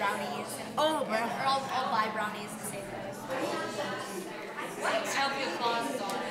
brownies. And, Oh, or I'll buy brownies and save those. What? Help you close on it.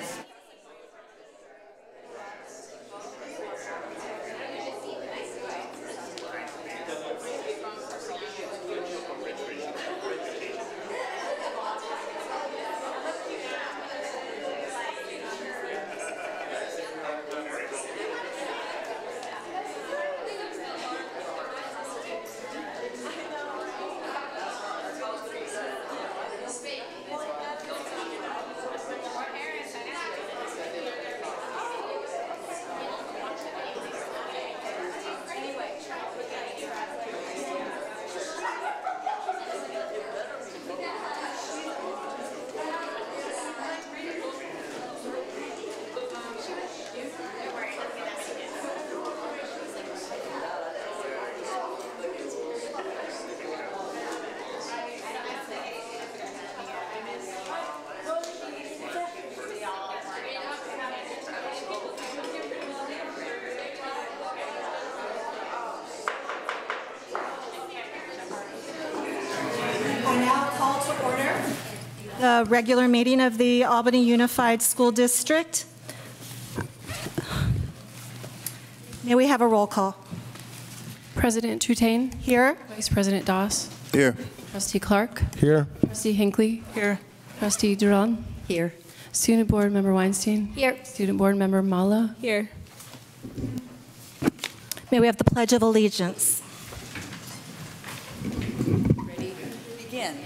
The regular meeting of the Albany Unified School District. May we have a roll call? President Trutain. Here. Vice President Doss. Here. Trustee Clark. Here. Trustee Hinckley. Here. Trustee Duran. Here. Student Board Member Weinstein. Here. Student Board Member Mala. Here. May we have the Pledge of Allegiance? Ready? Begin.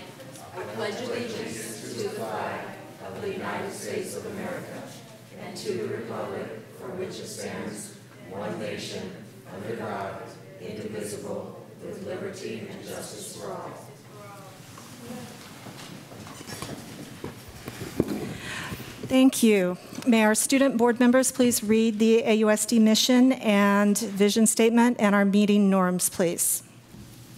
I pledge allegiance to the flag of the United States of America and to the republic for which it stands, one nation, under God, indivisible, with liberty and justice for all. Thank you. May our student board members please read the AUSD mission and vision statement and our meeting norms, please.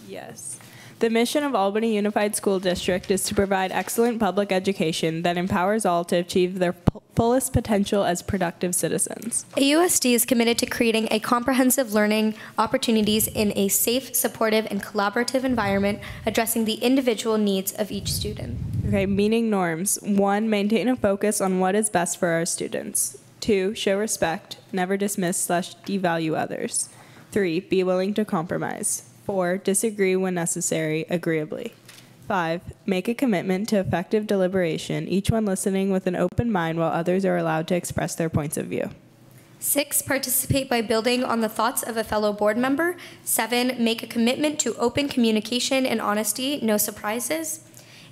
Yes. The mission of Albany Unified School District is to provide excellent public education that empowers all to achieve their fullest potential as productive citizens. AUSD is committed to creating a comprehensive learning opportunities in a safe, supportive, and collaborative environment, addressing the individual needs of each student. Okay, meaning norms. 1, maintain a focus on what is best for our students. 2, show respect, never dismiss/devalue others. 3, be willing to compromise. 4, disagree when necessary, agreeably. 5, make a commitment to effective deliberation, each one listening with an open mind while others are allowed to express their points of view. 6, participate by building on the thoughts of a fellow board member. 7, make a commitment to open communication and honesty, no surprises.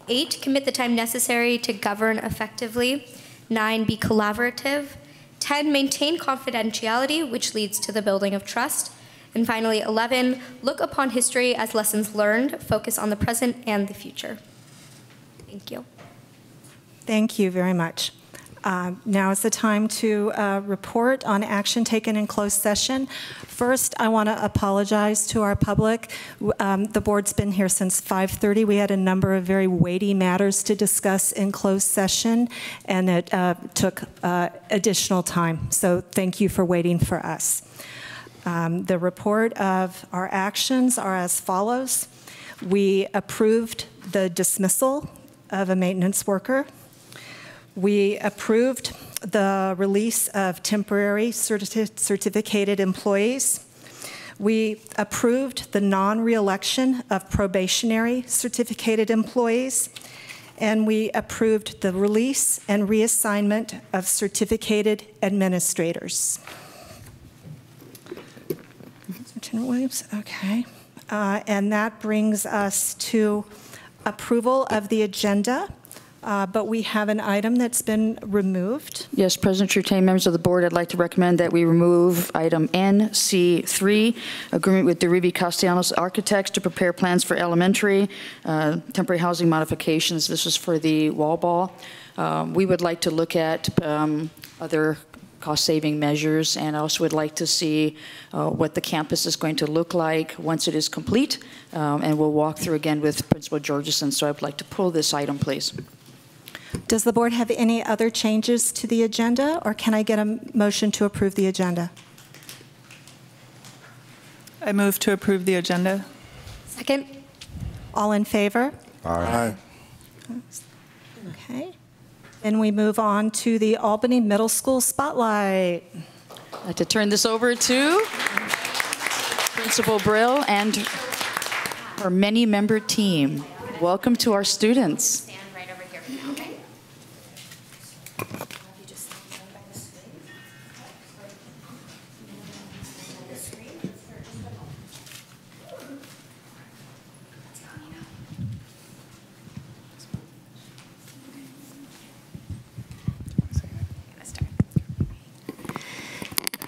8, commit the time necessary to govern effectively. 9, be collaborative. 10, maintain confidentiality, which leads to the building of trust. And finally, 11, look upon history as lessons learned, focus on the present and the future. Thank you. Thank you very much. Now is the time to report on action taken in closed session. First, I want to apologize to our public. The board's been here since 5:30. We had a number of very weighty matters to discuss in closed session, and it took additional time. So thank you for waiting for us. The report of our actions are as follows. We approved the dismissal of a maintenance worker. We approved the release of temporary certificated employees. We approved the non-reelection of probationary certificated employees. And we approved the release and reassignment of certificated administrators. Okay. And that brings us to approval of the agenda. But we have an item that's been removed. Yes, President Trutain, members of the board, I'd like to recommend that we remove item NC3, agreement with DeRivi Castellanos Architects to prepare plans for elementary temporary housing modifications. This is for the wall ball. We would like to look at other cost-saving measures, and I also would like to see what the campus is going to look like once it is complete, and we'll walk through again with Principal Georgeson. So I'd like to pull this item, please. Does the board have any other changes to the agenda, or can I get a motion to approve the agenda? I move to approve the agenda. Second. All in favor? Aye. Okay. Then we move on to the Albany Middle School Spotlight. I'd like to turn this over to Principal Brill and our many-member team. Welcome to our students. Stand right over here for now, okay?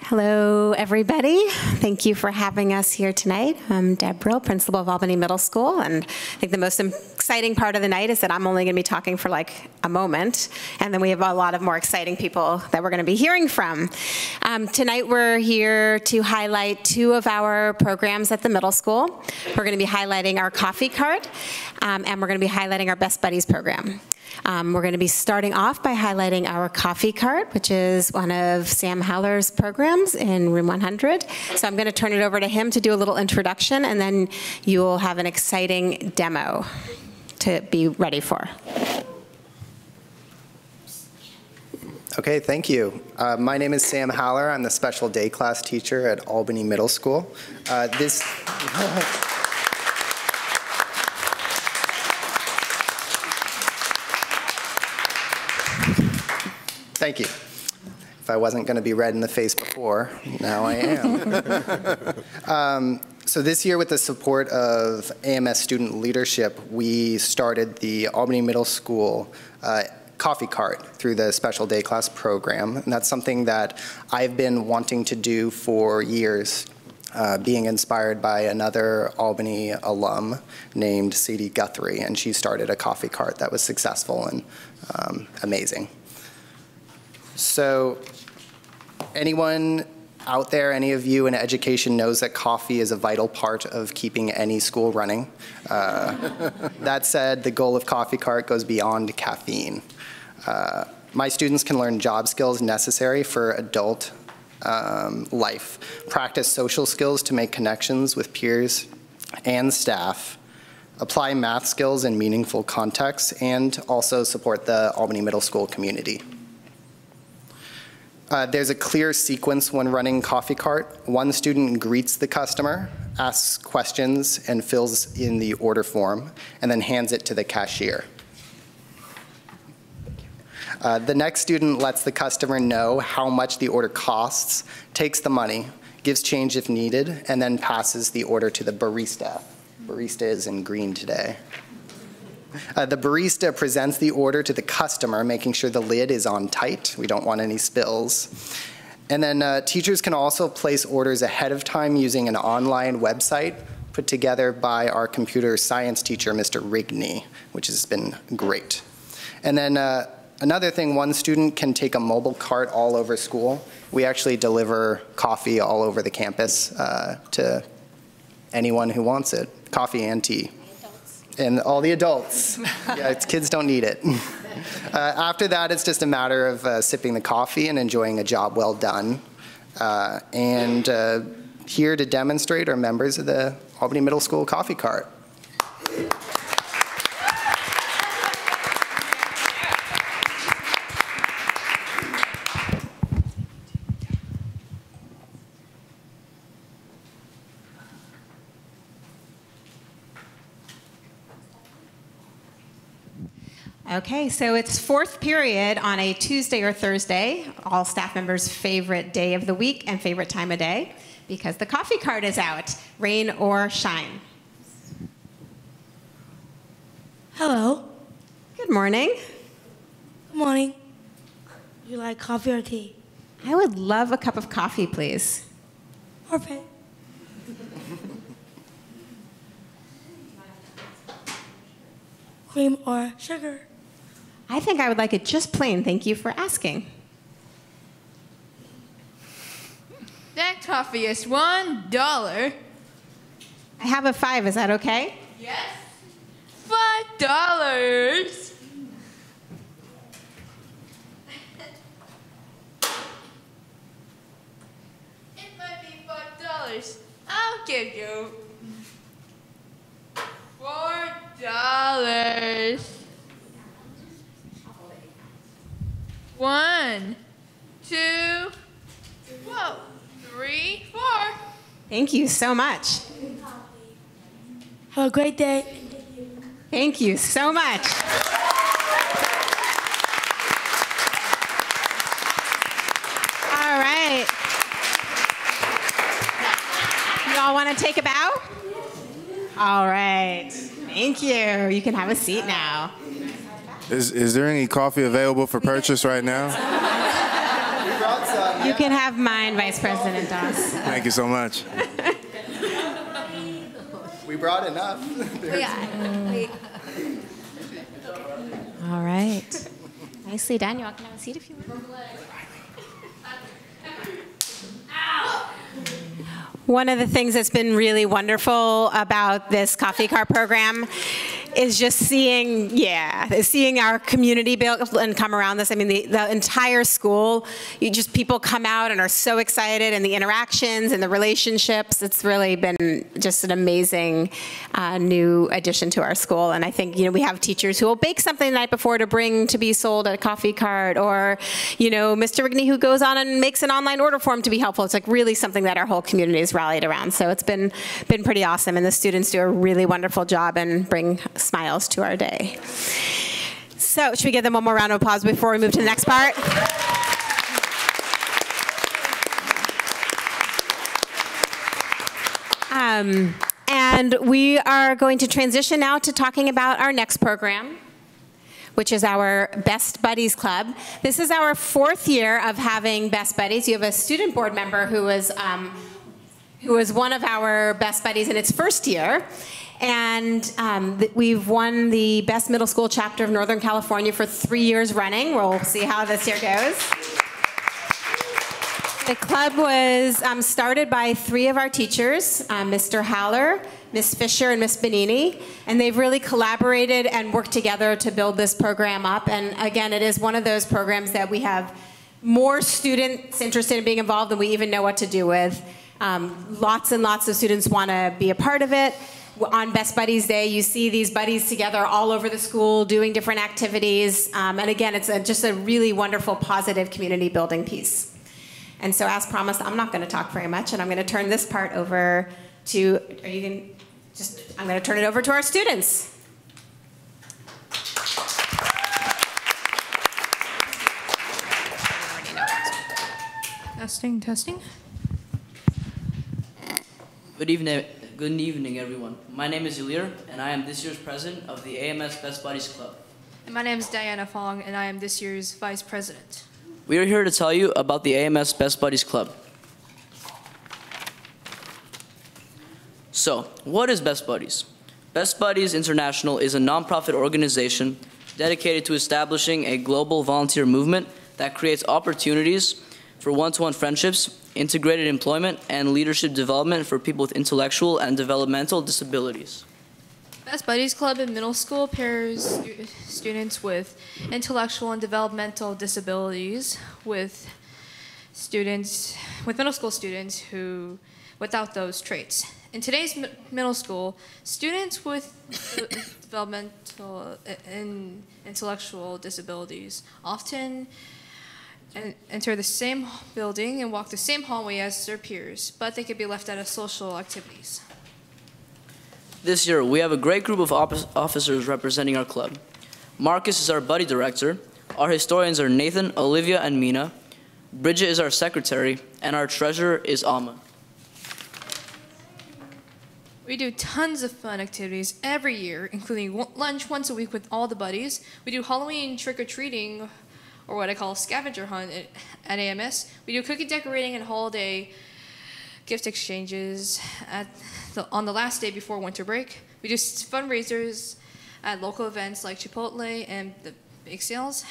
Hello, everybody. Thank you for having us here tonight. I'm Deb Brill, principal of Albany Middle School, and I think the most exciting part of the night is that I'm only going to be talking for like a moment, and then we have a lot of more exciting people that we're going to be hearing from. Tonight we're here to highlight two of our programs at the middle school. We're going to be highlighting our coffee cart, and we're going to be highlighting our Best Buddies program. We're going to be starting off by highlighting our coffee cart, which is one of Sam Howler's programs in room 100. So I'm going to turn it over to him to do a little introduction, and then you will have an exciting demo to be ready for. Okay, thank you. My name is Sam Howler. I'm the special day class teacher at Albany Middle School. Thank you. If I wasn't going to be red in the face before, now I am. So this year, with the support of AMS student leadership, we started the Albany Middle School coffee cart through the special day class program. And that's something that I've been wanting to do for years, being inspired by another Albany alum named Sadie Guthrie, and she started a coffee cart that was successful and amazing. So anyone out there, any of you in education knows that coffee is a vital part of keeping any school running. That said, the goal of Coffee Cart goes beyond caffeine. My students can learn job skills necessary for adult life, practice social skills to make connections with peers and staff, apply math skills in meaningful contexts, and also support the Albany Middle School community. There's a clear sequence when running Coffee Cart. One student greets the customer, asks questions, and fills in the order form, and then hands it to the cashier. The next student lets the customer know how much the order costs, takes the money, gives change if needed, and then passes the order to the barista. Barista is in green today. The barista presents the order to the customer, making sure the lid is on tight. We don't want any spills. And then teachers can also place orders ahead of time using an online website put together by our computer science teacher, Mr. Rigney, which has been great. And then another thing, one student can take a mobile cart all over school. We actually deliver coffee all over the campus to anyone who wants it, coffee and tea. And all the adults. Yeah, kids don't need it. After that, it's just a matter of sipping the coffee and enjoying a job well done. Here to demonstrate are members of the Albany Middle School Coffee Cart. Okay, so it's fourth period on a Tuesday or Thursday, all staff members' favorite day of the week and favorite time of day, because the coffee cart is out, rain or shine. Hello. Good morning. Good morning. Would you like coffee or tea? I would love a cup of coffee, please. Perfect. Cream or sugar? I think I would like it just plain. Thank you for asking. That coffee is $1. I have a 5. Is that okay? Yes. $5. It might be $5. I'll give you $4. 1, 2, whoa, 3, 4. Thank you so much. Have a great day. Thank you so much. All right. You all want to take a bow? All right. Thank you. You can have a seat now. Is there any coffee available for purchase right now? You can have mine, Vice President Doss. Thank you so much. We brought enough. All right. Nicely done. You all can have a seat if you want. One of the things that's been really wonderful about this coffee car program is just seeing our community build and come around this. I mean, the entire school, people come out and are so excited, and the interactions and the relationships. It's really been just an amazing new addition to our school. And I think, we have teachers who will bake something the night before to bring to be sold at a coffee cart, or, Mr. Rigney who goes on and makes an online order form to be helpful. It's like really something that our whole community has rallied around. So it's been pretty awesome, and the students do a really wonderful job and bring smiles to our day. So should we give them one more round of applause before we move to the next part? And we are going to transition now to talking about our next program, which is our Best Buddies Club. This is our 4th year of having Best Buddies. You have a student board member who was one of our Best Buddies in its first year. And we've won the Best Middle School Chapter of Northern California for 3 years running. We'll see how this year goes. The club was started by 3 of our teachers, Mr. Haller, Ms. Fisher, and Ms. Benini, and they've really collaborated and worked together to build this program up. And again, it is one of those programs that we have more students interested in being involved than we even know what to do with. Lots and lots of students want to be a part of it. On Best Buddies Day, you see these buddies together all over the school doing different activities. And again, it's just a really wonderful, positive community building piece. And so as promised, I'm not going to talk very much, and I'm going to turn this part over to, I'm going to turn it over to our students. Testing, testing. Good evening, everyone. My name is Yulir, and I am this year's president of the AMS Best Buddies Club. And my name is Diana Fong, and I am this year's vice president. We are here to tell you about the AMS Best Buddies Club. So, what is Best Buddies? Best Buddies International is a nonprofit organization dedicated to establishing a global volunteer movement that creates opportunities for one-to-one friendships, integrated employment, and leadership development for people with intellectual and developmental disabilities. Best Buddies Club in middle school pairs students with intellectual and developmental disabilities with middle school students who without those traits. In today's middle school, students with developmental and intellectual disabilities often enter the same building and walk the same hallway as their peers, but they could be left out of social activities. This year, we have a great group of officers representing our club. Marcus is our buddy director. Our historians are Nathan, Olivia, and Mina. Bridget is our secretary, and our treasurer is Alma. We do tons of fun activities every year, including lunch once a week with all the buddies. We do Halloween trick-or-treating, or what I call scavenger hunt at AMS. We do cookie decorating and holiday gift exchanges on the last day before winter break. We do fundraisers at local events like Chipotle and the bake sales.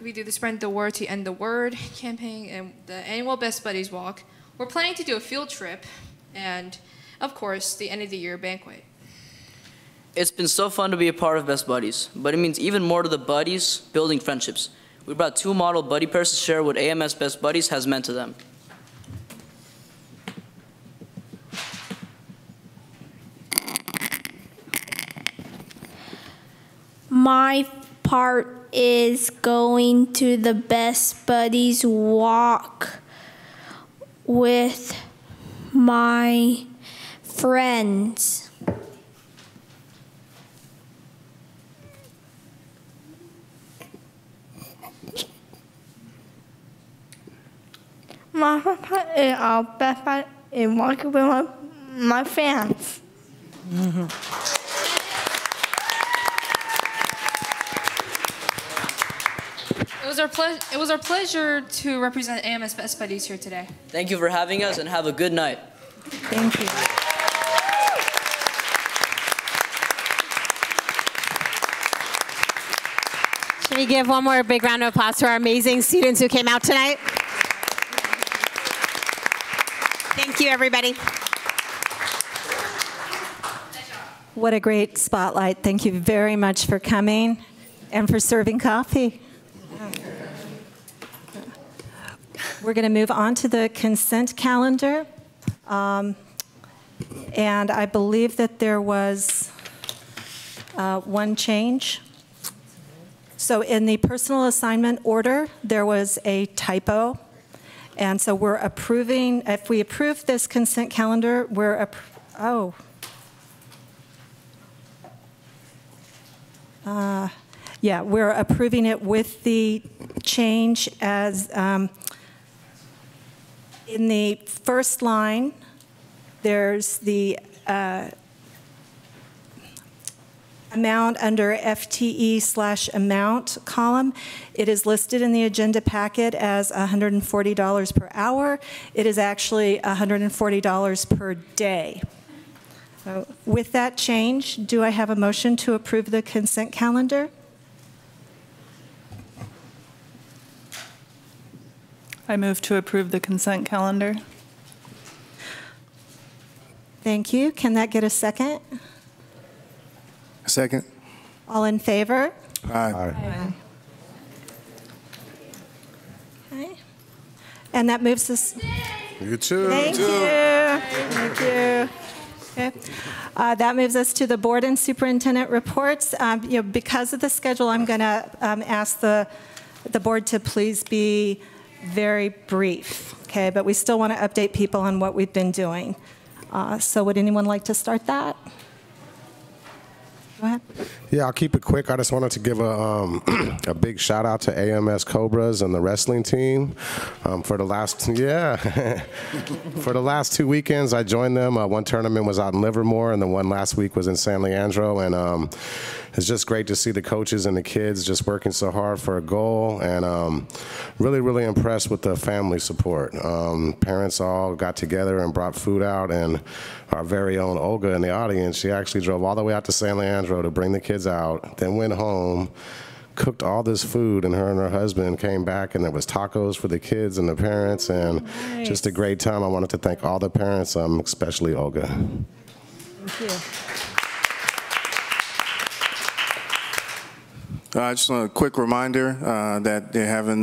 We do the Spread the Word to End the Word campaign and the annual Best Buddies Walk. We're planning to do a field trip and, of course, the end of the year banquet. It's been so fun to be a part of Best Buddies, but it means even more to the buddies building friendships. We brought 2 model buddy pairs to share what AMS Best Buddies has meant to them. My part is going to the Best Buddies walk with my friends. My part is Best Buddies and walking with my fans. It was our pleasure to represent AMS Best Buddies here today. Thank you for having us, and have a good night. Thank you. Should we give one more big round of applause to our amazing students who came out tonight? Thank you, everybody. What a great spotlight. Thank you very much for coming and for serving coffee. We're going to move on to the consent calendar. And I believe that there was one change. So in the personal assignment order, there was a typo. And so we're approving, if we approve this consent calendar, we're, yeah, we're approving it with the change as in the first line, there's the amount under FTE/amount column. It is listed in the agenda packet as $140 per hour. It is actually $140 per day. So with that change, do I have a motion to approve the consent calendar? I move to approve the consent calendar. Thank you. Can that get a second? Second. All in favor? Aye. Okay. And that moves us. You too. Thank you. Thank you. Okay. That moves us to the board and superintendent reports. Because of the schedule, I'm going to ask the board to please be very brief, okay? But we still want to update people on what we've been doing. So would anyone like to start that? Go ahead. Yeah, I'll keep it quick. I just wanted to give a big shout out to AMS Cobras and the wrestling team for the last for the last 2 weekends. I joined them. One tournament was out in Livermore, and the one last week was in San Leandro. And it's just great to see the coaches and the kids just working so hard for a goal. And really, really impressed with the family support. Parents all got together and brought food out, and our very own Olga in the audience, she actually drove all the way out to San Leandro to bring the kids out, then went home, cooked all this food, and her husband came back, and there was tacos for the kids and the parents, and nice. Just a great time. I wanted to thank all the parents, especially Olga. Thank you. Just a quick reminder that they're having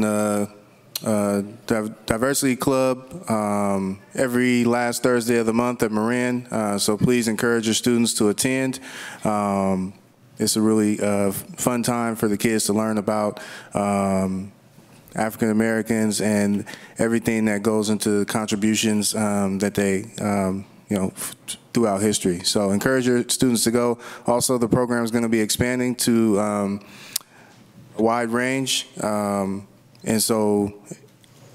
Diversity Club every last Thursday of the month at Marin, so please encourage your students to attend. It's a really fun time for the kids to learn about African Americans and everything that goes into the contributions that they, throughout history. So encourage your students to go. Also, the program is going to be expanding to a wide range. And so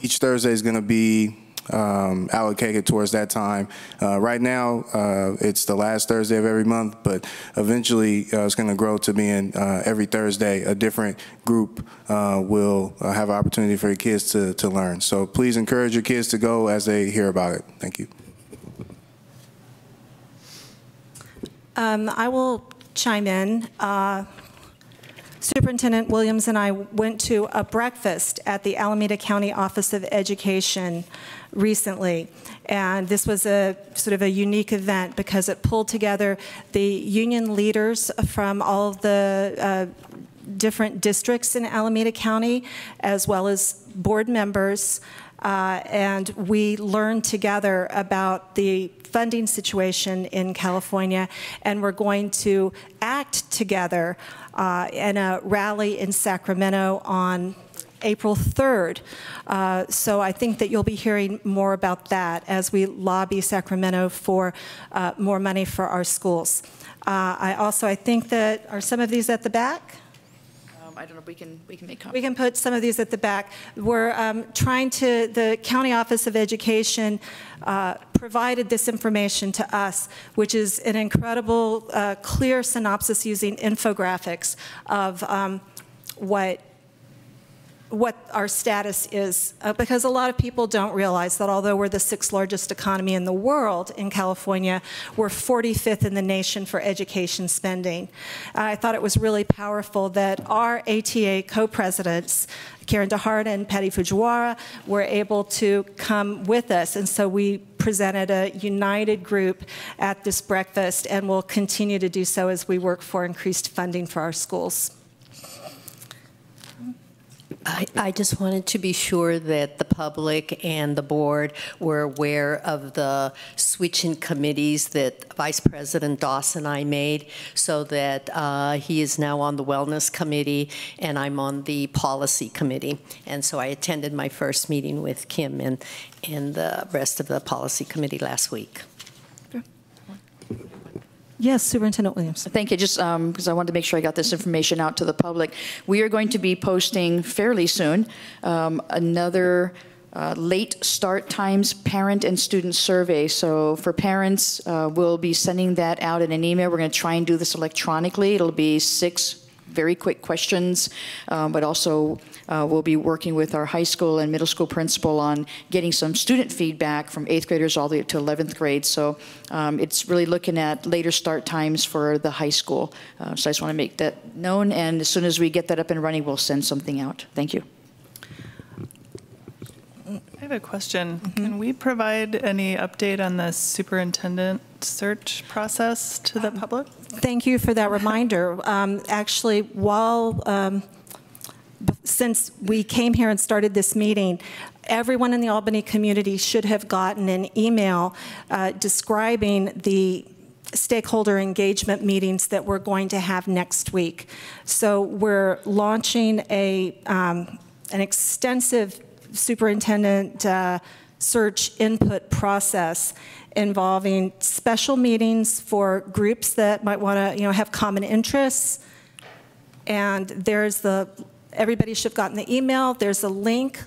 each Thursday is going to be allocated towards that time. Right now, it's the last Thursday of every month, but eventually it's going to grow to being every Thursday a different group will have an opportunity for your kids to learn. So please encourage your kids to go as they hear about it. Thank you. I will chime in. Superintendent Williams and I went to a breakfast at the Alameda County Office of Education recently, and this was a sort of a unique event because it pulled together the union leaders from all of the different districts in Alameda County, as well as board members. and we learned together about the funding situation in California, and we're going to act together in a rally in Sacramento on April 3rd. So I think that you'll be hearing more about that as we lobby Sacramento for more money for our schools. I think that, are some of these at the back? I don't know if we can make copies. We can put some of these at the back. We're trying to, the County Office of Education provided this information to us, which is an incredible, clear synopsis using infographics of what our status is, because a lot of people don't realize that although we're the 6th largest economy in the world in California, we're 45th in the nation for education spending. I thought it was really powerful that our ATA co-presidents, Karen DeHart and Patty Fujiwara, were able to come with us, and so we presented a united group at this breakfast, and will continue to do so as we work for increased funding for our schools. I just wanted to be sure that the public and the board were aware of the switch in committees that Vice President Dawson and I made, so that he is now on the Wellness Committee and I'm on the Policy Committee. And so I attended my first meeting with Kim and the rest of the Policy Committee last week. Yes, Superintendent Williams. Thank you. Just because I wanted to make sure I got this information out to the public. We are going to be posting fairly soon another late start times parent and student survey. So for parents, we'll be sending that out in an email. We're going to try and do this electronically. It'll be 6 very quick questions, but also we'll be working with our high school and middle school principal on getting some student feedback from 8th graders all the way up to 11th grade. So it's really looking at later start times for the high school. So I just want to make that known, and as soon as we get that up and running, we'll send something out. Thank you. I have a question. Can we provide any update on the superintendent search process to the public? Thank you for that reminder. Actually, since we came here and started this meeting, everyone in the Albany community should have gotten an email describing the stakeholder engagement meetings that we're going to have next week. So we're launching an extensive superintendent search input process involving special meetings for groups that might want to, have common interests. And everybody should have gotten the email. There's a link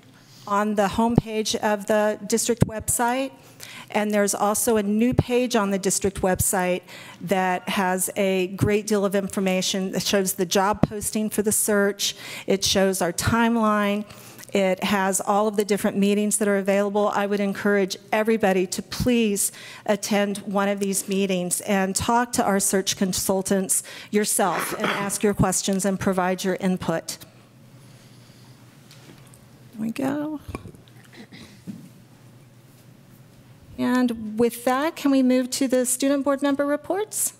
on the homepage of the district website. And there's also a new page on the district website that has a great deal of information that shows the job posting for the search. It shows our timeline. It has all of the different meetings that are available. I would encourage everybody to please attend one of these meetings and talk to our search consultants yourself and ask your questions and provide your input. There we go. And with that, can we move to the student board member reports?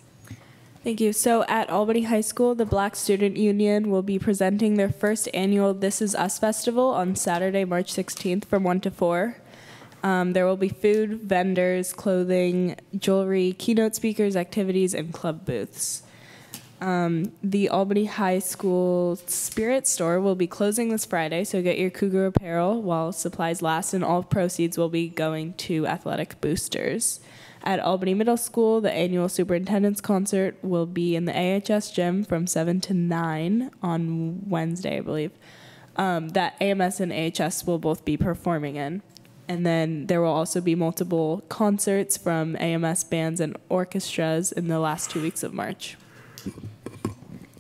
Thank you. So at Albany High School, the Black Student Union will be presenting their first annual This Is Us Festival on Saturday, March 16th from 1 to 4. There will be food, vendors, clothing, jewelry, keynote speakers, activities, and club booths. The Albany High School Spirit Store will be closing this Friday, so get your Cougar apparel while supplies last, and all proceeds will be going to athletic boosters. At Albany Middle School, the annual superintendent's concert will be in the AHS gym from 7 to 9 on Wednesday, I believe, that AMS and AHS will both be performing in. And then there will also be multiple concerts from AMS bands and orchestras in the last 2 weeks of March.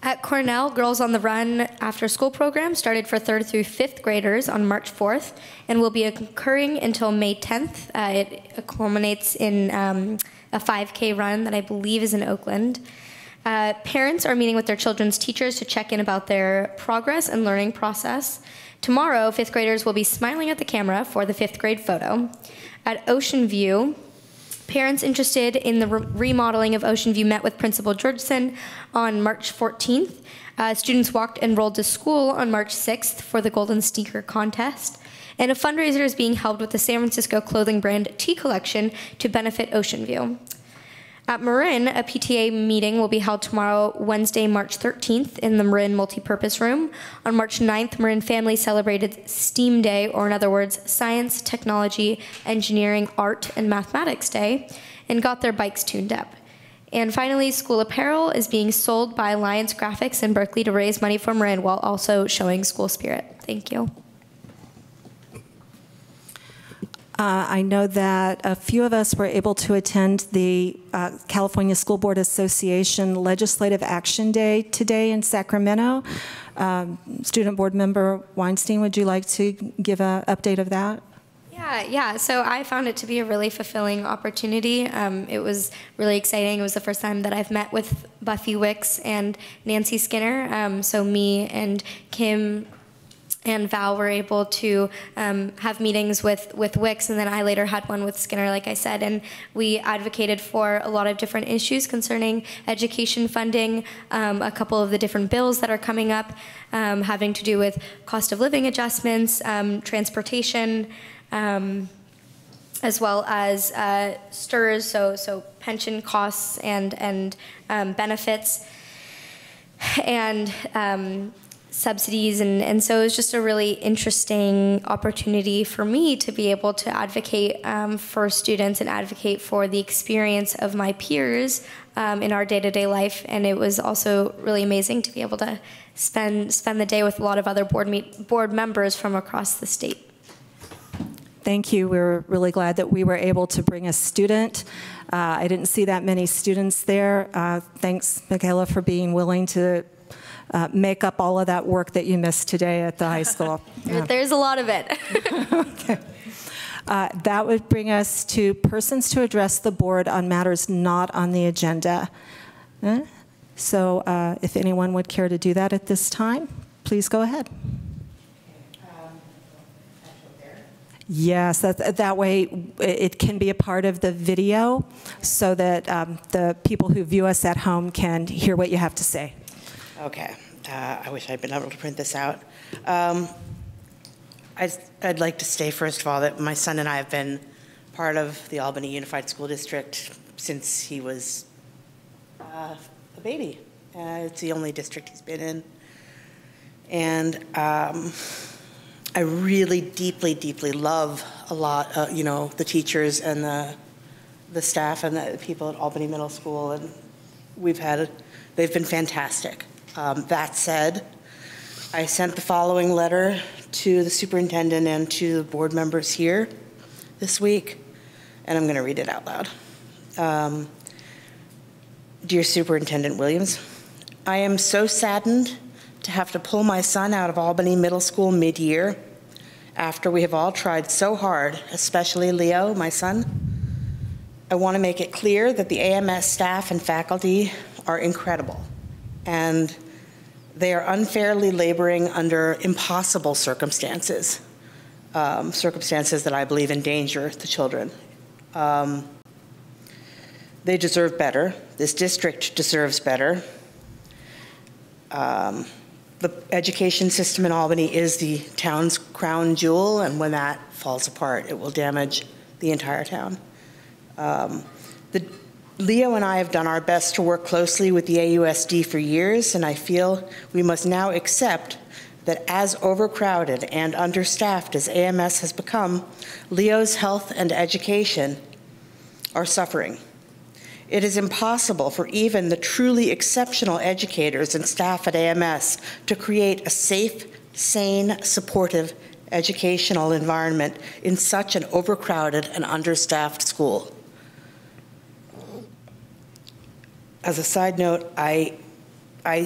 At Cornell, Girls on the Run after-school program started for 3rd through 5th graders on March 4th and will be occurring until May 10th. It culminates in a 5K run that I believe is in Oakland. Parents are meeting with their children's teachers to check in about their progress and learning process. Tomorrow, 5th graders will be smiling at the camera for the 5th grade photo. At Ocean View, parents interested in the remodeling of Ocean View met with Principal Georgeson on March 14th. Students walked and rolled to school on March 6th for the Golden Sneaker Contest. And a fundraiser is being held with the San Francisco clothing brand Tea Collection to benefit Ocean View. At Marin, a PTA meeting will be held tomorrow, Wednesday, March 13th, in the Marin Multipurpose Room. On March 9th, Marin families celebrated STEAM Day, or in other words, Science, Technology, Engineering, Art, and Mathematics Day, and got their bikes tuned up. And finally, school apparel is being sold by Alliance Graphics in Berkeley to raise money for Marin while also showing school spirit. Thank you. I know that a few of us were able to attend the California School Board Association Legislative Action Day today in Sacramento. Student Board Member Weinstein, would you like to give an update of that? Yeah, so I found it to be a really fulfilling opportunity. It was really exciting. It was the first time that I've met with Buffy Wicks and Nancy Skinner. So me and Kim and Val were able to have meetings with Wicks, and then I later had one with Skinner, like I said, and we advocated for a lot of different issues concerning education funding, a couple of the different bills that are coming up having to do with cost of living adjustments, transportation, as well as STRS, so pension costs and benefits, and subsidies, and so it was just a really interesting opportunity for me to be able to advocate for students and advocate for the experience of my peers in our day-to-day life, and it was also really amazing to be able to spend the day with a lot of other board members from across the state. Thank you. We're really glad that we were able to bring a student. I didn't see that many students there. Thanks, Michaela, for being willing to make up all of that work that you missed today at the high school. There's a lot of it. Okay. That would bring us to persons to address the board on matters not on the agenda. So if anyone would care to do that at this time, please go ahead. Yes, that way it can be a part of the video so that the people who view us at home can hear what you have to say. Okay. I wish I'd been able to print this out. I'd like to say, first of all, that my son and I have been part of the Albany Unified School District since he was a baby. It's the only district he's been in. And I really deeply, deeply love a lot, the teachers and the staff and the people at Albany Middle School. And they've been fantastic. That said, I sent the following letter to the superintendent and to the board members here this week, and I'm going to read it out loud. Dear Superintendent Williams, I am so saddened to have to pull my son out of Albany Middle School mid-year after we have all tried so hard, especially Leo, my son. I want to make it clear that the AMS staff and faculty are incredible, and they are unfairly laboring under impossible circumstances, circumstances that I believe endanger the children. They deserve better. This district deserves better. The education system in Albany is the town's crown jewel, and when that falls apart, it will damage the entire town. Leo and I have done our best to work closely with the AUSD for years, and I feel we must now accept that as overcrowded and understaffed as AMS has become, Leo's health and education are suffering. It is impossible for even the truly exceptional educators and staff at AMS to create a safe, sane, supportive educational environment in such an overcrowded and understaffed school. As a side note, I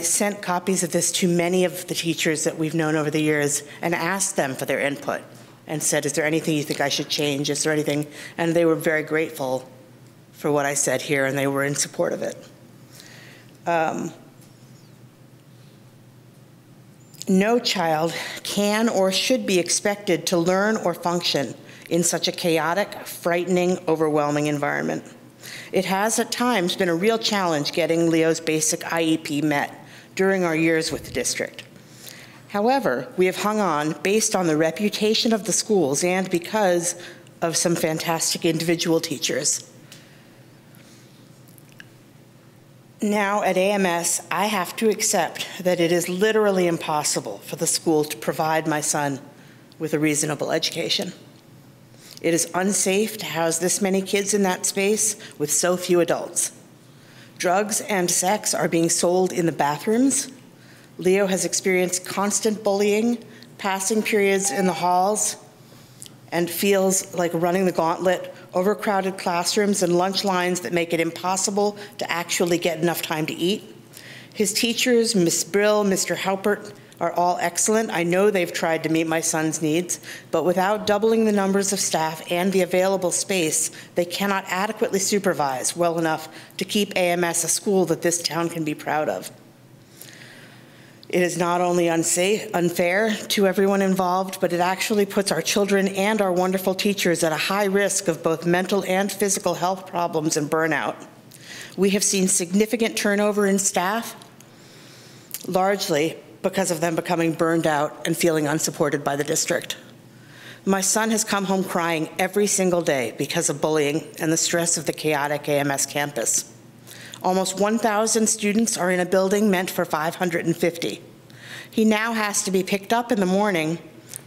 sent copies of this to many of the teachers that we've known over the years and asked them for their input and said, is there anything you think I should change? Is there anything? And they were very grateful for what I said here, and they were in support of it. No child can or should be expected to learn or function in such a chaotic, frightening, overwhelming environment. It has at times been a real challenge getting Leo's basic IEP met during our years with the district. However, we have hung on based on the reputation of the schools and because of some fantastic individual teachers. Now at AMS, I have to accept that it is literally impossible for the school to provide my son with a reasonable education. It is unsafe to house this many kids in that space with so few adults. Drugs and sex are being sold in the bathrooms. Leo has experienced constant bullying, passing periods in the halls, and feels like running the gauntlet, overcrowded classrooms and lunch lines that make it impossible to actually get enough time to eat. His teachers, Ms. Brill, Mr. Halpert, are all excellent. I know they've tried to meet my son's needs, but without doubling the numbers of staff and the available space, they cannot adequately supervise well enough to keep AMS a school that this town can be proud of. It is not only unfair to everyone involved, but it actually puts our children and our wonderful teachers at a high risk of both mental and physical health problems and burnout. We have seen significant turnover in staff, largely because of them becoming burned out and feeling unsupported by the district. My son has come home crying every single day because of bullying and the stress of the chaotic AMS campus. Almost 1,000 students are in a building meant for 550. He now has to be picked up in the morning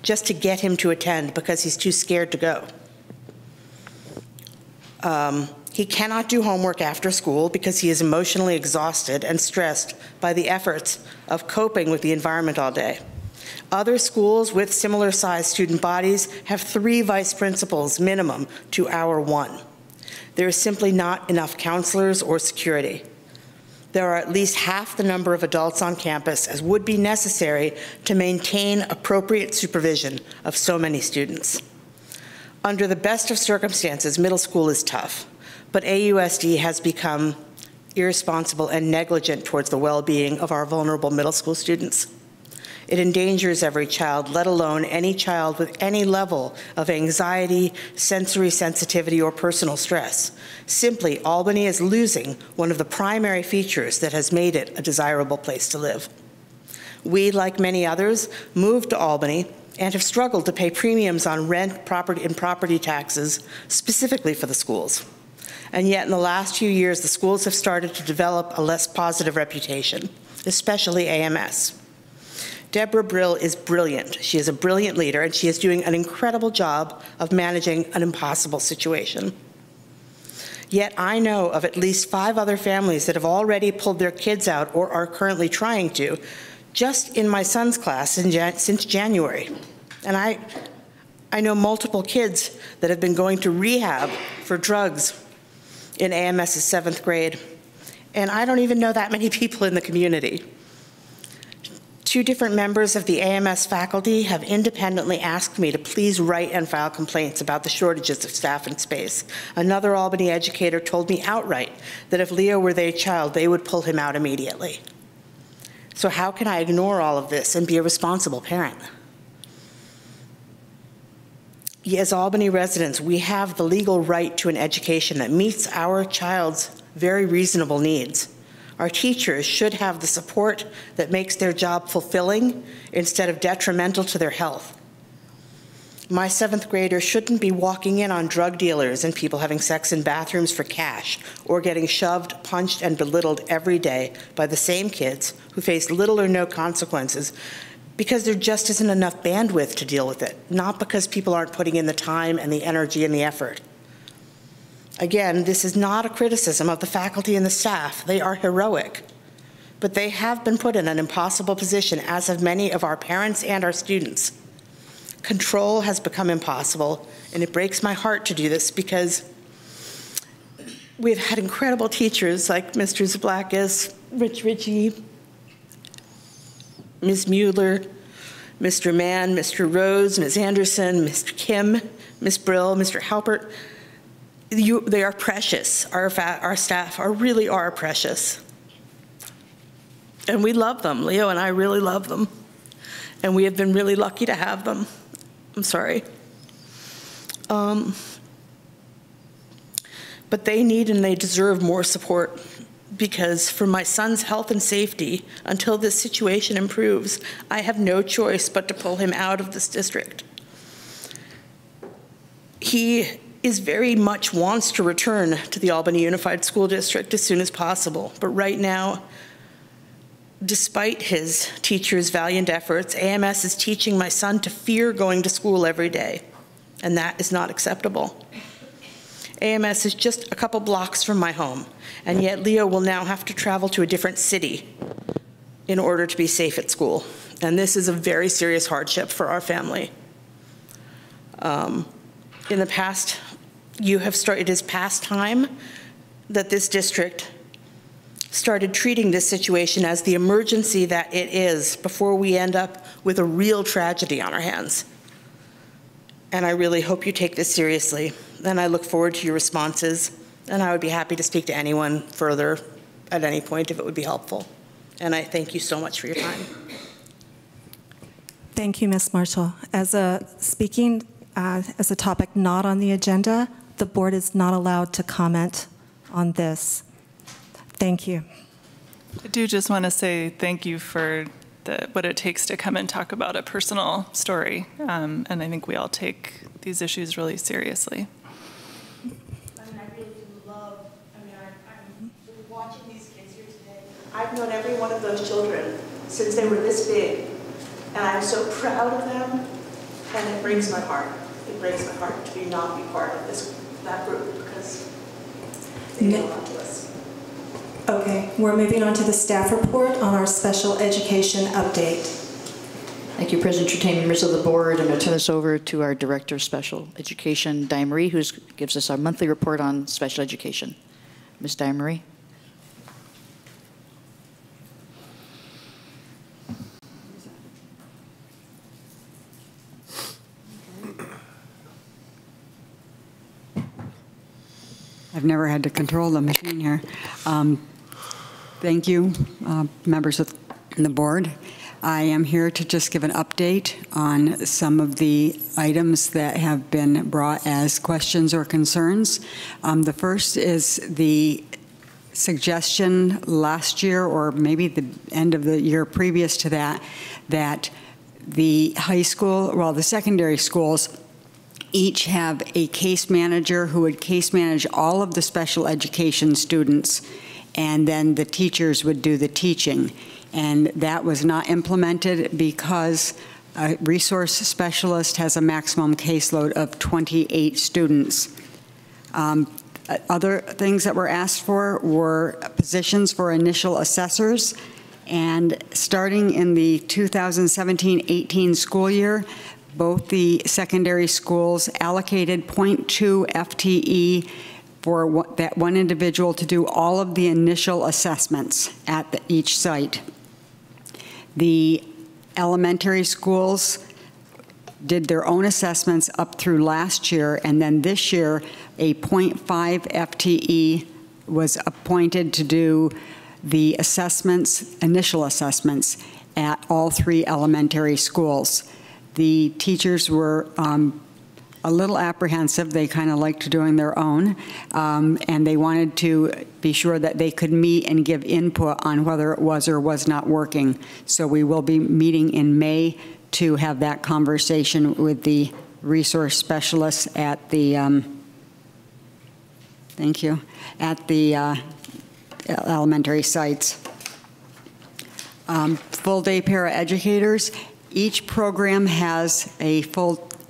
just to get him to attend because he's too scared to go. He cannot do homework after school because he is emotionally exhausted and stressed by the efforts of coping with the environment all day. Other schools with similar sized student bodies have 3 vice principals minimum to hour 1. There is simply not enough counselors or security. There are at least half the number of adults on campus as would be necessary to maintain appropriate supervision of so many students. Under the best of circumstances, middle school is tough, but AUSD has become irresponsible and negligent towards the well-being of our vulnerable middle school students. It endangers every child, let alone any child with any level of anxiety, sensory sensitivity, or personal stress. Simply, Albany is losing one of the primary features that has made it a desirable place to live. We, like many others, moved to Albany and have struggled to pay premiums on rent, property, and property taxes specifically for the schools. And yet in the last few years, the schools have started to develop a less positive reputation, especially AMS. Deborah Brill is brilliant. She is a brilliant leader, and she is doing an incredible job of managing an impossible situation. Yet I know of at least 5 other families that have already pulled their kids out or are currently trying to, just in my son's class since January. And I know multiple kids that have been going to rehab for drugs in AMS's 7th grade. And I don't even know that many people in the community. 2 different members of the AMS faculty have independently asked me to please write and file complaints about the shortages of staff and space. Another Albany educator told me outright that if Leo were their child, they would pull him out immediately. So how can I ignore all of this and be a responsible parent? As Albany residents, we have the legal right to an education that meets our child's very reasonable needs. Our teachers should have the support that makes their job fulfilling instead of detrimental to their health. My 7th grader shouldn't be walking in on drug dealers and people having sex in bathrooms for cash, or getting shoved, punched, and belittled every day by the same kids who face little or no consequences because there just isn't enough bandwidth to deal with it, not because people aren't putting in the time and the energy and the effort. Again, this is not a criticism of the faculty and the staff. They are heroic, but they have been put in an impossible position, as have many of our parents and our students. Control has become impossible, and it breaks my heart to do this because we've had incredible teachers like Mr. Zablakis, Rich Ritchie, Ms. Mueller, Mr. Mann, Mr. Rose, Ms. Anderson, Mr. Kim, Ms. Brill, Mr. Halpert. They are precious. Our staff really are precious. And we love them. Leo and I really love them. And we have been really lucky to have them. I'm sorry. But they need and they deserve more support because for my son's health and safety, until this situation improves, I have no choice but to pull him out of this district. He is very much wants to return to the Albany Unified School District as soon as possible, but right now, despite his teacher's valiant efforts, AMS is teaching my son to fear going to school every day, and that is not acceptable. AMS is just a couple blocks from my home, and yet Leo will now have to travel to a different city in order to be safe at school, and this is a very serious hardship for our family. In the past, it is past time that this district started treating this situation as the emergency that it is before we end up with a real tragedy on our hands. And I really hope you take this seriously. And I look forward to your responses. And I would be happy to speak to anyone further at any point if it would be helpful. And I thank you so much for your time. Thank you, Ms. Marshall. As a topic not on the agenda, the board is not allowed to comment on this. Thank you. I do just want to say thank you for what it takes to come and talk about a personal story. And I think we all take these issues really seriously. I really love, I'm watching these kids here today. I've known every one of those children since they were this big. And I'm so proud of them. And it breaks my heart. It breaks my heart to not be part of that group because they belong to us. Okay, we're moving on to the staff report on our special education update. Thank you, President Trutane, members of the board. I'm going to turn this over to our Director of Special Education, Diane Marie, who gives us our monthly report on special education. Ms. Diane Marie. I've never had to control the machine here. Thank you, members of the board. I am here to just give an update on some of the items that have been brought as questions or concerns. The first is the suggestion last year, or maybe the end of the year previous to that, that the high school, well, the secondary schools each have a case manager who would case manage all of the special education students, and then the teachers would do the teaching. And that was not implemented because a resource specialist has a maximum caseload of 28 students. Other things that were asked for were positions for initial assessors, and starting in the 2017-18 school year, both the secondary schools allocated 0.2 FTE for that one individual to do all of the initial assessments at each site. The elementary schools did their own assessments up through last year, and then this year a 0.5 FTE was appointed to do the assessments, initial assessments, at all 3 elementary schools. The teachers were a little apprehensive. They kind of liked doing their own, and they wanted to be sure that they could meet and give input on whether it was or was not working. So we will be meeting in May to have that conversation with the resource specialists at the, thank you, at the elementary sites. Full-day paraeducators. Each program has a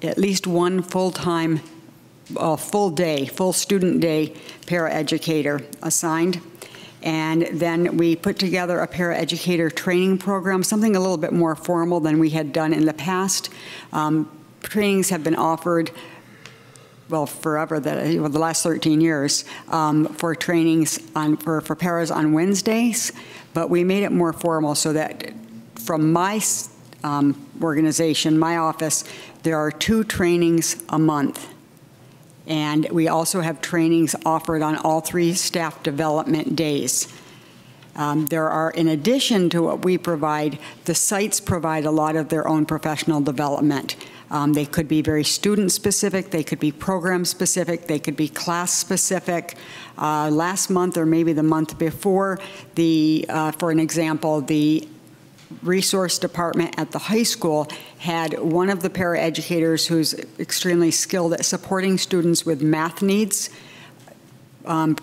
at least one full-time, full student day paraeducator assigned. And then we put together a paraeducator training program, something a little bit more formal than we had done in the past. Trainings have been offered, well, forever, the last 13 years, for trainings for paras on Wednesdays, but we made it more formal so that from my organization, my office, there are 2 trainings a month. And we also have trainings offered on all 3 staff development days. There are, in addition to what we provide, the sites provide a lot of their own professional development. They could be very student-specific, they could be program-specific, they could be class-specific. Last month, or maybe the month before, for an example, the resource department at the high school had one of the paraeducators who's extremely skilled at supporting students with math needs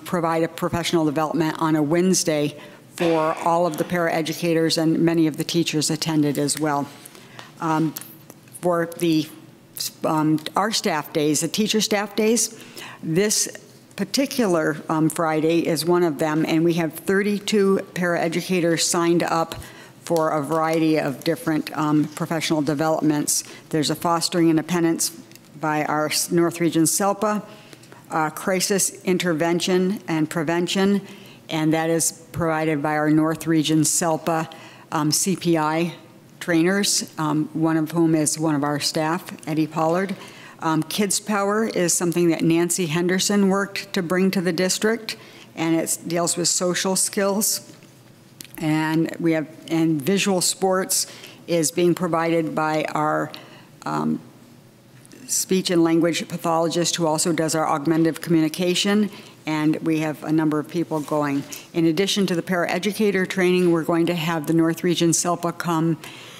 provide a professional development on a Wednesday for all of the paraeducators, and many of the teachers attended as well. For our staff days, the teacher staff days, this particular Friday is one of them, and we have 32 paraeducators signed up for a variety of different professional developments. There's a fostering independence by our North Region SELPA, crisis intervention and prevention, and that is provided by our North Region SELPA CPI trainers, one of whom is one of our staff, Eddie Pollard. Kids Power is something that Nancy Henderson worked to bring to the district, and it deals with social skills. And we have, and visual sports is being provided by our speech and language pathologist, who also does our augmentative communication, and we have a number of people going. In addition to the paraeducator training, we're going to have the North Region SELPA come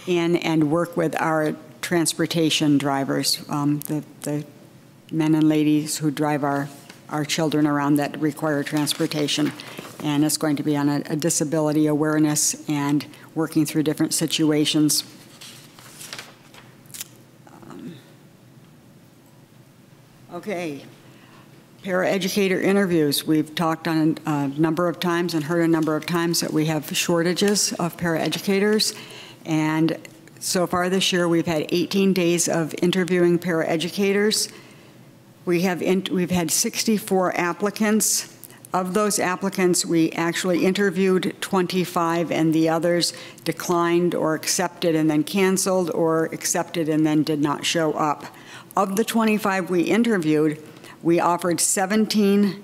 in and work with our transportation drivers, the men and ladies who drive our children around that require transportation. And it's going to be on a disability awareness and working through different situations. Okay, paraeducator interviews. We've talked on a number of times and heard a number of times that we have shortages of paraeducators. And so far this year, we've had 18 days of interviewing paraeducators. We've had 64 applicants. Of those applicants, we actually interviewed 25, and the others declined or accepted and then canceled, or accepted and then did not show up. Of the 25 we interviewed, we offered 17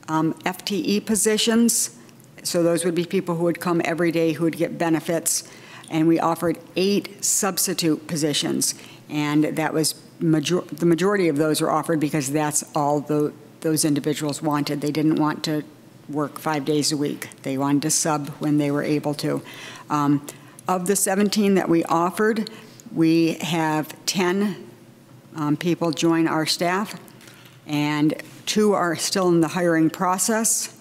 FTE positions. So those would be people who would come every day who would get benefits. And we offered 8 substitute positions. And that was the majority of those were offered because that's all those individuals wanted. They didn't want to work 5 days a week. They wanted to sub when they were able to. Of the 17 that we offered, we have 10 people join our staff, and 2 are still in the hiring process,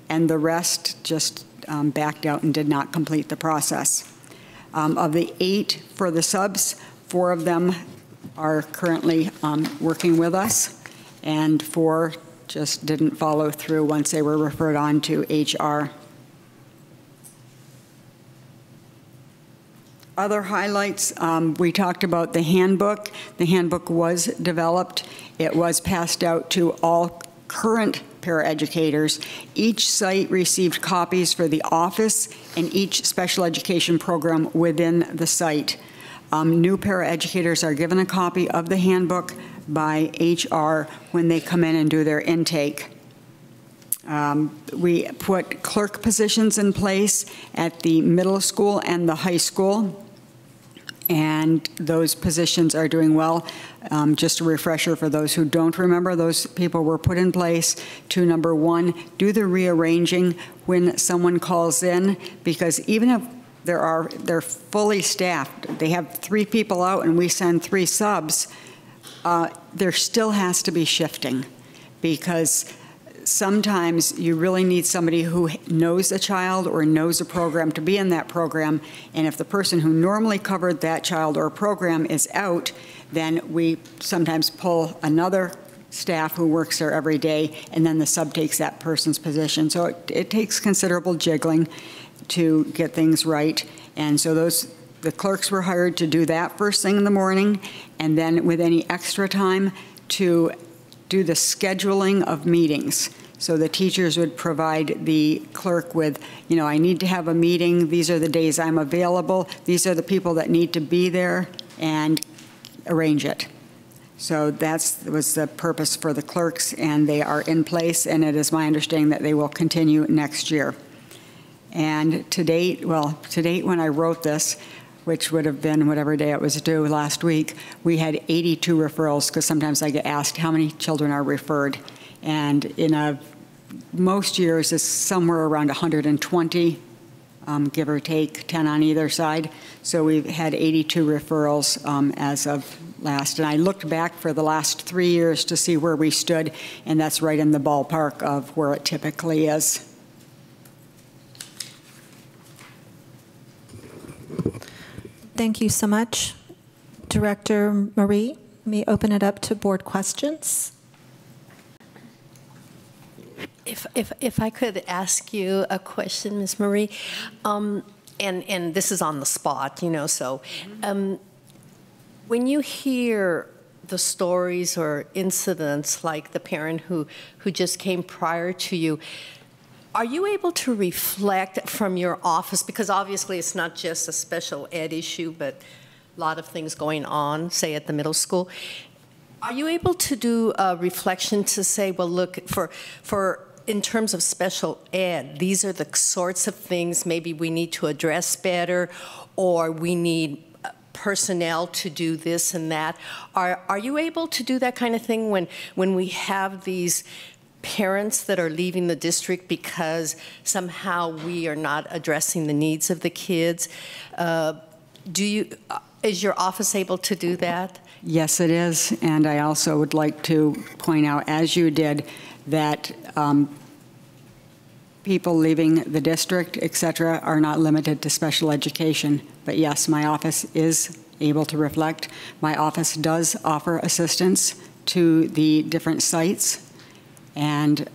and the rest just backed out and did not complete the process. Of the 8 for the subs, 4 of them are currently working with us, and 4 just didn't follow through once they were referred on to HR. Other highlights, we talked about the handbook. The handbook was developed. It was passed out to all current paraeducators. Each site received copies for the office and each special education program within the site. New paraeducators are given a copy of the handbook by HR when they come in and do their intake. We put clerk positions in place at the middle school and the high school, and those positions are doing well. Just a refresher for those who don't remember, those people were put in place to, number 1, do the rearranging when someone calls in, because even if they're fully staffed, they have 3 people out and we send 3 subs, there still has to be shifting, because sometimes you really need somebody who knows a child or knows a program to be in that program, and if the person who normally covered that child or program is out, then we sometimes pull another staff who works there every day, and then the sub takes that person's position. So it takes considerable jiggling to get things right, and so the clerks were hired to do that first thing in the morning, and then with any extra time to do the scheduling of meetings. So the teachers would provide the clerk with, I need to have a meeting. These are the days I'm available. These are the people that need to be there, and arrange it. So that was the purpose for the clerks, and they are in place, and it is my understanding that they will continue next year. And to date when I wrote this, which would have been whatever day it was due last week, we had 82 referrals, because sometimes I get asked how many children are referred. And in most years it's somewhere around 120, give or take 10 on either side. So we've had 82 referrals as of last. And I looked back for the last 3 years to see where we stood, and that's right in the ballpark of where it typically is. Thank you so much. Director Marie, let me open it up to board questions. If I could ask you a question, Ms. Marie, and this is on the spot, so when you hear the stories or incidents like the parent who just came prior to you, are you able to reflect from your office, because obviously it's not just a special ed issue, but a lot of things going on, say at the middle school. Are you able to do a reflection to say, well, look, in terms of special ed, these are the sorts of things maybe we need to address better, or we need personnel to do this and that? Are you able to do that kind of thing when we have these parents that are leaving the district because somehow we are not addressing the needs of the kids? Is your office able to do that? Yes, it is. And I also would like to point out, as you did, that people leaving the district, et cetera, are not limited to special education. But yes, my office is able to reflect. My office does offer assistance to the different sites and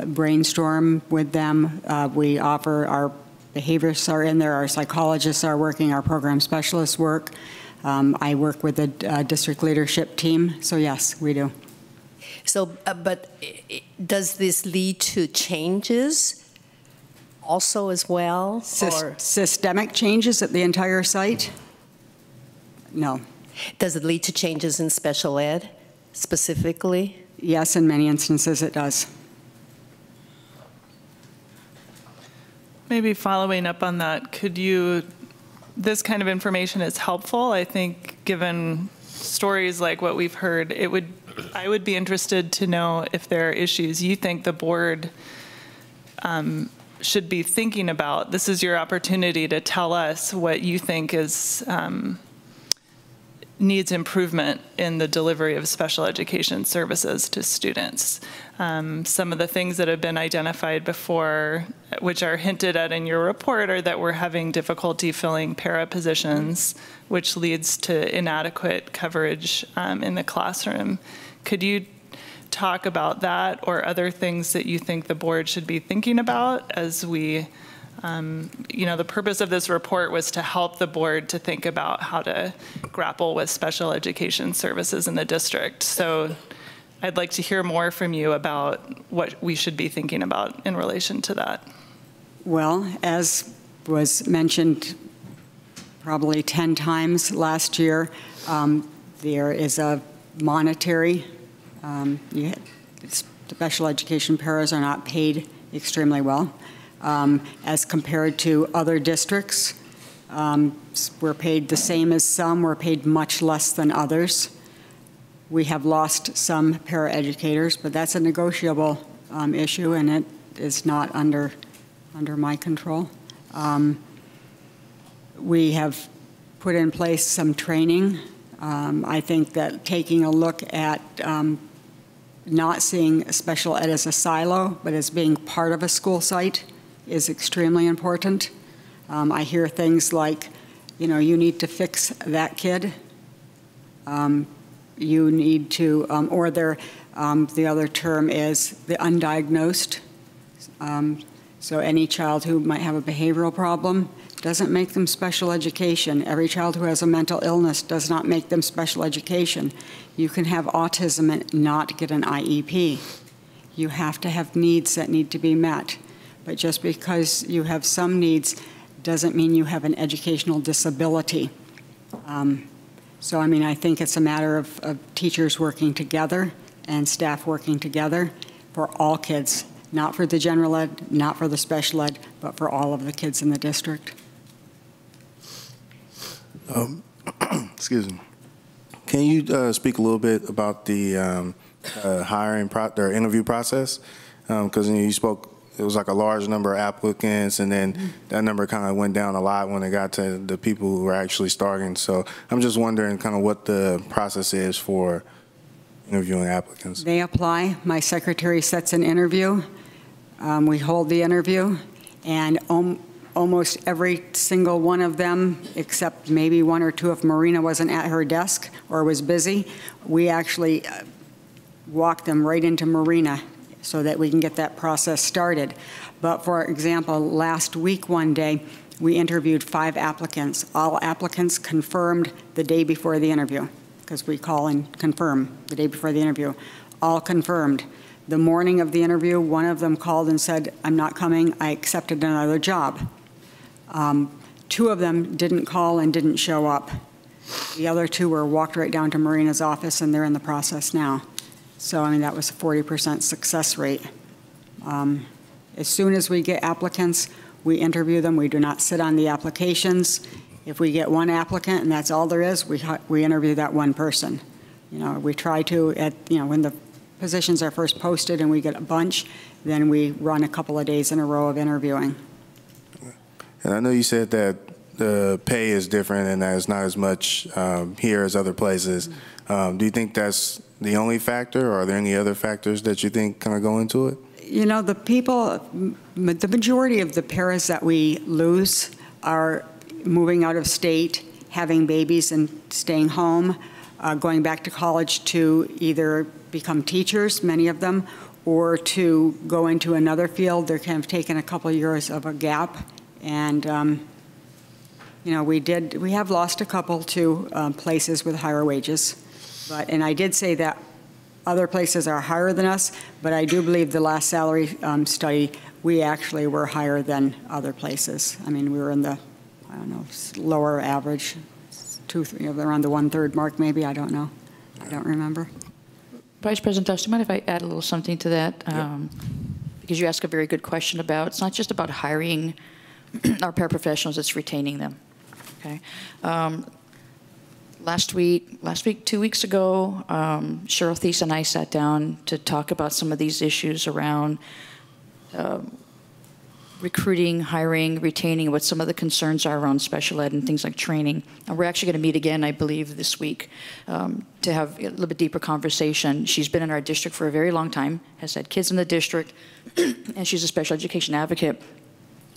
brainstorm with them. We offer, our behaviorists are in there, our psychologists are working, our program specialists work. I work with the district leadership team, so yes, we do. So, but does this lead to changes also as well? Systemic changes at the entire site? No. Does it lead to changes in special ed specifically? Yes, in many instances it does. Maybe following up on that, this kind of information is helpful. I think given stories like what we've heard, I would be interested to know if there are issues you think the board should be thinking about. This is your opportunity to tell us what you think needs improvement in the delivery of special education services to students. Some of the things that have been identified before, which are hinted at in your report, are that we're having difficulty filling para positions, which leads to inadequate coverage in the classroom. Could you talk about that or other things that you think the board should be thinking about as we, the purpose of this report was to help the board to think about how to grapple with special education services in the district. So I'd like to hear more from you about what we should be thinking about in relation to that. Well, as was mentioned probably 10 times last year, there is a monetary, special education paras are not paid extremely well. As compared to other districts, we're paid the same as some, we're paid much less than others. We have lost some paraeducators, but that's a negotiable issue, and it is not under my control. We have put in place some training. I think that taking a look at not seeing special ed as a silo, but as being part of a school site is extremely important. I hear things like, you need to fix that kid. You need to, or the other term is the undiagnosed. So any child who might have a behavioral problem doesn't make them special education. Every child who has a mental illness does not make them special education. You can have autism and not get an IEP. You have to have needs that need to be met. But just because you have some needs doesn't mean you have an educational disability. So, I think it's a matter of teachers working together and staff working together for all kids. not for the general ed, not for the special ed, but for all of the kids in the district. Excuse me. Can you speak a little bit about the hiring or interview process? Because you spoke, it was like a large number of applicants, and then that number kind of went down a lot when it got to the people who were actually starting. So I'm just wondering kind of what the process is for interviewing applicants. They apply. My secretary sets an interview. We hold the interview, and almost every single one of them, except maybe one or two if Marina wasn't at her desk or was busy, we actually walk them right into Marina so that we can get that process started. But for example, last week one day, we interviewed 5 applicants. All applicants confirmed the day before the interview, because we call and confirm the day before the interview. All confirmed. The morning of the interview, one of them called and said, "I'm not coming, I accepted another job." 2 of them didn't call and didn't show up. The other 2 were walked right down to Marina's office, and they're in the process now. So, I mean, that was a 40% success rate. As soon as we get applicants, we interview them. We do not sit on the applications. If we get one applicant and that's all there is, we interview that one person. You know, we try to, when the positions are first posted and we get a bunch, then we run a couple of days in a row of interviewing. And I know you said that the pay is different and that it's not as much here as other places. Do you think that's the only factor, or are there any other factors that you think kind of go into it? You know, the majority of the paras that we lose are moving out of state, having babies and staying home, going back to college to either become teachers, many of them, or to go into another field. They're kind of taking a couple of years of a gap. And, you know, we have lost a couple to places with higher wages. And I did say that other places are higher than us, but I do believe the last salary study, we actually were higher than other places. I mean, we were in the, I don't know, lower average, 2, 3, around the 1/3 mark maybe, I don't know. I don't remember. Vice President Doss, do you mind if I add a little something to that? Because you asked a very good question about, it's not just about hiring our paraprofessionals, it's retaining them, okay? Last week, 2 weeks ago, Cheryl Thies and I sat down to talk about some of these issues around recruiting, hiring, retaining, what some of the concerns are around special ed and things like training. And we're actually going to meet again, I believe, this week to have a little bit deeper conversation. She's been in our district for a very long time, has had kids in the district, and she's a special education advocate.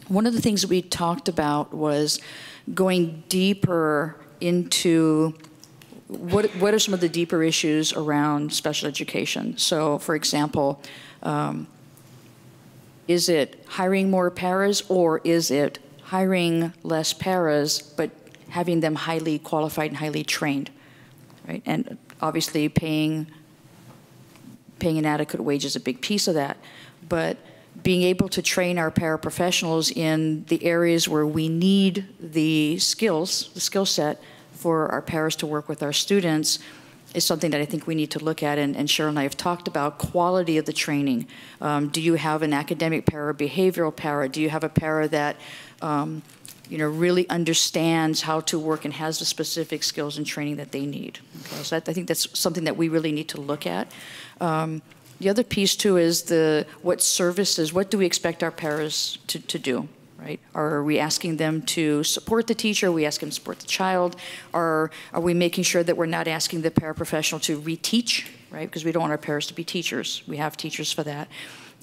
One of the things that we talked about was going deeper into what are some of the deeper issues around special education. So, for example, is it hiring more paras, or is it hiring less paras but having them highly qualified and highly trained, right? And obviously paying an adequate wage is a big piece of that, but being able to train our paraprofessionals in the areas where we need the skills, the skill set for our paras to work with our students is something that I think we need to look at, and Cheryl and I have talked about quality of the training. Do you have an academic para, behavioral para? Do you have a para that you know, really understands how to work and has the specific skills and training that they need? Okay, so I think that's something that we really need to look at. The other piece too is what services, what do we expect our paras to do, right? Are we asking them to support the teacher? Are we asking them to support the child? Are we making sure that we're not asking the paraprofessional to reteach, right? Because we don't want our paras to be teachers. We have teachers for that.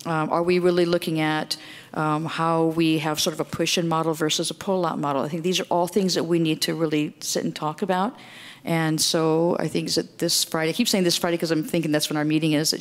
Are we really looking at how we have sort of a push-in model versus a pull-out model? I think these are all things that we need to really sit and talk about. And so I think that this Friday, I keep saying this Friday because I'm thinking that's when our meeting is,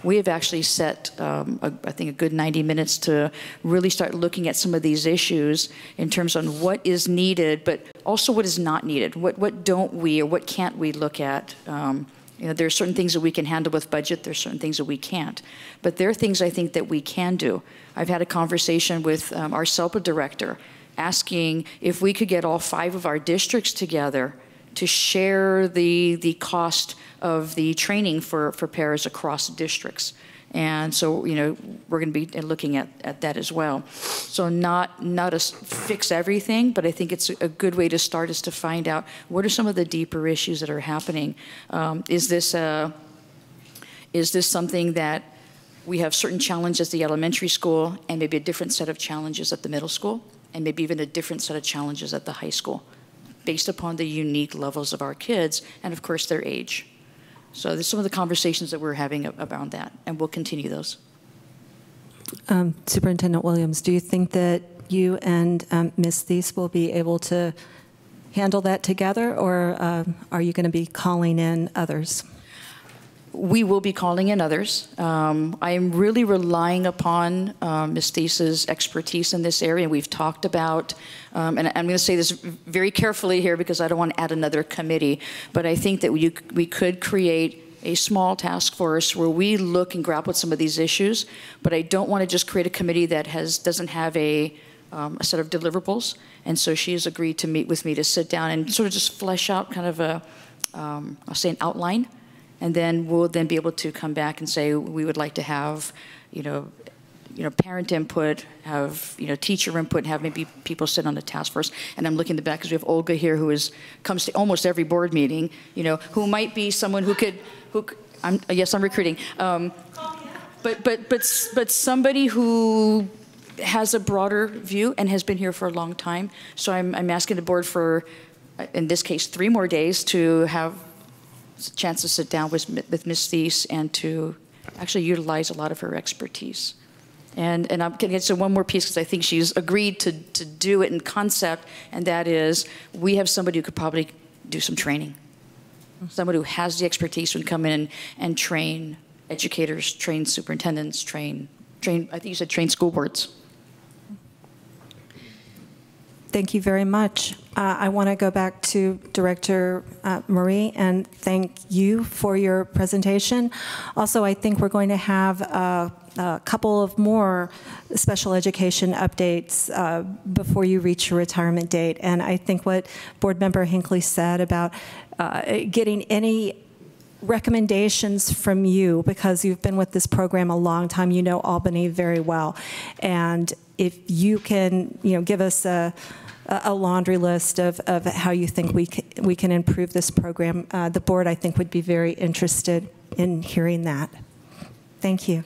we have actually set, I think, a good 90 minutes to really start looking at some of these issues in terms of what is needed, but also what is not needed. What don't we, or what can't we look at? You know, there are certain things that we can handle with budget. There are certain things that we can't. But there are things I think that we can do. I've had a conversation with our SELPA director asking if we could get all 5 of our districts together to share the cost of the training for paras across districts. And so, we're going to be looking at that as well. So not to fix everything, but I think it's a good way to start is to find out what are some of the deeper issues that are happening. Is this something that we have certain challenges at the elementary school and maybe a different set of challenges at the middle school and maybe even a different set of challenges at the high school based upon the unique levels of our kids and, of course, their age. So there's some of the conversations that we're having around that, and we'll continue those. Superintendent Williams, do you think that you and Ms. Thies will be able to handle that together, or are you going to be calling in others? We will be calling in others. I am really relying upon Ms. Thies' expertise in this area. We've talked about, and I'm going to say this very carefully here because I don't want to add another committee, but I think that we could create a small task force where we look and grapple with some of these issues, but I don't want to just create a committee that doesn't have a set of deliverables. And so she has agreed to meet with me to sit down and sort of just flesh out kind of I'll say an outline. And then we'll then be able to come back and say we would like to have, parent input, have teacher input, and have maybe people sit on the task force. And I'm looking at the back because we have Olga here who comes to almost every board meeting. Who might be someone yes, I'm recruiting. But somebody who has a broader view and has been here for a long time. So I'm asking the board for, in this case, 3 more days to have a chance to sit down with Ms. Thies and to actually utilize a lot of her expertise. And I'm going to get to one more piece because I think she's agreed to do it in concept, and that is we have somebody who could probably do some training. Somebody who has the expertise who can come in and train educators, train superintendents, train, I think you said train school boards. Thank you very much. I want to go back to Director Marie and thank you for your presentation. Also, I think we're going to have a couple of more special education updates before you reach your retirement date. And I think what Board Member Hinckley said about getting any recommendations from you, because you've been with this program a long time, you know Albany very well, and if you can, give us a laundry list of how you think we can improve this program, the board, I think, would be very interested in hearing that. Thank you.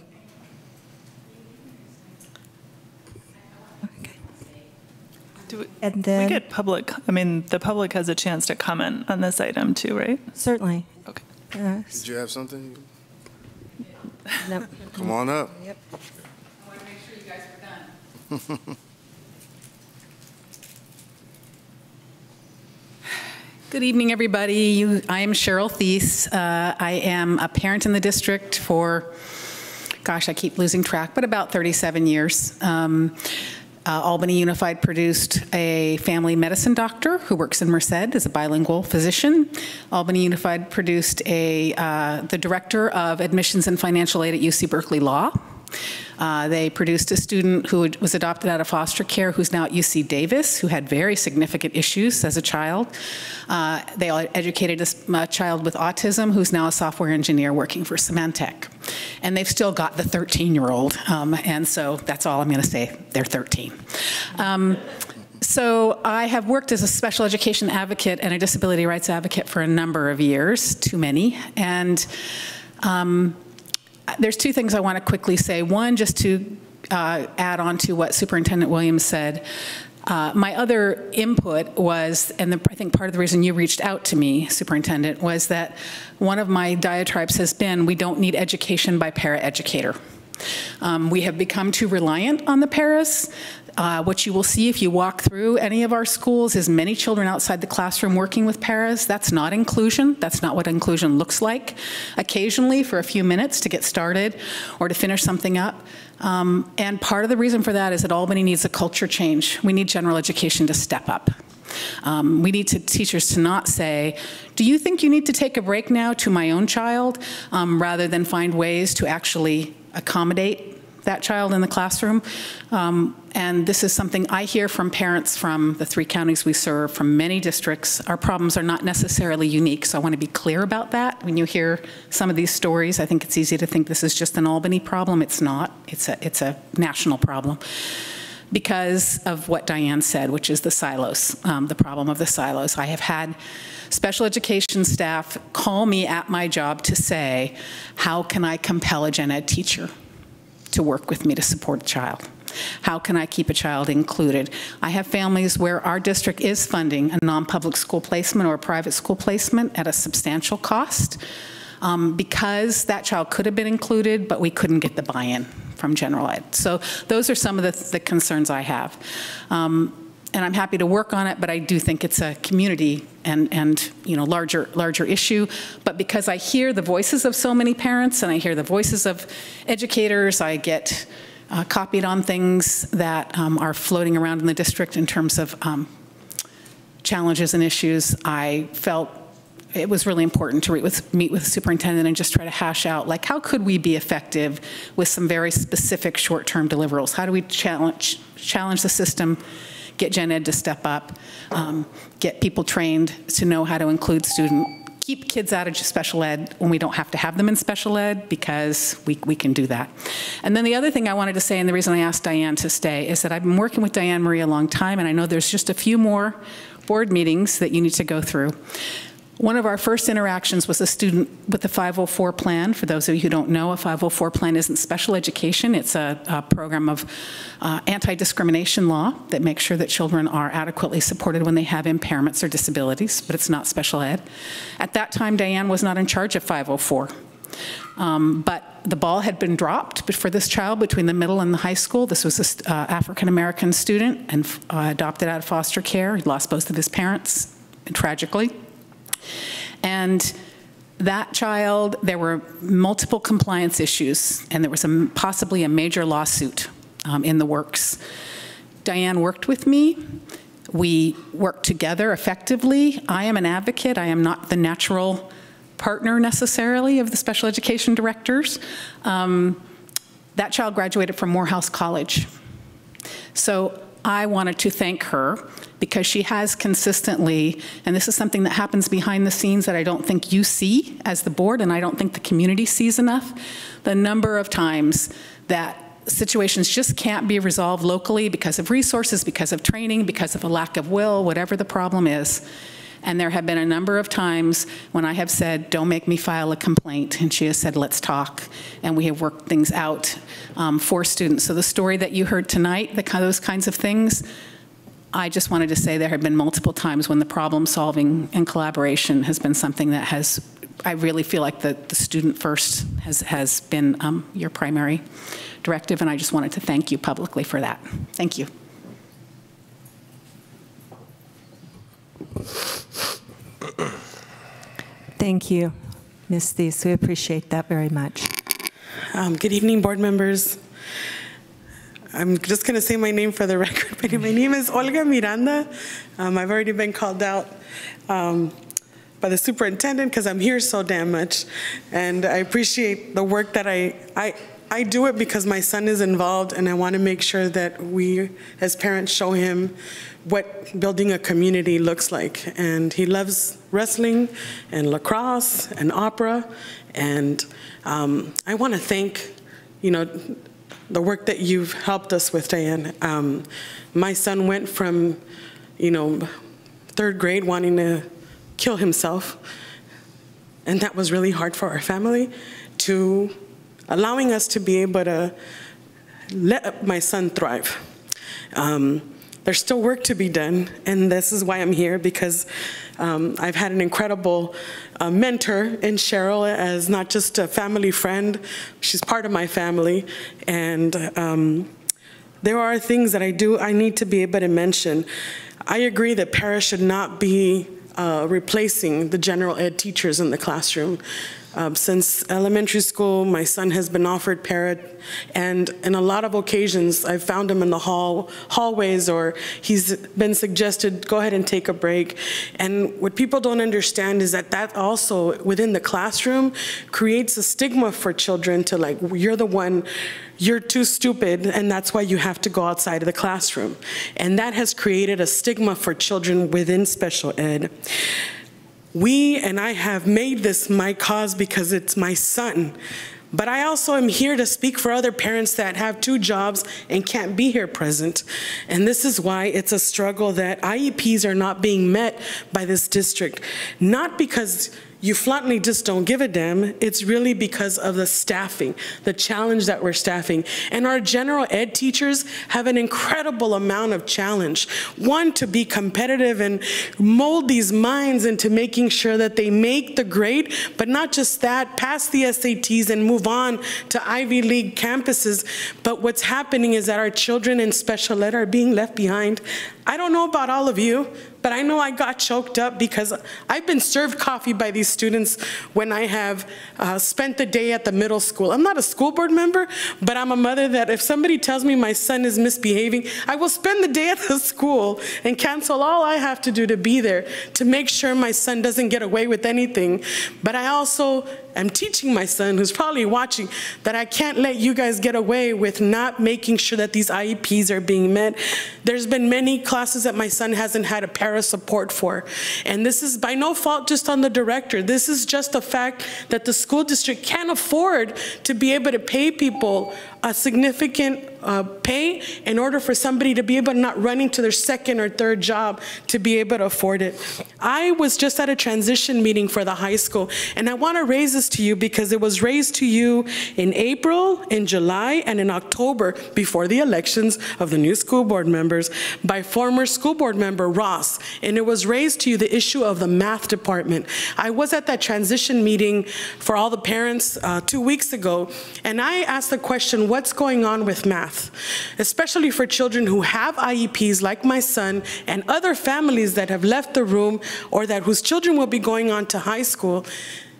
And then we get public. The public has a chance to comment on this item too, right? Certainly. Okay. Did you have something? No. Come on up. I Yep. want to make sure you guys are done. Good evening, everybody. I am Cheryl Thies. I am a parent in the district for, gosh, I keep losing track, but about 37 years. Albany Unified produced a family medicine doctor who works in Merced as a bilingual physician. Albany Unified produced the director of admissions and financial aid at UC Berkeley Law. They produced a student who was adopted out of foster care who's now at UC Davis, who had very significant issues as a child. They educated a child with autism who's now a software engineer working for Symantec. And they've still got the 13-year-old, and so that's all I'm going to say. They're 13. So I have worked as a special education advocate and a disability rights advocate for a number of years, too many, and there's 2 things I want to quickly say. One, just to add on to what Superintendent Williams said. My other input was, and I think part of the reason you reached out to me, Superintendent, was that one of my diatribes has been we don't need education by paraeducator. We have become too reliant on the paras. What you will see if you walk through any of our schools is many children outside the classroom working with paras. That's not inclusion. That's not what inclusion looks like. Occasionally, for a few minutes to get started or to finish something up. And part of the reason for that is that Albany needs a culture change. We need general education to step up. We need teachers to not say, do you think you need to take a break now to my own child, rather than find ways to actually accommodate that child in the classroom. And this is something I hear from parents from the 3 counties we serve, from many districts. Our problems are not necessarily unique, so I want to be clear about that. When you hear some of these stories, I think it's easy to think this is just an Albany problem. It's not. It's a national problem because of what Diane said, which is the silos, the problem of the silos. I have had special education staff call me at my job to say, how can I compel a gen ed teacher to work with me to support a child? How can I keep a child included? I have families where our district is funding a non-public school placement or a private school placement at a substantial cost because that child could have been included, but we couldn't get the buy-in from general ed. So those are some of the concerns I have. And I'm happy to work on it, but I do think it's a community and you know, larger issue. But because I hear the voices of so many parents and I hear the voices of educators, I get copied on things that are floating around in the district in terms of challenges and issues. I felt it was really important to meet with the superintendent and just try to hash out, like, how could we be effective with some very specific short-term deliverables? How do we challenge the system, get gen ed to step up, get people trained to know how to include keep kids out of special ed when we don't have to have them in special ed, because we can do that. And then the other thing I wanted to say, and the reason I asked Diane to stay, is that I've been working with Diane Marie a long time, and I know there's just a few more board meetings that you need to go through. One of our first interactions was a student with the 504 plan. For those of you who don't know, a 504 plan isn't special education. It's a program of anti-discrimination law that makes sure that children are adequately supported when they have impairments or disabilities, but it's not special ed. At that time, Diane was not in charge of 504. But the ball had been dropped for this child between the middle and the high school. This was an African-American student and adopted out of foster care. He lost both of his parents, tragically. And that child, there were multiple compliance issues, and there was possibly a major lawsuit in the works. Diane worked with me. We worked together effectively. I am an advocate. I am not the natural partner necessarily of the special education directors. That child graduated from Morehouse College. So I wanted to thank her because she has consistently, and this is something that happens behind the scenes that I don't think you see as the board, and I don't think the community sees enough, the number of times that situations just can't be resolved locally because of resources, because of training, because of a lack of will, whatever the problem is. And there have been a number of times when I have said, don't make me file a complaint, and she has said, let's talk. And we have worked things out for students. So the story that you heard tonight, those kinds of things, I just wanted to say there have been multiple times when the problem solving and collaboration has been something that has, I really feel like the student first has been your primary directive, and I just wanted to thank you publicly for that. Thank you. Thank you, Ms. Thies. We appreciate that very much. Good evening, board members. I'm just going to say my name for the record. My name is Olga Miranda. I've already been called out by the superintendent because I'm here so damn much. And I appreciate the work that I do it because my son is involved, and I want to make sure that we as parents show him what building a community looks like. And he loves wrestling and lacrosse and opera. And I want to thank, the work that you've helped us with, Diane. My son went from, third grade wanting to kill himself, and that was really hard for our family, to allowing us to be able to let my son thrive. There's still work to be done, and this is why I'm here, because I've had an incredible mentor in Cheryl as not just a family friend, she's part of my family, and there are things that I need to be able to mention. I agree that para should not be replacing the general ed teachers in the classroom. Since elementary school, my son has been offered para, and in a lot of occasions, I've found him in the hallways, or he's been suggested, go ahead and take a break. And what people don't understand is that that also, within the classroom, creates a stigma for children to like, you're the one, you're too stupid, and that's why you have to go outside of the classroom. And that has created a stigma for children within special ed. We and I have made this my cause because it's my son. But I also am here to speak for other parents that have 2 jobs and can't be here present. And this is why it's a struggle that IEPs are not being met by this district. Not because you flatly just don't give a damn. It's really because of the staffing, the challenge that we're staffing. And our general ed teachers have an incredible amount of challenge. One, to be competitive and mold these minds into making sure that they make the grade, but not just that, pass the SATs and move on to Ivy League campuses. But what's happening is that our children in special ed are being left behind. I don't know about all of you, but I know I got choked up because I've been served coffee by these students when I have spent the day at the middle school. I'm not a school board member, but I'm a mother that if somebody tells me my son is misbehaving, I will spend the day at the school and cancel all I have to do to be there to make sure my son doesn't get away with anything. But I also am teaching my son, who's probably watching, that I can't let you guys get away with not making sure that these IEPs are being met. There's been many classes that my son hasn't had a para support for. And this is by no fault just on the director. This is just a fact that the school district can't afford to be able to pay people a significant pay in order for somebody to be able to not running to their second or third job to be able to afford it. I was just at a transition meeting for the high school, and I want to raise this to you because it was raised to you in April, in July, and in October before the elections of the new school board members by former school board member Ross, and it was raised to you the issue of the math department. I was at that transition meeting for all the parents 2 weeks ago, and I asked the question, what's going on with math? Especially for children who have IEPs like my son and other families that have left the room or that whose children will be going on to high school.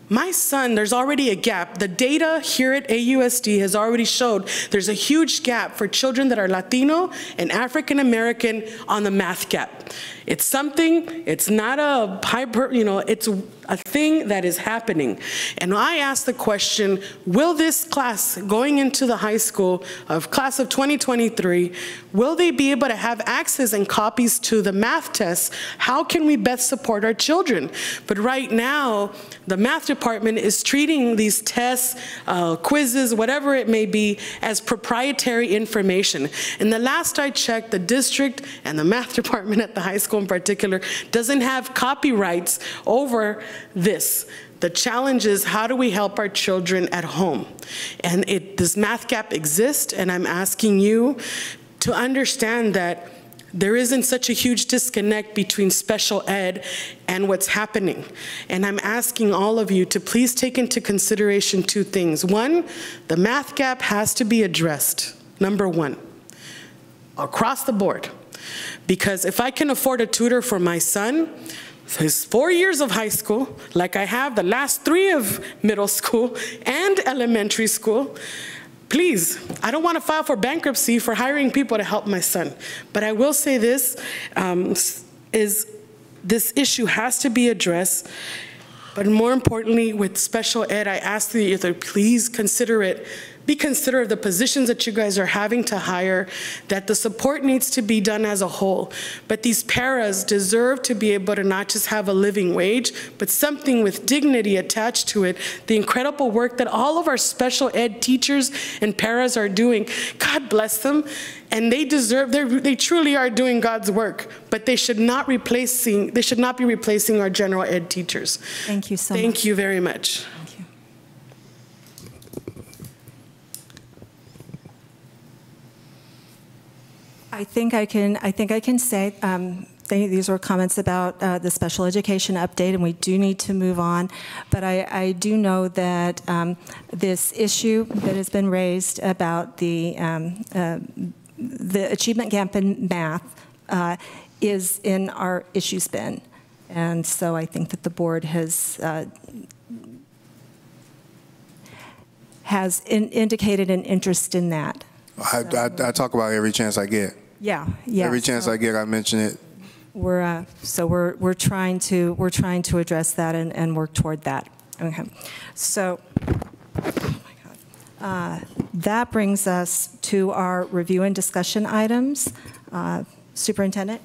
My son, there's already a gap. The data here at AUSD has already showed there's a huge gap for children that are Latino and African American on the math gap. It's something, it's not a it's a thing that is happening. And I asked the question, will this class going into the high school of class of 2023, will they be able to have access and copies to the math tests? How can we best support our children? But right now, the math department is treating these tests, quizzes, whatever it may be, as proprietary information. And the last I checked, the district and the math department at the high school in particular doesn't have copyrights over this. The challenge is, how do we help our children at home? And this math gap exists, and I'm asking you to understand that there isn't such a huge disconnect between special ed and what's happening. And I'm asking all of you to please take into consideration 2 things. One, the math gap has to be addressed, number 1, across the board. Because if I can afford a tutor for my son, his 4 years of high school, like I have the last 3 of middle school and elementary school, please, I don't want to file for bankruptcy for hiring people to help my son. But I will say this, this issue has to be addressed. But more importantly, with special ed, I ask you to please consider it. Be considerate of the positions that you guys are having to hire, that the support needs to be done as a whole. But these paras deserve to be able to not just have a living wage, but something with dignity attached to it. The incredible work that all of our special ed teachers and paras are doing, God bless them. And they deserve, they truly are doing God's work, but they should not be replacing our general ed teachers. Thank you so much. Thank you very much. I think I can say these were comments about the special education update, and we do need to move on. But I do know that this issue that has been raised about the achievement gap in math is in our issues bin, and so I think that the board has indicated an interest in that. I talk about it every chance I get. Yeah. Every chance I get, I mention it. We're trying to address that and work toward that. Okay. So, oh my God. That brings us to our review and discussion items. Superintendent?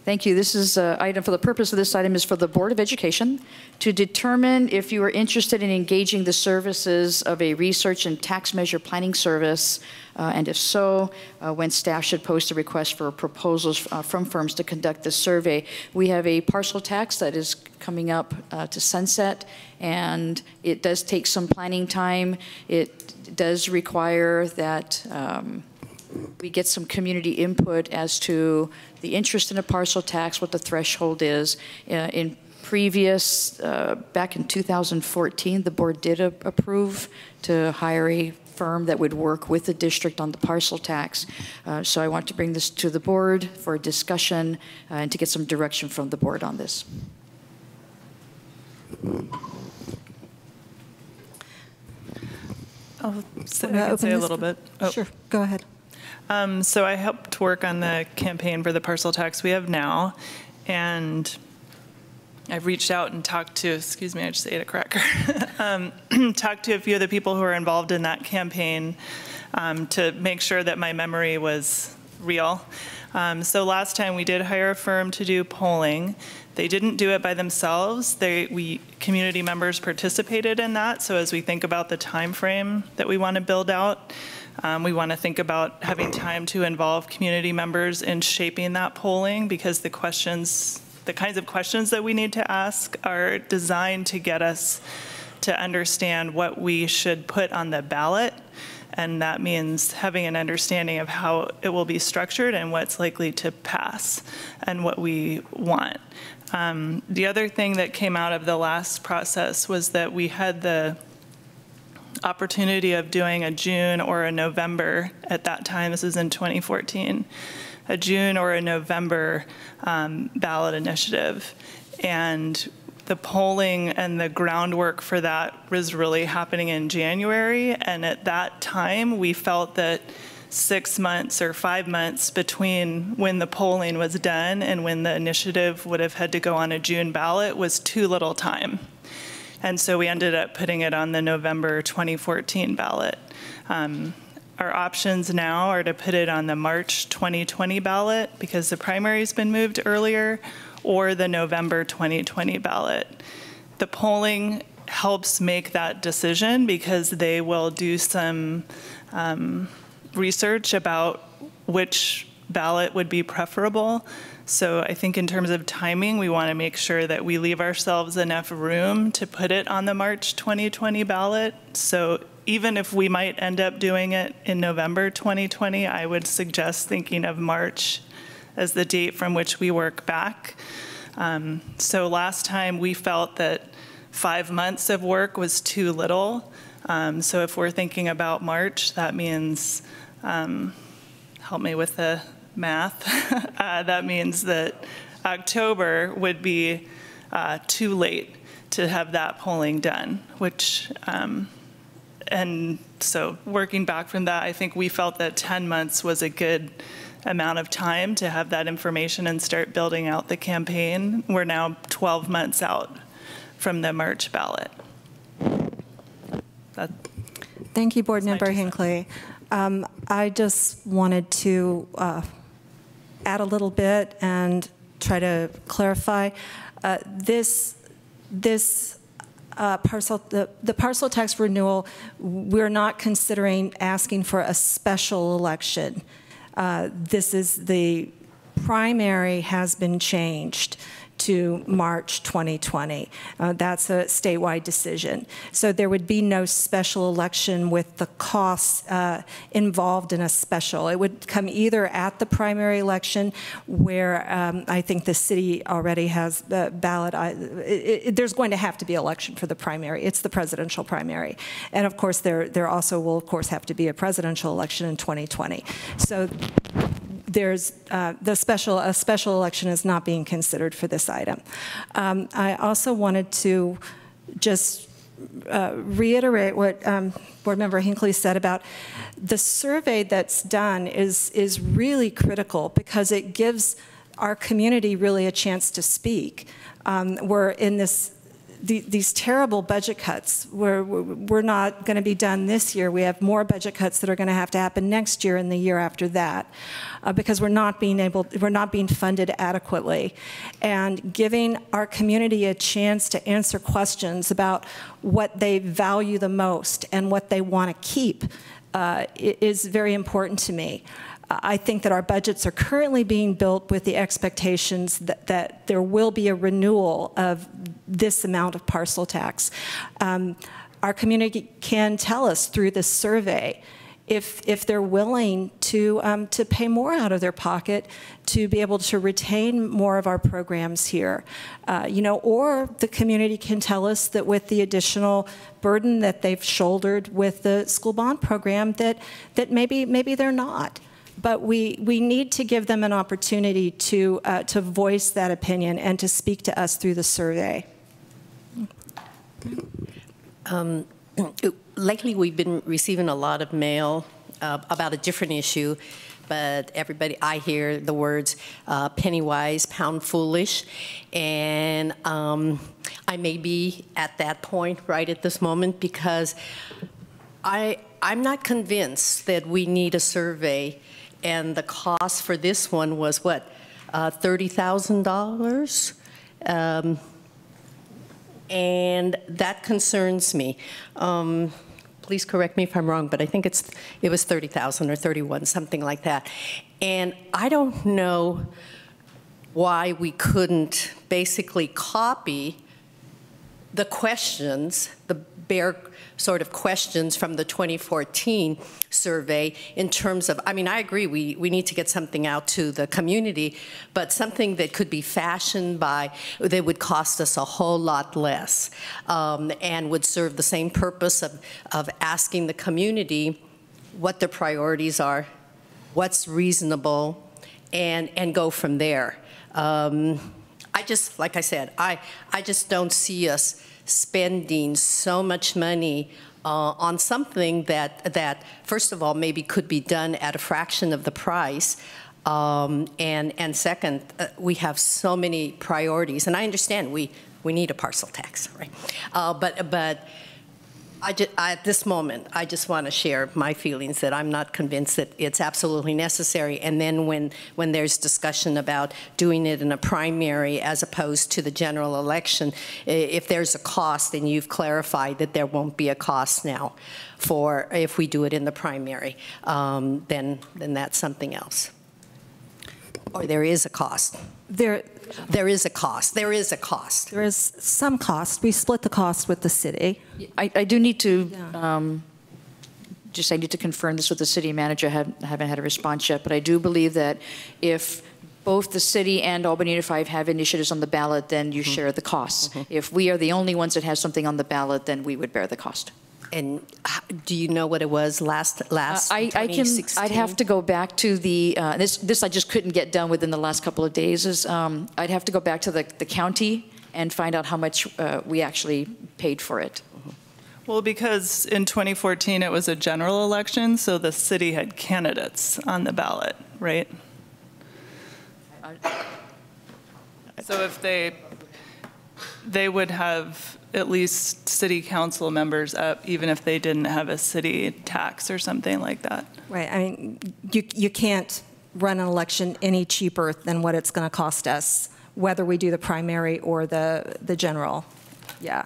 Thank you. This is item for the purpose of this item is for the Board of Education to determine if you are interested in engaging the services of a research and tax measure planning service, and if so, when staff should post a request for proposals from firms to conduct this survey. We have a parcel tax that is coming up to sunset, and it does take some planning time. It does require that we get some community input as to the interest in a parcel tax, what the threshold is. In previous, back in 2014, the board did approve to hire a firm that would work with the district on the parcel tax. So I want to bring this to the board for a discussion and to get some direction from the board on this. I can say a little bit. Oh. Sure, go ahead. So I helped work on the campaign for the parcel tax we have now, and I've reached out and talked to, excuse me, I just ate a cracker, talked to a few of the people who are involved in that campaign to make sure that my memory was real. So last time we did hire a firm to do polling. They didn't do it by themselves. Community members participated in that. So as we think about the time frame that we want to build out, we want to think about having time to involve community members in shaping that polling, because the kinds of questions that we need to ask are designed to get us to understand what we should put on the ballot. And that means having an understanding of how it will be structured and what's likely to pass and what we want. The other thing that came out of the last process was that we had the opportunity of doing a June or a November at that time. This is in 2014, a June or a November ballot initiative. And the polling and the groundwork for that was really happening in January. And at that time, we felt that 6 months or 5 months between when the polling was done and when the initiative would have had to go on a June ballot was too little time. And so we ended up putting it on the November 2014 ballot. Our options now are to put it on the March 2020 ballot because the primary's been moved earlier, or the November 2020 ballot. The polling helps make that decision because they will do some research about which ballot would be preferable. So I think in terms of timing, we want to make sure that we leave ourselves enough room to put it on the March 2020 ballot. So even if we might end up doing it in November 2020, I would suggest thinking of March as the date from which we work back. So last time we felt that 5 months of work was too little. So if we're thinking about March, that means, help me with the math, that means that October would be too late to have that polling done, which, and so working back from that, I think we felt that 10 months was a good amount of time to have that information and start building out the campaign. We're now 12 months out from the March ballot. Thank you, Board Member Hinckley. I just wanted to add a little bit and try to clarify. The parcel tax renewal, we're not considering asking for a special election. This is the primary has been changed to March 2020. That's a statewide decision. So there would be no special election with the costs involved in a special. It would come either at the primary election where I think the city already has the ballot. There's going to have to be election for the primary. It's the presidential primary. And of course, there also will, of course, have to be a presidential election in 2020. So there's a special election is not being considered for this item. I also wanted to just reiterate what Board Member Hinckley said about the survey that's done is really critical because it gives our community really a chance to speak. We're in these terrible budget cuts. We're not going to be done this year. We have more budget cuts that are going to happen next year and the year after that, because we're not being funded adequately. And giving our community a chance to answer questions about what they value the most and what they want to keep is very important to me. I think that our budgets are currently being built with the expectations that there will be a renewal of this amount of parcel tax. Our community can tell us through this survey if they're willing to pay more out of their pocket to be able to retain more of our programs here. Or the community can tell us that with the additional burden that they've shouldered with the school bond program that maybe they're not. But we need to give them an opportunity to voice that opinion and to speak to us through the survey. Lately, we've been receiving a lot of mail about a different issue, but I hear the words penny wise, pound foolish, and I may be at that point right at this moment because I'm not convinced that we need a survey. And the cost for this one was what, $30,000? And that concerns me. Please correct me if I'm wrong, but I think it was 30,000 or 31, something like that. And I don't know why we couldn't basically copy the questions, the bare sort of questions from the 2014 survey in terms of, I mean, I agree we need to get something out to the community, but something that could be fashioned that would cost us a whole lot less and would serve the same purpose of asking the community what their priorities are, what's reasonable, and go from there. Like I said, I just don't see us spending so much money on something that, first of all, maybe could be done at a fraction of the price, and second, we have so many priorities. And I understand we need a parcel tax, right? But at this moment, I just want to share my feelings that I'm not convinced that it's absolutely necessary. And then when there's discussion about doing it in a primary as opposed to the general election, if there's a cost, and you've clarified that there won't be a cost now for if we do it in the primary, then that's something else. Or there is a cost. There is a cost. There is a cost. There is some cost. We split the cost with the city. I do need to I need to confirm this with the city manager. I haven't had a response yet, but I do believe that if both the city and Albany Unified have initiatives on the ballot, then you share the costs. If we are the only ones that have something on the ballot, then we would bear the cost. And do you know what it was last 2016? I'd have to go back to the, this I just couldn't get done within the last couple of days, I'd have to go back to the county and find out how much we actually paid for it. Well, because in 2014 it was a general election, so the city had candidates on the ballot, right? So if they would have at least city council members up, even if they didn't have a city tax or something like that. Right. I mean, you can't run an election any cheaper than what it's going to cost us, whether we do the primary or the general. Yeah.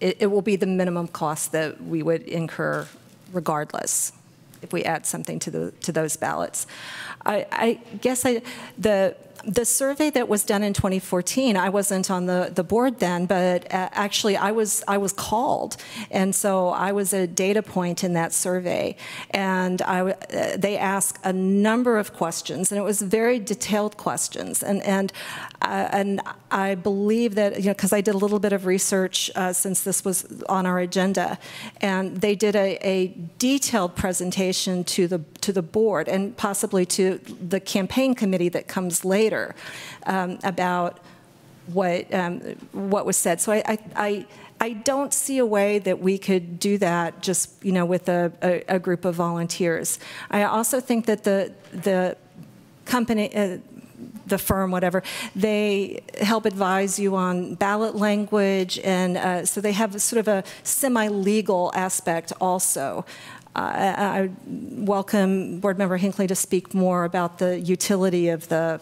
It will be the minimum cost that we would incur regardless if we add something to those ballots. I guess the survey that was done in 2014, I wasn't on the board then, but actually I was called, and so I was a data point in that survey, and they asked a number of questions, and it was very detailed questions, and I believe that, because I did a little bit of research since this was on our agenda, and they did a detailed presentation to the board and possibly to the campaign committee that comes later about what was said. So I don't see a way that we could do that just, with a group of volunteers. I also think that the company, the firm, whatever, they help advise you on ballot language, and so they have sort of a semi-legal aspect also. I welcome Board Member Hinckley to speak more about the utility of the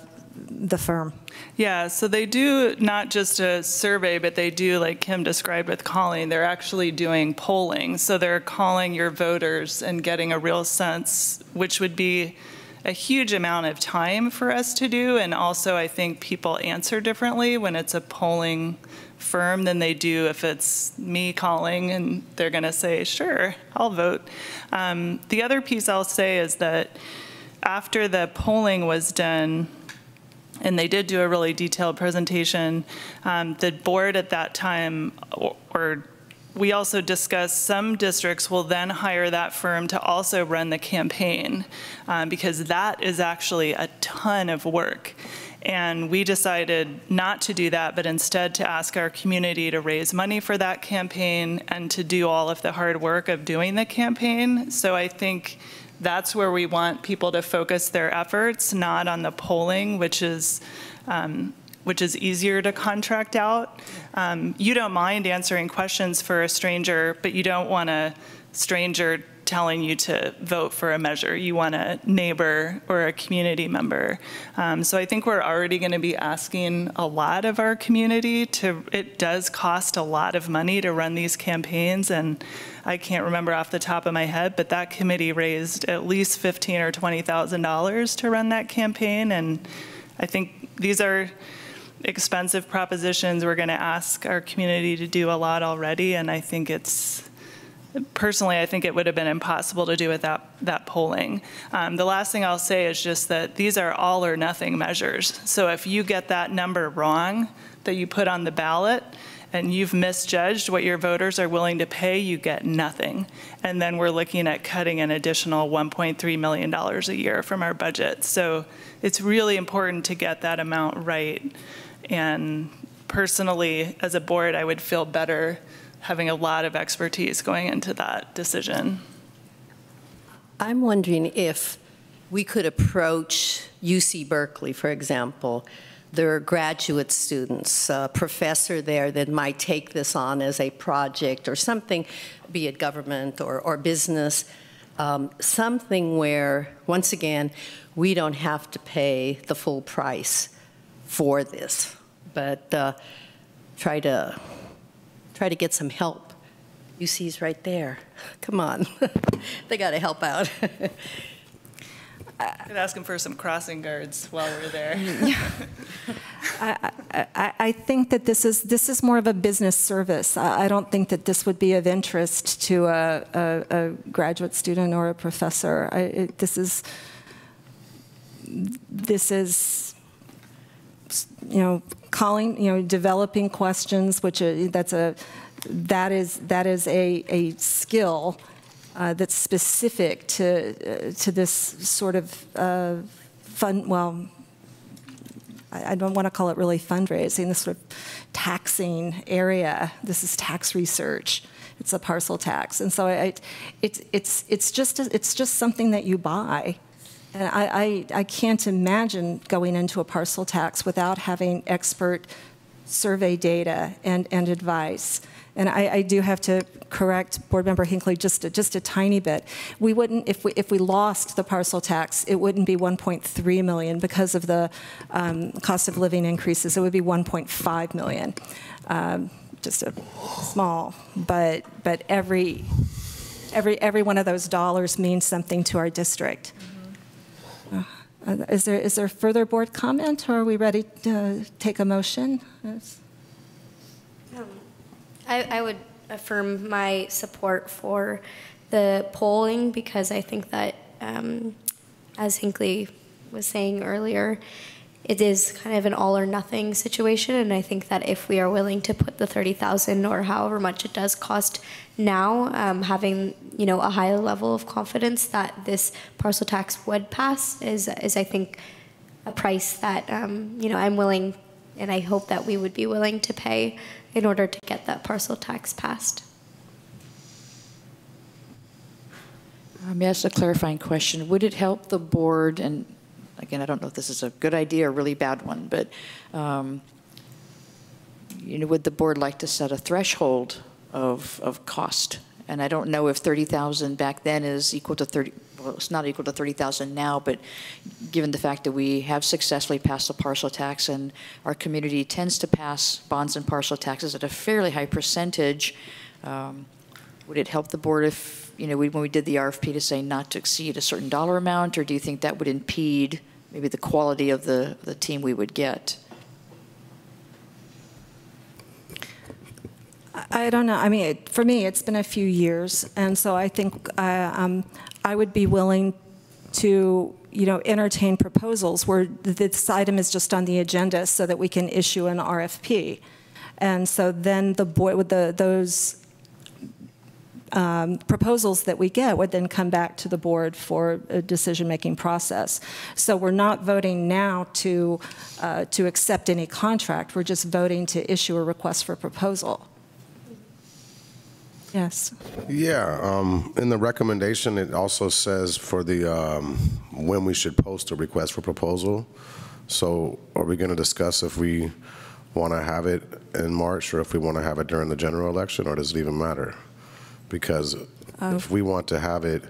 firm. Yeah, so they do not just a survey, but they do, like Kim described with calling, they're actually doing polling. So they're calling your voters and getting a real sense, which would be a huge amount of time for us to do. And also, I think people answer differently when it's a polling firm than they do if it's me calling and they're going to say, sure, I'll vote. The other piece I'll say is that after the polling was done, and they did do a really detailed presentation, the board at that time, or we also discussed some districts will then hire that firm to also run the campaign, because that is actually a ton of work. And we decided not to do that, but instead to ask our community to raise money for that campaign and to do all of the hard work of doing the campaign. So I think that's where we want people to focus their efforts, not on the polling, which is easier to contract out. You don't mind answering questions for a stranger, but you don't want a stranger telling you to vote for a measure. You want a neighbor or a community member. So I think we're already going to be asking a lot of our community it does cost a lot of money to run these campaigns, and I can't remember off the top of my head, but that committee raised at least $15,000 or $20,000 to run that campaign, and I think these are expensive propositions. We're going to ask our community to do a lot already, and I think personally, I think it would have been impossible to do without that polling. The last thing I'll say is just that these are all or nothing measures. So if you get that number wrong that you put on the ballot and you've misjudged what your voters are willing to pay, you get nothing. And then we're looking at cutting an additional $1.3 million a year from our budget. So it's really important to get that amount right. And personally, as a board, I would feel better having a lot of expertise going into that decision. I'm wondering if we could approach UC Berkeley, for example. There are graduate students, a professor there that might take this on as a project or something, be it government or business, something where, once again, we don't have to pay the full price for this, but try to get some help. UC's right there. Come on. They got to help out. I could ask them for some crossing guards while we're there. I think that this is more of a business service. I don't think that this would be of interest to a graduate student or a professor. This is developing questions, which that is a skill that's specific to this sort of fun. Well, I don't want to call it really fundraising. This sort of taxing area. This is tax research. It's a parcel tax, and so it's just something that you buy. And I can't imagine going into a parcel tax without having expert survey data and advice. And I do have to correct Board Member Hinckley just a tiny bit. We wouldn't, if we lost the parcel tax, it wouldn't be 1.3 million because of the cost of living increases. It would be 1.5 million. Just a small, but every one of those dollars means something to our district. Is there further board comment, or are we ready to take a motion? Yes. I would affirm my support for the polling, because I think that, as Hinckley was saying earlier, it is kind of an all or nothing situation, and I think that if we are willing to put the $30,000 or however much it does cost now, having a higher level of confidence that this parcel tax would pass is I think a price that I'm willing And I hope that we would be willing to pay in order to get that parcel tax passed. May I ask a clarifying question? Would it help the board, and again, I don't know if this is a good idea or a really bad one, but would the board like to set a threshold of cost? And I don't know if 30,000 back then is equal to 30. Well, it's not equal to 30,000 now, but given the fact that we have successfully passed the parcel tax and our community tends to pass bonds and parcel taxes at a fairly high percentage, would it help the board if, when we did the RFP to say not to exceed a certain dollar amount, or do you think that would impede maybe the quality of the team we would get? I don't know. I mean, for me, it's been a few years, and so I think I would be willing to, entertain proposals where this item is just on the agenda so that we can issue an RFP, and so then the board with those proposals that we get would then come back to the board for a decision-making process. So we're not voting now to accept any contract. We're just voting to issue a request for proposal. Yes. Yeah, in the recommendation, it also says for the when we should post a request for proposal. So are we going to discuss if we want to have it in March or if we want to have it during the general election, or does it even matter? Because if we want to have it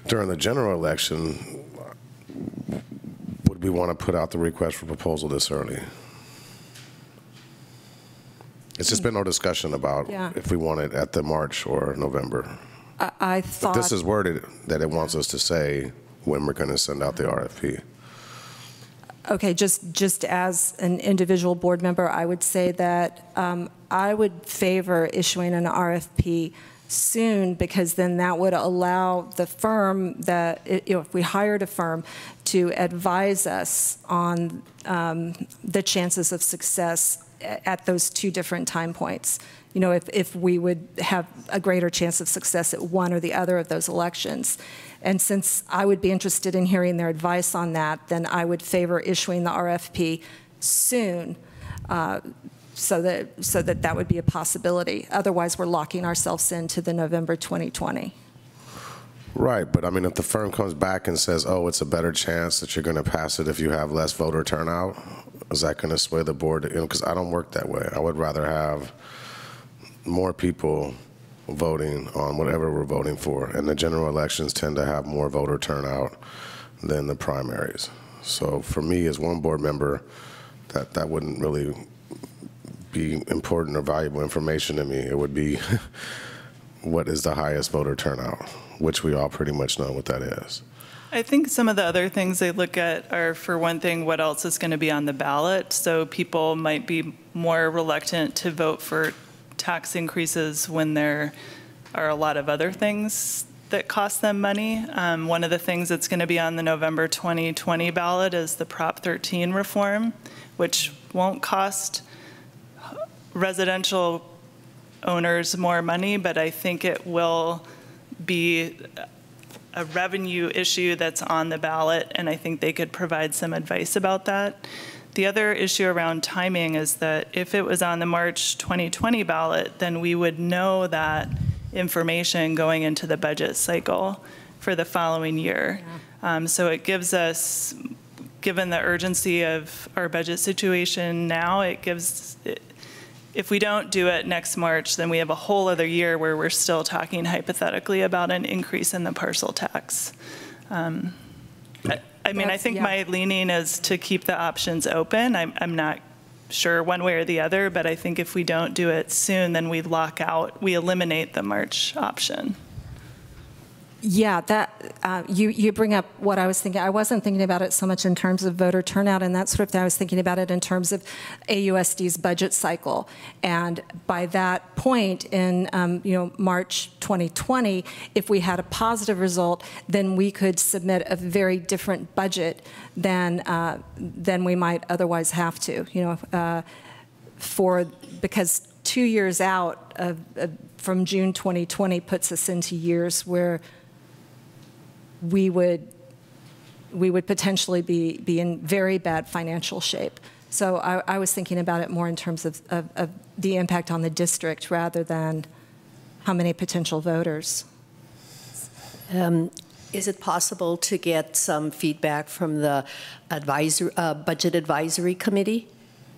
during the general election, would we want to put out the request for proposal this early? It's just been no discussion about if we want it at the March or November. I thought... But this is worded that it wants us to say when we're going to send out the RFP. Okay, just as an individual board member, I would say that I would favor issuing an RFP soon, because then that would allow the firm that, if we hired a firm to advise us on the chances of success at those two different time points. If we would have a greater chance of success at one or the other of those elections. And since I would be interested in hearing their advice on that, then I would favor issuing the RFP soon, so that would be a possibility. Otherwise, we're locking ourselves into the November 2020. Right, but I mean, if the firm comes back and says, oh, it's a better chance that you're going to pass it if you have less voter turnout, is that going to sway the board? Because I don't work that way. I would rather have more people voting on whatever we're voting for, and the general elections tend to have more voter turnout than the primaries. So for me, as one board member, that wouldn't really be important or valuable information to me. It would be what is the highest voter turnout, which we all pretty much know what that is. I think some of the other things they look at are, for one thing, what else is going to be on the ballot. So people might be more reluctant to vote for tax increases when there are a lot of other things that cost them money. One of the things that's going to be on the November 2020 ballot is the Prop 13 reform, which won't cost residential owners more money, but I think it will be a revenue issue that's on the ballot, and I think they could provide some advice about that. The other issue around timing is that if it was on the March 2020 ballot, then we would know that information going into the budget cycle for the following year. So it gives us, given the urgency of our budget situation now, if we don't do it next March, then we have a whole other year where we're still talking hypothetically about an increase in the parcel tax. I mean, I think my leaning is to keep the options open. I'm not sure one way or the other, but I think if we don't do it soon, then we eliminate the March option. Yeah, that you bring up what I was thinking. I wasn't thinking about it so much in terms of voter turnout and that sort of thing. I was thinking about it in terms of AUSD's budget cycle. And by that point in March 2020, if we had a positive result, then we could submit a very different budget than we might otherwise have to. Because 2 years out from June 2020 puts us into years where we would potentially be in very bad financial shape. So I was thinking about it more in terms of the impact on the district rather than how many potential voters. Is it possible to get some feedback from the Budget Advisory Committee?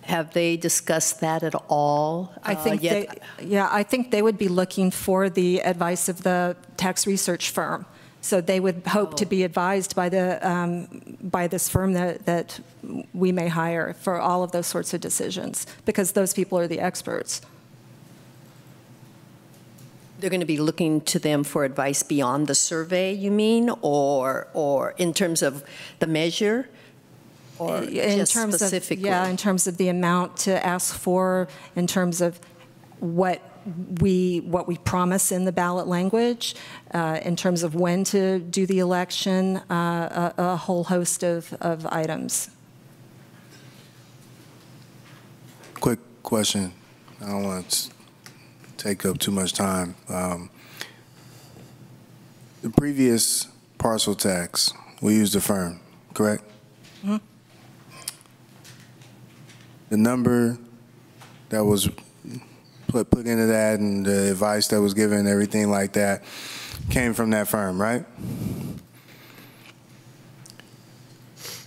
Have they discussed that at all? I think I think they would be looking for the advice of the tax research firm. So they would hope to be advised by by this firm that we may hire for all of those sorts of decisions, because those people are the experts. They're going to be looking to them for advice beyond the survey, you mean, or in terms of the measure? Or in just terms specifically? in terms of the amount to ask for, in terms of what we promise in the ballot language, in terms of when to do the election, a whole host of items. Quick question. I don't want to take up too much time. The previous parcel tax, we used a firm, correct? Mm-hmm. The number that was put into that and the advice that was given, everything like that, came from that firm, right?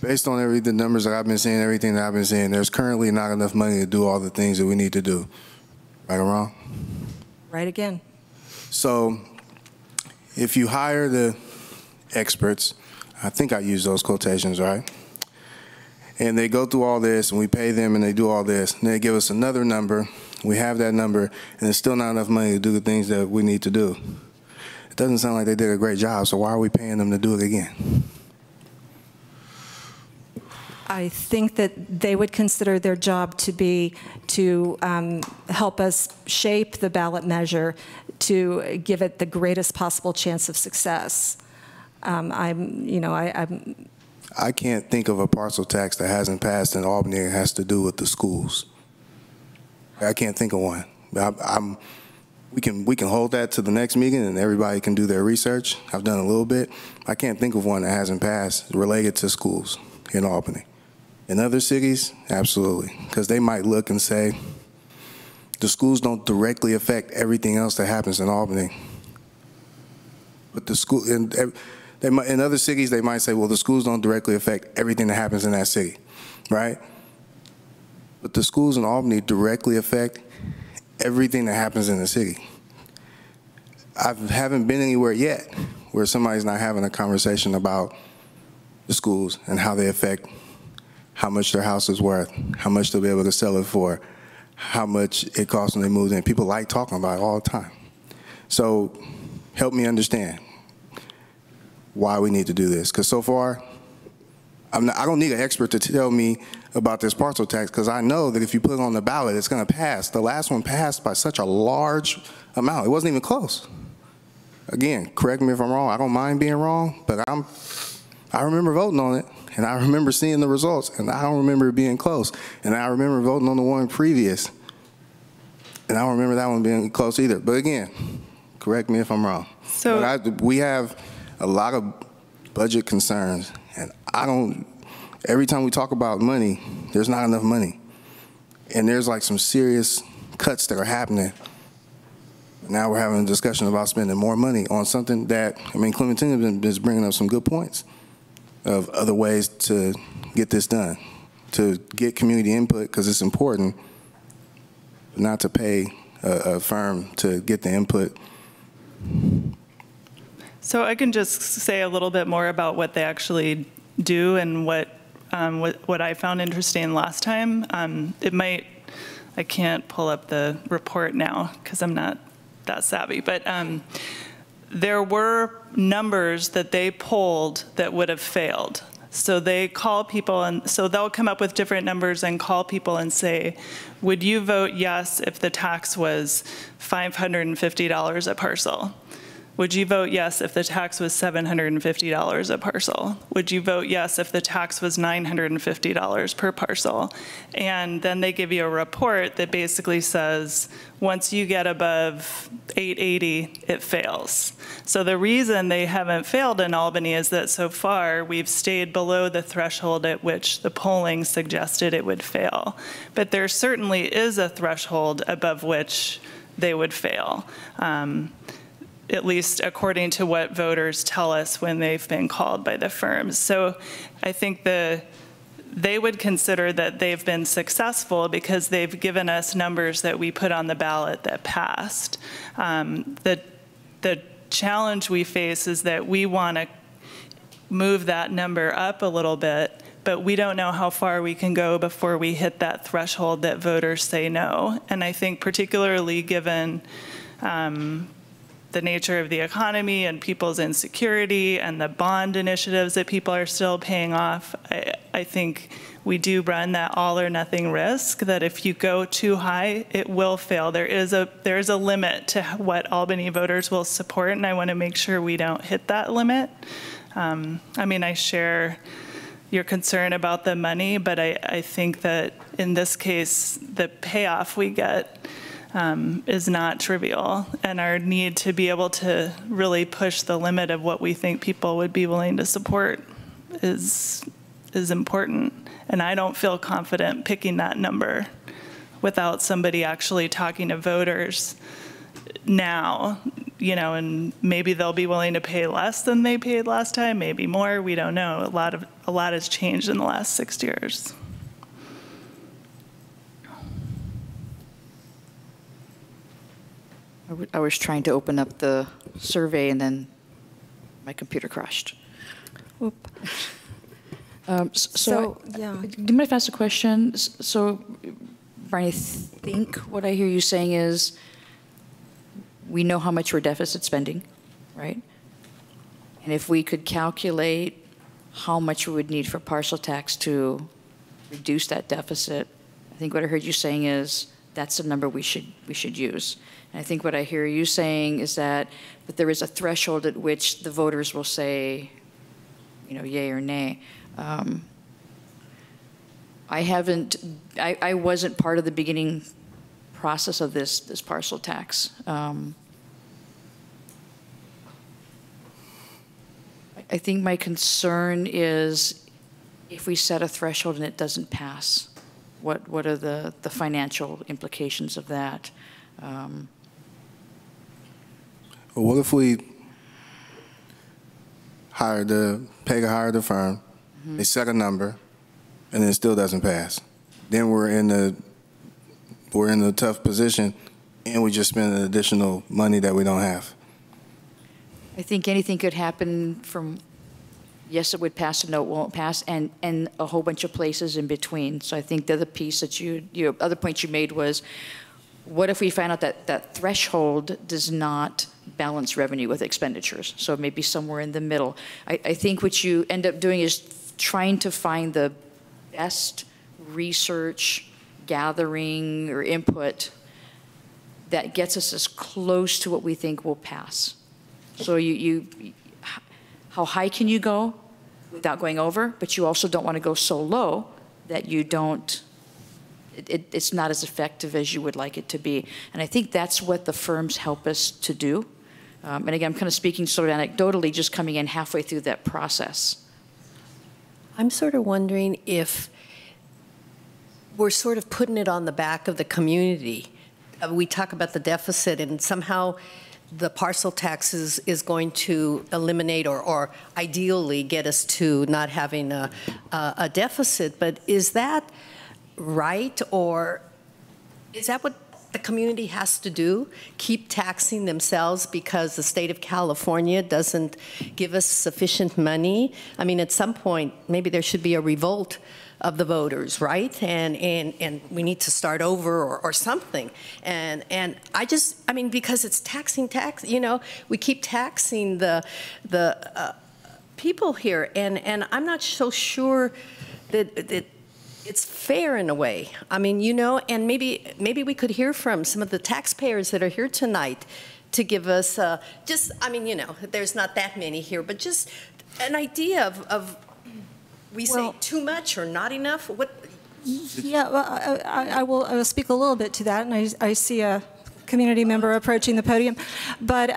Based on the numbers that I've been seeing, everything that I've been seeing, there's currently not enough money to do all the things that we need to do. Right or wrong? Right again. So if you hire the experts, I think I use those quotations, right? And they go through all this, and we pay them, and they do all this, and they give us another number. We have that number, and there's still not enough money to do the things that we need to do. It doesn't sound like they did a great job, so why are we paying them to do it again? I think that they would consider their job to be to help us shape the ballot measure to give it the greatest possible chance of success. I can't think of a parcel tax that hasn't passed in Albany that has to do with the schools. I can't think of one. We can hold that to the next meeting and everybody can do their research. I've done a little bit. I can't think of one that hasn't passed related to schools in Albany. In other cities, absolutely, because they might look and say, the schools don't directly affect everything else that happens in Albany. But the school, in other cities, they might say, well, the schools don't directly affect everything that happens in that city, right? But the schools in Albany directly affect everything that happens in the city. I haven't been anywhere yet where somebody's not having a conversation about the schools and how they affect how much their house is worth, how much they'll be able to sell it for, how much it costs when they move in. People like talking about it all the time. So help me understand why we need to do this. Because so far, I don't need an expert to tell me about this parcel tax, because I know that if you put it on the ballot, it's going to pass. The last one passed by such a large amount. It wasn't even close. Again, correct me if I'm wrong. I don't mind being wrong, but I remember voting on it, and I remember seeing the results, and I don't remember it being close. And I remember voting on the one previous, and I don't remember that one being close either. But again, correct me if I'm wrong. So we have a lot of budget concerns, and every time we talk about money, there's not enough money. And there's like some serious cuts that are happening. Now we're having a discussion about spending more money on something that, Clementine is bringing up some good points of other ways to get this done, to get community input, because it's important, not to pay a firm to get the input. So I can just say a little bit more about what they actually do and what I found interesting last time. I can't pull up the report now because I'm not that savvy, but there were numbers that they polled that would have failed. So they call people, and so they'll come up with different numbers and call people and say, would you vote yes if the tax was $550 a parcel? Would you vote yes if the tax was $750 a parcel? Would you vote yes if the tax was $950 per parcel? And then they give you a report that basically says, once you get above 880, it fails. So the reason they haven't failed in Albany is that so far we've stayed below the threshold at which the polling suggested it would fail. But there certainly is a threshold above which they would fail. At least according to what voters tell us when they've been called by the firms. So I think they would consider that they've been successful because they've given us numbers that we put on the ballot that passed. The challenge we face is that we want to move that number up a little bit, but we don't know how far we can go before we hit that threshold that voters say no. And I think particularly given the nature of the economy and people's insecurity and the bond initiatives that people are still paying off, I think we do run that all or nothing risk that if you go too high, it will fail. There is a limit to what Albany voters will support, and I want to make sure we don't hit that limit. I mean, I share your concern about the money, but I think that in this case, the payoff we get is not trivial, and our need to be able to really push the limit of what we think people would be willing to support is important. And I don't feel confident picking that number without somebody actually talking to voters now, you know, and maybe they'll be willing to pay less than they paid last time, maybe more, we don't know. A lot has changed in the last 6 years. I was trying to open up the survey and then my computer crashed. Oop. So yeah. Do you mind if I ask a question? So, Brian, I think what I hear you saying is we know how much we're deficit spending, right? And if we could calculate how much we would need for partial tax to reduce that deficit, I think what I heard you saying is that's the number we should use. And I think what I hear you saying is that there is a threshold at which the voters will say, you know, yay or nay. I wasn't part of the beginning process of this parcel tax. I think my concern is if we set a threshold and it doesn't pass, what are the financial implications of that? Well, what if we Pega hired the firm, they set a number, and it still doesn't pass? Then we're in a tough position, and we just spend additional money that we don't have. I think anything could happen from yes, it would pass, and no, it won't pass, and a whole bunch of places in between. So I think the other piece that other point you made was, what if we find out that that threshold does not balance revenue with expenditures? So maybe somewhere in the middle. I think what you end up doing is trying to find the best research, gathering, or input that gets us as close to what we think will pass. So how high can you go without going over? But you also don't want to go so low that you don't, it's not as effective as you would like it to be. And I think that's what the firms help us to do. And again, I'm kind of speaking sort of anecdotally, just coming in halfway through that process. I'm sort of wondering if we're sort of putting it on the back of the community. We talk about the deficit, and somehow the parcel taxes is going to eliminate or ideally get us to not having a deficit. But is that right, or is that what the community has to do? Keep taxing themselves because the state of California doesn't give us sufficient money? I mean, at some point, maybe there should be a revolt of the voters, right? And we need to start over or something. And I mean, because it's taxing, you know, we keep taxing the people here, and I'm not so sure that it's fair in a way. I mean, you know, and maybe we could hear from some of the taxpayers that are here tonight to give us just, I mean, you know, there's not that many here, but just an idea of we say too much or not enough? What? Yeah, well, I will speak a little bit to that, and I see a community member approaching the podium, but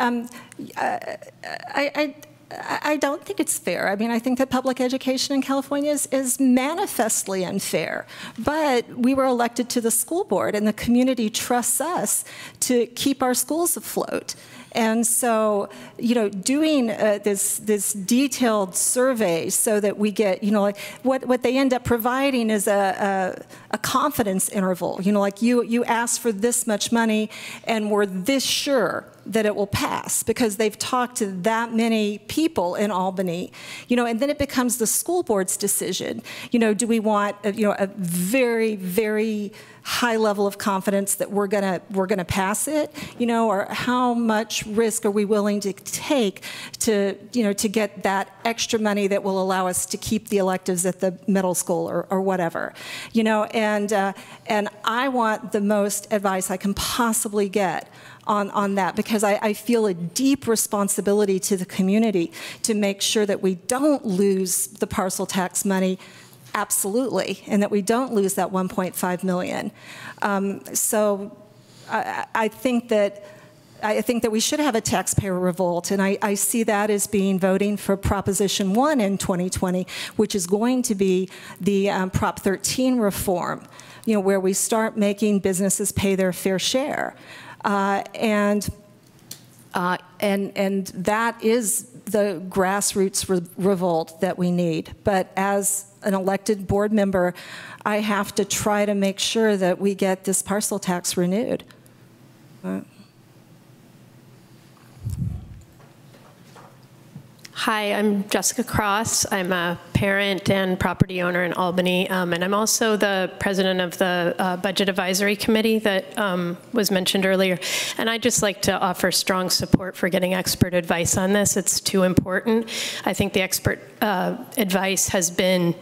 I don't think it's fair. I mean, I think that public education in California is manifestly unfair. But we were elected to the school board, and the community trusts us to keep our schools afloat. And so, you know, doing this detailed survey so that we get, you know, like what they end up providing is a confidence interval. You know, like you ask for this much money, and we're this sure that it will pass because they've talked to that many people in Albany, you know, and then it becomes the school board's decision. You know, do we want, you know, a very, very high level of confidence that we're gonna pass it, you know, or how much risk are we willing to take to, you know, to get that extra money that will allow us to keep the electives at the middle school or whatever, you know, and I want the most advice I can possibly get on that, because I feel a deep responsibility to the community to make sure that we don't lose the parcel tax money, absolutely, and that we don't lose that 1.5 million. So I think that we should have a taxpayer revolt, and I see that as being voting for Proposition 1 in 2020, which is going to be the Prop 13 reform, you know, where we start making businesses pay their fair share. And that is the grassroots revolt that we need. But as an elected board member, I have to try to make sure that we get this parcel tax renewed. Hi, I'm Jessica Cross. I'm a parent and property owner in Albany, and I'm also the president of the Budget Advisory Committee that was mentioned earlier. And I'd just like to offer strong support for getting expert advice on this. It's too important. I think the expert advice has been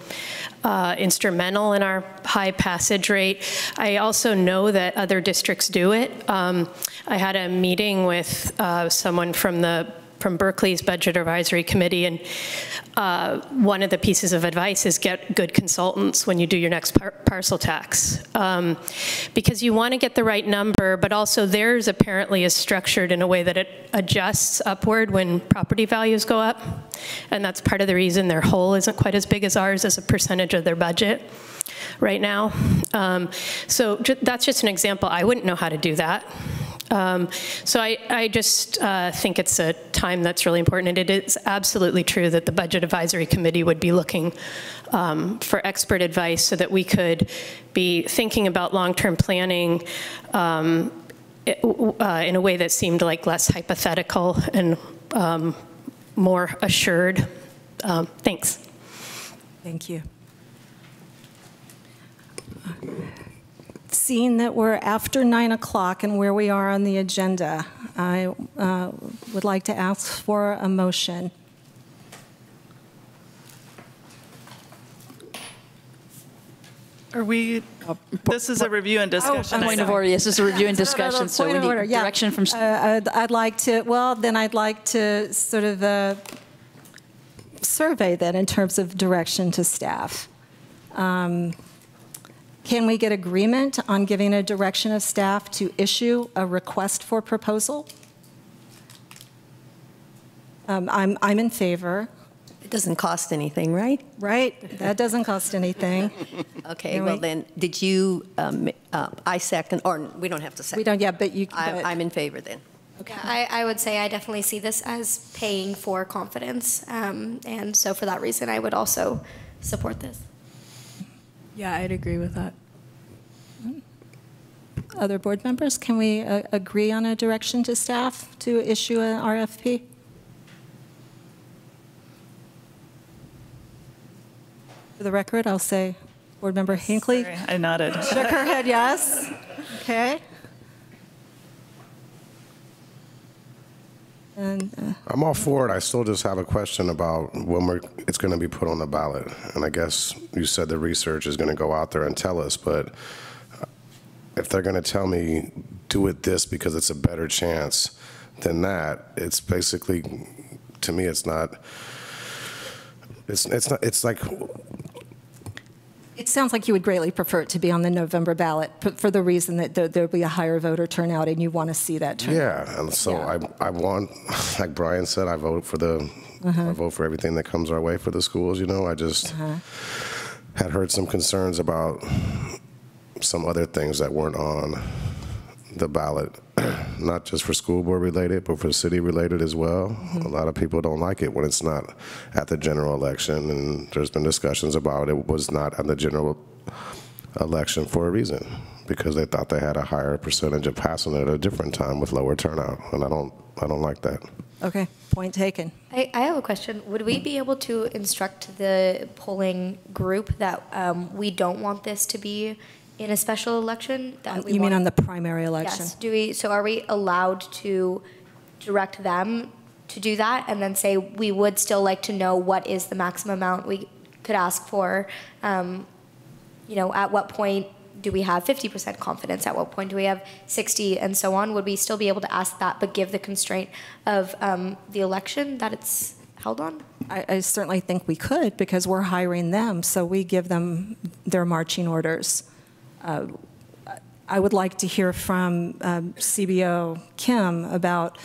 instrumental in our high passage rate. I also know that other districts do it. I had a meeting with someone from Berkeley's Budget Advisory Committee, and one of the pieces of advice is get good consultants when you do your next parcel tax. Because you want to get the right number, but also theirs apparently is structured in a way that it adjusts upward when property values go up. And that's part of the reason their whole isn't quite as big as ours as a percentage of their budget right now. So that's just an example. I wouldn't know how to do that. So I just think it's a time that's really important, and it is absolutely true that the Budget Advisory Committee would be looking for expert advice so that we could be thinking about long-term planning in a way that seemed like less hypothetical and more assured. Thanks. Thank you. Seeing that we're after 9 o'clock and where we are on the agenda, I would like to ask for a motion. Are we, this is a review and discussion. Point of order, yes, this is a review and discussion, so we need direction from... I'd like to, well, then I'd like to sort of survey that in terms of direction to staff. Can we get agreement on giving a direction of staff to issue a request for proposal? I'm in favor. It doesn't cost anything, right? Right, that doesn't cost anything. Okay, well then, did you, I second, or we don't have to second. We don't, yeah, but you... I'm in favor then. Okay. I would say I definitely see this as paying for confidence, and so for that reason, I would also support this. Yeah, I'd agree with that. Other board members, can we agree on a direction to staff to issue an RFP? For the record, I'll say Board Member Hinckley. Sorry, I nodded. Shook her head yes. Okay. And, I'm all for it. I still just have a question about when it's going to be put on the ballot. And I guess you said the research is going to go out there and tell us, but if they're going to tell me do it this because it's a better chance, than that, it's basically, to me, it's not, it's like, It sounds like you would greatly prefer it to be on the November ballot for the reason that there'll be a higher voter turnout and you want to see that turnout. yeah, and so I want, like Brian said, I vote for I vote for everything that comes our way for the schools, you know. I just had heard some concerns about some other things that weren't on the ballot, not just for school board related, but for city related as well. A lot of people don't like it when it's not at the general election, and there's been discussions about it was not at the general election for a reason, because they thought they had a higher percentage of passing it at a different time with lower turnout, and I don't like that. Okay, point taken. I have a question. Would we be able to instruct the polling group that we don't want this to be in a special election? That You mean on the primary election? Yes. So are we allowed to direct them to do that and then say we would still like to know what is the maximum amount we could ask for? You know, at what point do we have 50% confidence? At what point do we have 60 and so on? Would we still be able to ask that but give the constraint of the election that it's held on? I certainly think we could, because we're hiring them, so we give them their marching orders. I would like to hear from CBO Kim about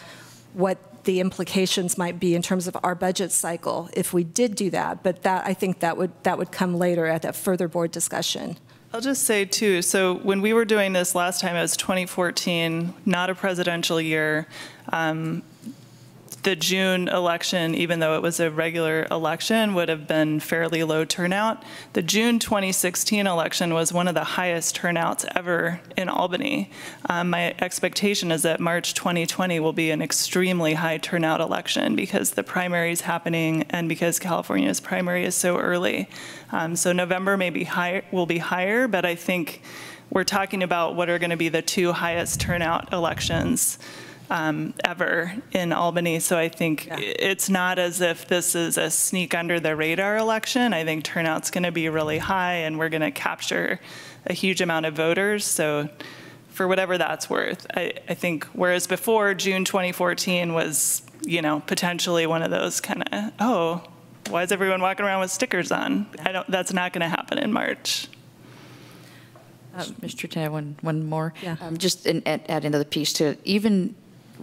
what the implications might be in terms of our budget cycle if we did do that, but I think that would come later at a further board discussion. I'll just say, too, so when we were doing this last time, it was 2014, not a presidential year. The June election, even though it was a regular election, would have been fairly low turnout. The June 2016 election was one of the highest turnouts ever in Albany. My expectation is that March 2020 will be an extremely high turnout election because the primary is happening and because California's primary is so early. So November will be higher, but I think we're talking about what are going to be the two highest turnout elections ever in Albany. So I think it's not as if this is a sneak under the radar election. I think turnout's going to be really high and we're going to capture a huge amount of voters. So for whatever that's worth, I think whereas before June 2014 was, you know, potentially one of those kind of, oh, why is everyone walking around with stickers on? That's not going to happen in March. Mr. Tan, one more. Yeah. Just add another piece to it. Even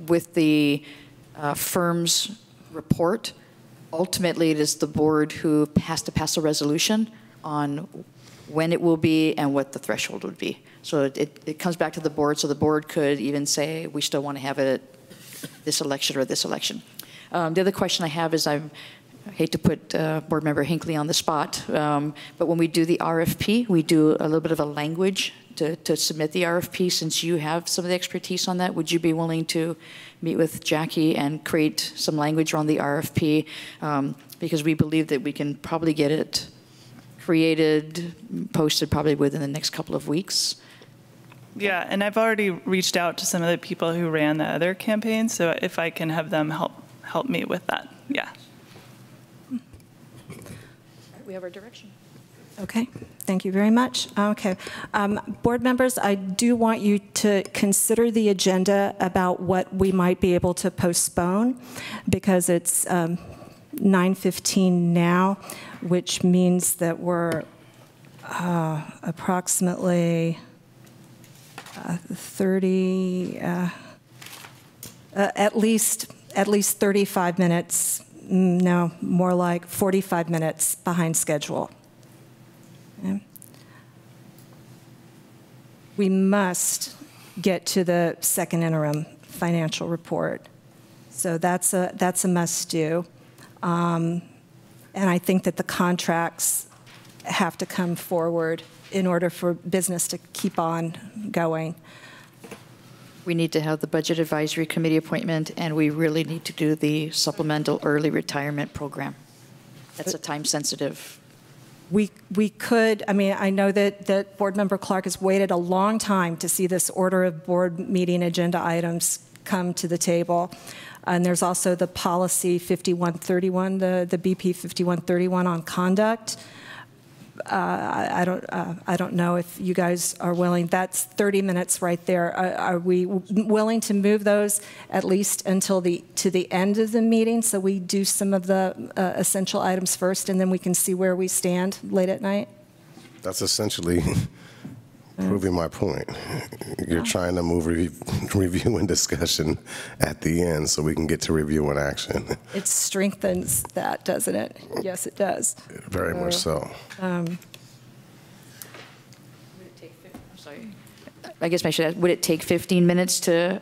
with the firm's report, ultimately it is the board who has to pass a resolution on when it will be and what the threshold would be. So it comes back to the board, so the board could even say, we still want to have it this election or this election. The other question I have is, I hate to put Board Member Hinckley on the spot, but when we do the RFP, we do a little bit of a language to submit the RFP. Since you have some of the expertise on that, would you be willing to meet with Jackie and create some language around the RFP? Because we believe that we can probably get it created, posted probably within the next couple of weeks. Yeah, and I've already reached out to some of the people who ran the other campaigns, so if I can have them help me with that, yeah. We have our direction. Okay, thank you very much. Okay, board members, I do want you to consider the agenda about what we might be able to postpone, because it's 9:15 now, which means that we're approximately at least 35 minutes. No, more like 45 minutes behind schedule. Okay. We must get to the second interim financial report. So that's a must-do. And I think that the contracts have to come forward in order for business to keep on going. We need to have the Budget Advisory Committee appointment, and we really need to do the supplemental early retirement program. That's a time-sensitive. We could, I mean, I know that Board Member Clark has waited a long time to see this order of board meeting agenda items come to the table. And there's also the policy 5131, the BP 5131 on conduct. I don't know if you guys are willing. That's 30 minutes right there. Are we willing to move those at least until to the end of the meeting, so we do some of the essential items first, and then we can see where we stand late at night? That's essentially proving my point. You're trying to move review and discussion at the end so we can get to review and action. It strengthens that, doesn't it? Yes, it does. Very much so. I guess I should ask, would it take 15 minutes to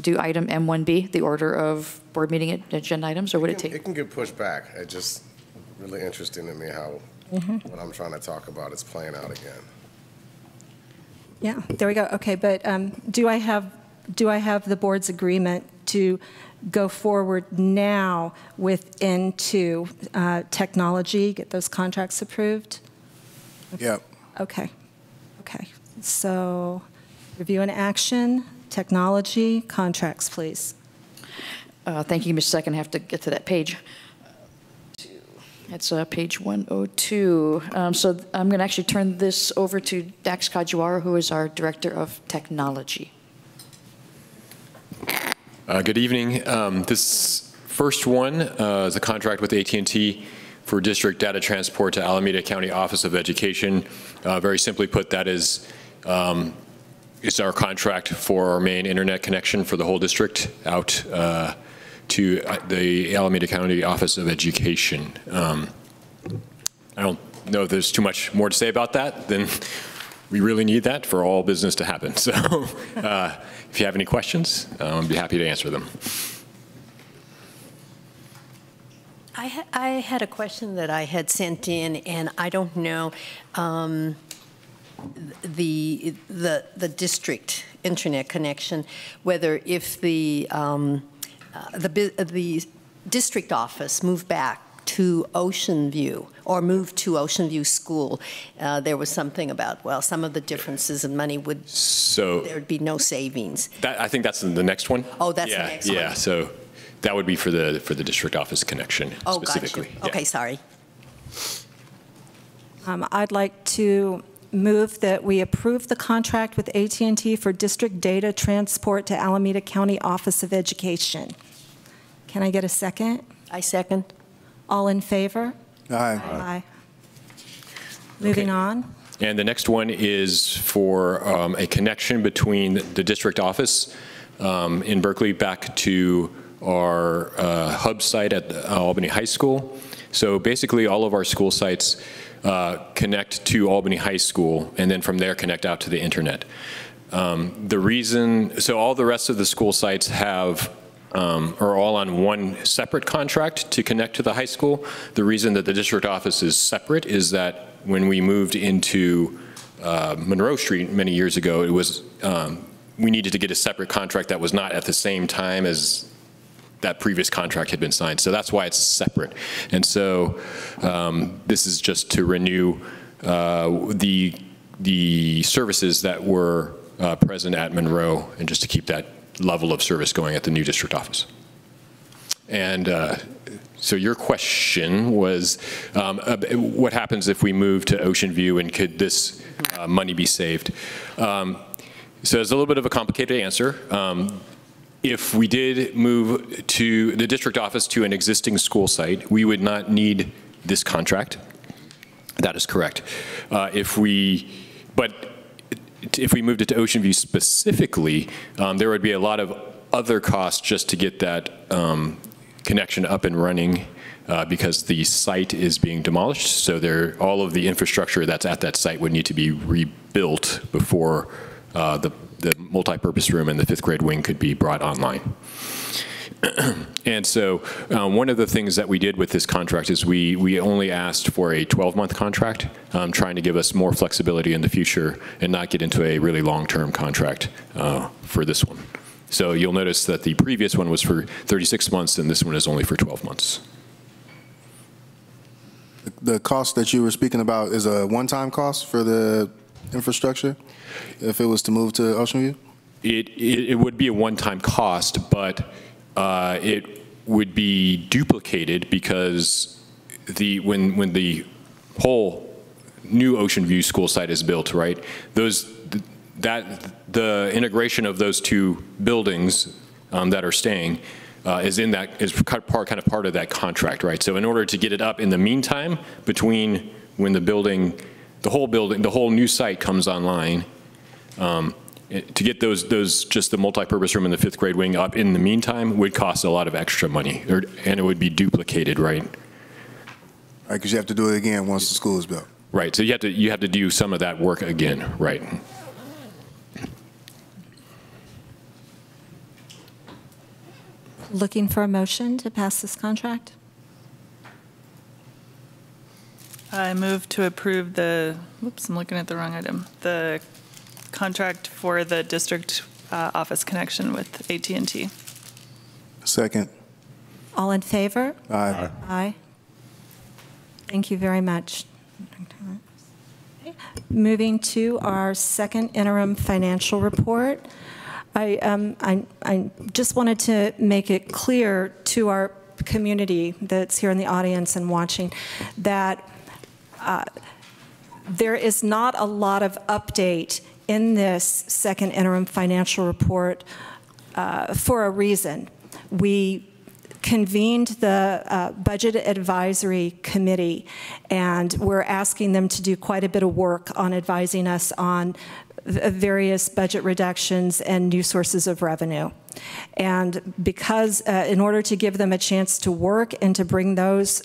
do item M1B, the order of board meeting agenda items, or would it take? It can get pushed back. It's just really interesting to me how what I'm trying to talk about is playing out again. Yeah, there we go. Okay, but do I have the board's agreement to go forward now with N2 technology, get those contracts approved? Yep. Okay. Okay. So, review and action, technology, contracts, please. Thank you, Ms. Second. I have to get to that page. It's page 102. So I'm going to actually turn this over to Dax Kajiwara, who is our Director of Technology. Good evening. This first one is a contract with AT&T for district data transport to Alameda County Office of Education. Very simply put, that is it's our contract for our main internet connection for the whole district out to the Alameda County Office of Education. I don't know if there's too much more to say about that. Then we really need that for all business to happen. So if you have any questions, I'd be happy to answer them. I had a question that I had sent in, and I don't know the district internet connection, whether if the district office moved back to Ocean View or moved to Ocean View School, there was something about, well, some of the differences in money would, there'd be no savings. I think that's the next one. Oh, that's the next one. Yeah, so that would be for the district office connection specifically. Gotcha. Okay, sorry. I'd like to move that we approve the contract with AT&T for district data transport to Alameda County Office of Education. Can I get a second? I second. All in favor? Aye. Aye. Moving on. And the next one is for a connection between the district office in Berkeley back to our hub site at Albany High School. So basically all of our school sites connect to Albany High School, and then from there connect out to the internet. So all the rest of the school sites are all on one separate contract to connect to the high school. The reason that the district office is separate is that when we moved into Monroe Street many years ago, it was we needed to get a separate contract that was not at the same time as that previous contract had been signed. So that's why it's separate. And so this is just to renew the services that were present at Monroe, and just to keep that level of service going at the new district office. And so your question was, what happens if we move to Ocean View, and could this money be saved? So it's a little bit of a complicated answer. If we did move to the district office to an existing school site, we would not need this contract. That is correct. If we moved it to Ocean View specifically, there would be a lot of other costs just to get that connection up and running because the site is being demolished. So all of the infrastructure that's at that site would need to be rebuilt before the multi-purpose room and the 5th grade wing could be brought online. And so one of the things that we did with this contract is we only asked for a 12-month contract, trying to give us more flexibility in the future and not get into a really long-term contract for this one. So you'll notice that the previous one was for 36 months and this one is only for 12 months. The cost that you were speaking about is a one-time cost for the infrastructure if it was to move to Ocean View? It would be a one-time cost, but it would be duplicated because when the whole new Ocean View school site is built, right? The integration of those two buildings that are staying is kind of part of that contract, right? So in order to get it up in the meantime, between when the whole new site comes online, to get those just the multipurpose room and the 5th grade wing up in the meantime would cost a lot of extra money, and it would be duplicated, right? Right, because you have to do it again once the school is built. Right, so you have to do some of that work again, right? Looking for a motion to pass this contract? I move to approve the, whoops, I'm looking at the wrong item, the contract for the district office connection with AT&T. Second. All in favor? Aye. Aye. Thank you very much. Moving to our second interim financial report. I just wanted to make it clear to our community that's here in the audience and watching that there is not a lot of update in this second interim financial report for a reason. We convened the Budget Advisory Committee, and we're asking them to do quite a bit of work on advising us on various budget reductions and new sources of revenue. And because in order to give them a chance to work and to bring those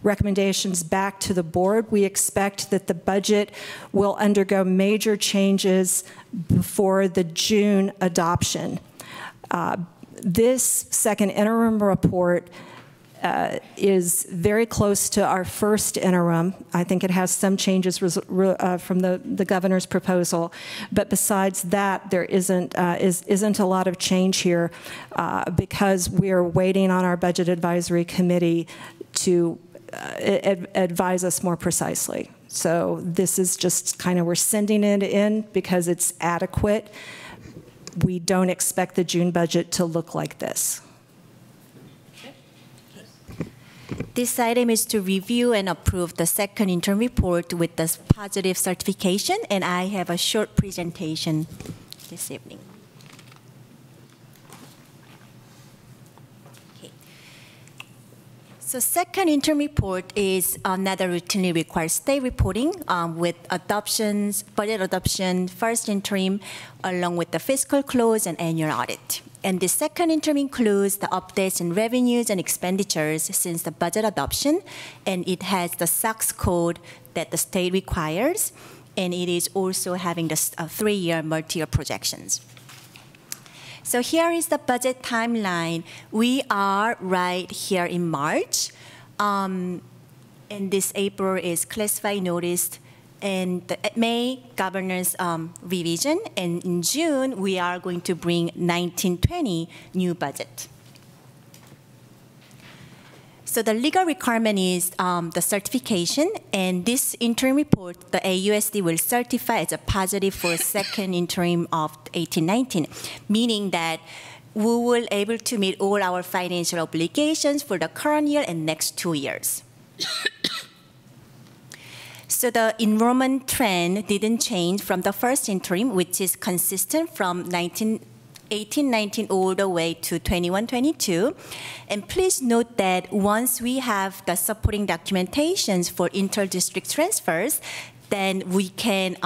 recommendations back to the board, we expect that the budget will undergo major changes before the June adoption. This second interim report is very close to our first interim. I think it has some changes from the governor's proposal, but besides that, there isn't a lot of change here because we're waiting on our Budget Advisory Committee to advise us more precisely. So this is just kind of, we're sending it in because it's adequate. We don't expect the June budget to look like this. This item is to review and approve the second interim report with the positive certification, and I have a short presentation this evening. Okay. So second interim report is another routinely required state reporting with adoptions, budget adoption, first interim, along with the fiscal close and annual audit. And the second interim includes the updates in revenues and expenditures since the budget adoption, and it has the SOX code that the state requires, and it is also having the 3-year multi-year projections. So here is the budget timeline. We are right here in March, and this April is classified notice, and the May governor's revision, and in June we are going to bring 1920 new budget. So the legal requirement is the certification, and this interim report, the AUSD will certify as a positive for a second interim of 1819, meaning that we will able to meet all our financial obligations for the current year and next 2 years. So the enrollment trend didn't change from the first interim, which is consistent from 1819 all the way to 21-22. And please note that once we have the supporting documentations for inter-district transfers, then we can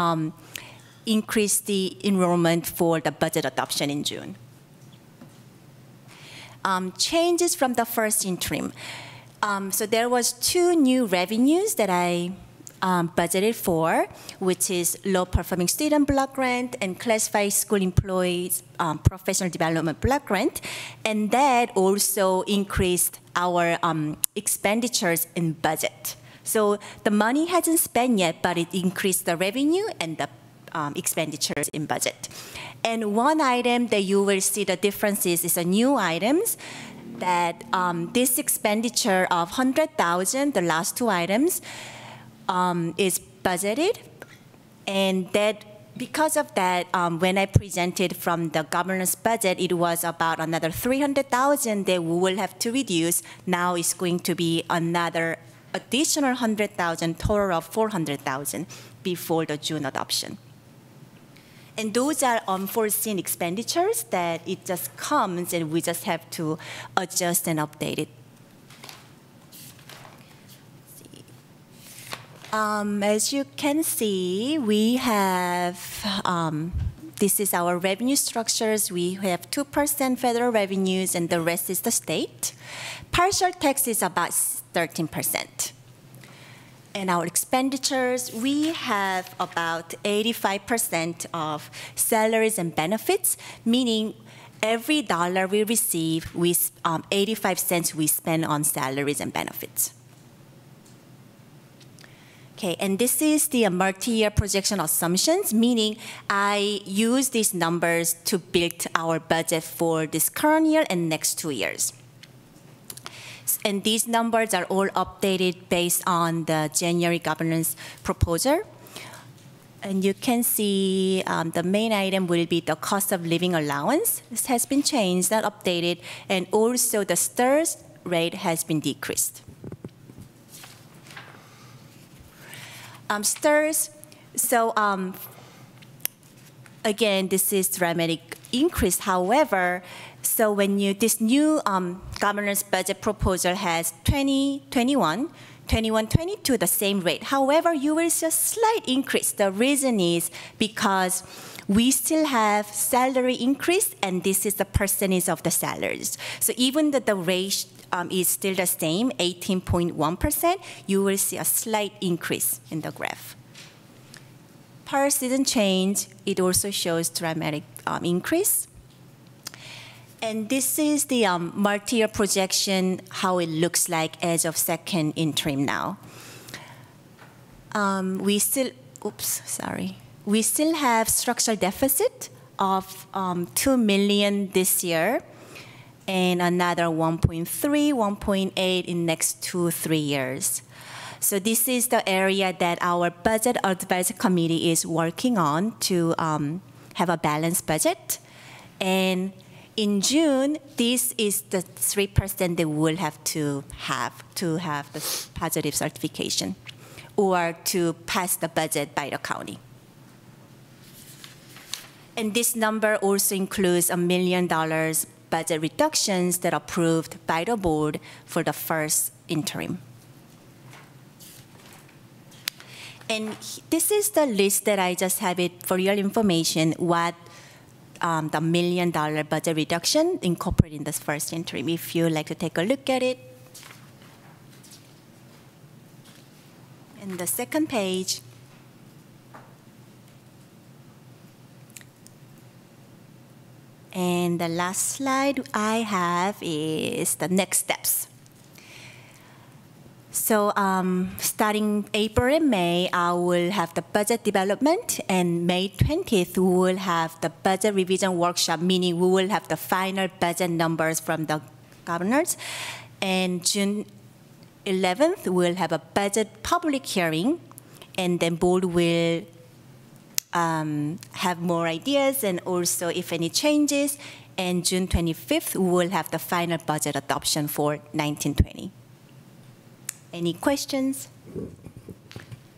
increase the enrollment for the budget adoption in June. Changes from the first interim. So there was 2 new revenues that I budgeted for, which is low-performing student block grant and classified school employees professional development block grant, and that also increased our expenditures in budget. So the money hasn't spent yet, but it increased the revenue and the expenditures in budget. And one item that you will see the differences is a new items that this expenditure of 100,000, the last 2 items, is budgeted, and that because of that, when I presented from the governor's budget, it was about another 300,000 that we will have to reduce. Now it's going to be another additional 100,000, total of 400,000 before the June adoption. And those are unforeseen expenditures that it just comes and we just have to adjust and update it. As you can see, we have, this is our revenue structures. We have 2% federal revenues and the rest is the state. Partial tax is about 13%. And our expenditures, we have about 85% of salaries and benefits, meaning every dollar we receive, 85 cents we spend on salaries and benefits. Okay, and this is the multi-year projection assumptions, meaning I use these numbers to build our budget for this current year and next 2 years. And these numbers are all updated based on the January governor's proposal. And you can see the main item will be the cost of living allowance. This has been changed, not updated, and also the STRS rate has been decreased. STRS, so again, this is dramatic increase. However, so when this new governor's budget proposal has 2021, 22 the same rate. However, you will see a slight increase. The reason is because we still have salary increase, and this is the percentage of the salaries. So even though the rate is still the same, 18.1%, you will see a slight increase in the graph. Per season change, it also shows dramatic increase. And this is the multi-year projection, how it looks like as of second interim now. We still have structural deficit of 2 million this year, and another 1.3, 1.8 in next 2-3 years. So this is the area that our budget advisory committee is working on to have a balanced budget. And in June, this is the 3% they will have to have the positive certification or to pass the budget by the county. And this number also includes $1 million budget reductions that are approved by the board for the first interim. And this is the list that I just have it for your information, what the $1 million budget reduction incorporated in this first interim. If you'd like to take a look at it. And the second page. And the last slide I have is the next steps. So starting April and May, I will have the budget development, and May 20th, we will have the budget revision workshop, meaning we will have the final budget numbers from the governors. And June 11th, we'll have a budget public hearing, and then board will have more ideas and also if any changes. And June 25th, we will have the final budget adoption for 1920. Any questions?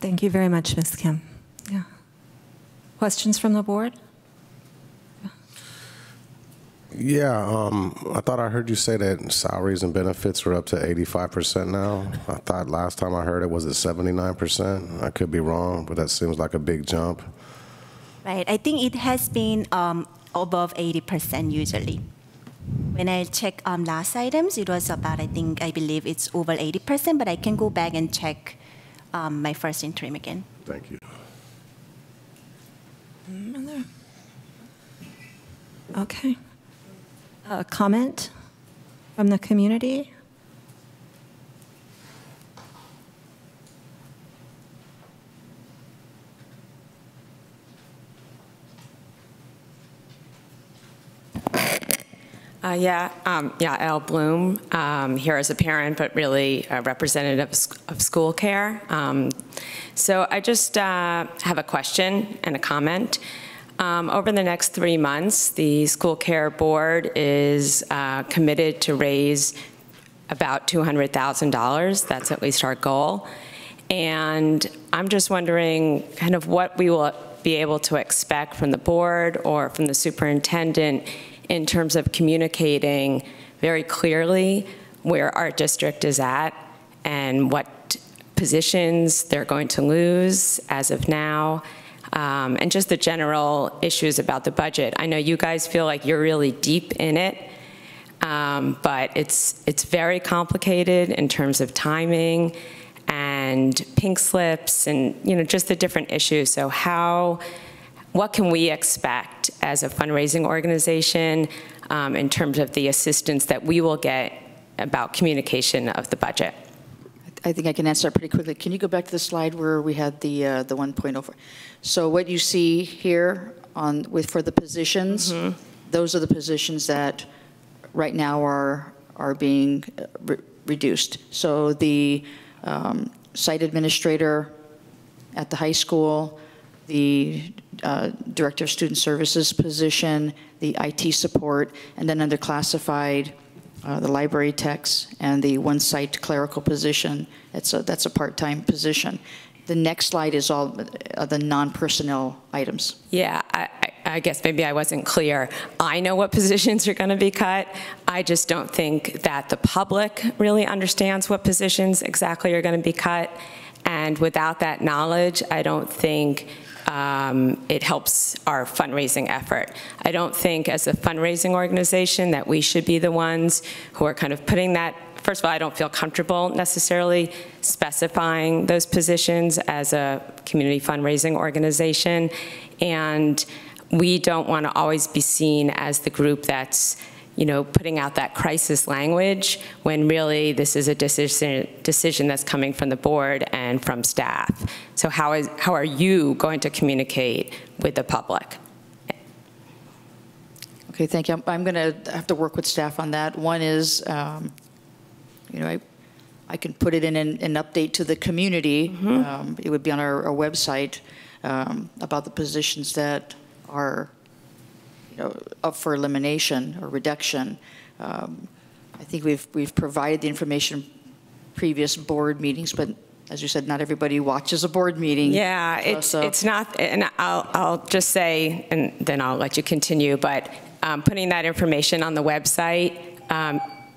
Thank you very much, Ms. Kim. Yeah. Questions from the board? Yeah, I thought I heard you say that salaries and benefits are up to 85% now. I thought last time I heard it was at 79%. I could be wrong, but that seems like a big jump. Right, I think it has been above 80% usually. When I check last items, it was about, I believe it's over 80%, but I can go back and check my first interim again. Thank you. Okay. A comment from the community? Elle Bloom, here as a parent, but really a representative of school care. So I just have a question and a comment. Over the next 3 months, the school care board is committed to raise about $200,000. That's at least our goal. And I'm just wondering kind of what we will be able to expect from the board or from the superintendent in terms of communicating very clearly where our district is at and what positions they're going to lose as of now, and just the general issues about the budget. I know you guys feel like you're really deep in it, but it's very complicated in terms of timing and pink slips and just the different issues. So what can we expect as a fundraising organization in terms of the assistance that we will get about communication of the budget? I think I can answer that pretty quickly. Can you go back to the slide where we had the 1.04? So what you see here for the positions, those are the positions that right now are being reduced. So the site administrator at the high school, the director of student services position, the IT support, and then under classified, the library techs and the one site clerical position. That's a part-time position. The next slide is all the non-personnel items. Yeah, I guess maybe I wasn't clear. I know what positions are going to be cut. I just don't think that the public really understands what positions exactly are going to be cut. And without that knowledge, I don't think it helps our fundraising effort. I don't think as a fundraising organization that we should be the ones who are kind of putting that. First of all, I don't feel comfortable necessarily specifying those positions as a community fundraising organization. And we don't want to always be seen as the group that's putting out that crisis language when really this is a decision that's coming from the board and from staff. So how are you going to communicate with the public? Okay, thank you. I'm going to have to work with staff on that. One is, I can put it in an update to the community. It would be on our website about the positions that are up for elimination or reduction. I think we've provided the information previous board meetings, but as you said, not everybody watches a board meeting. Yeah, it's not, and I'll just say, and then I'll let you continue, but putting that information on the website,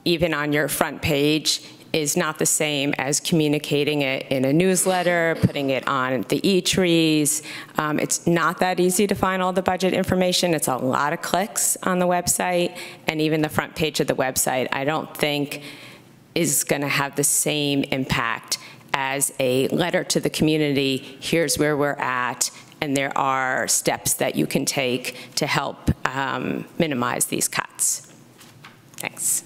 even on your front page, is not the same as communicating it in a newsletter, putting it on the e-trees. It's not that easy to find all the budget information. It's a lot of clicks on the website, and even the front page of the website I don't think is going to have the same impact as a letter to the community. Here's where we're at, and there are steps that you can take to help minimize these cuts. Thanks.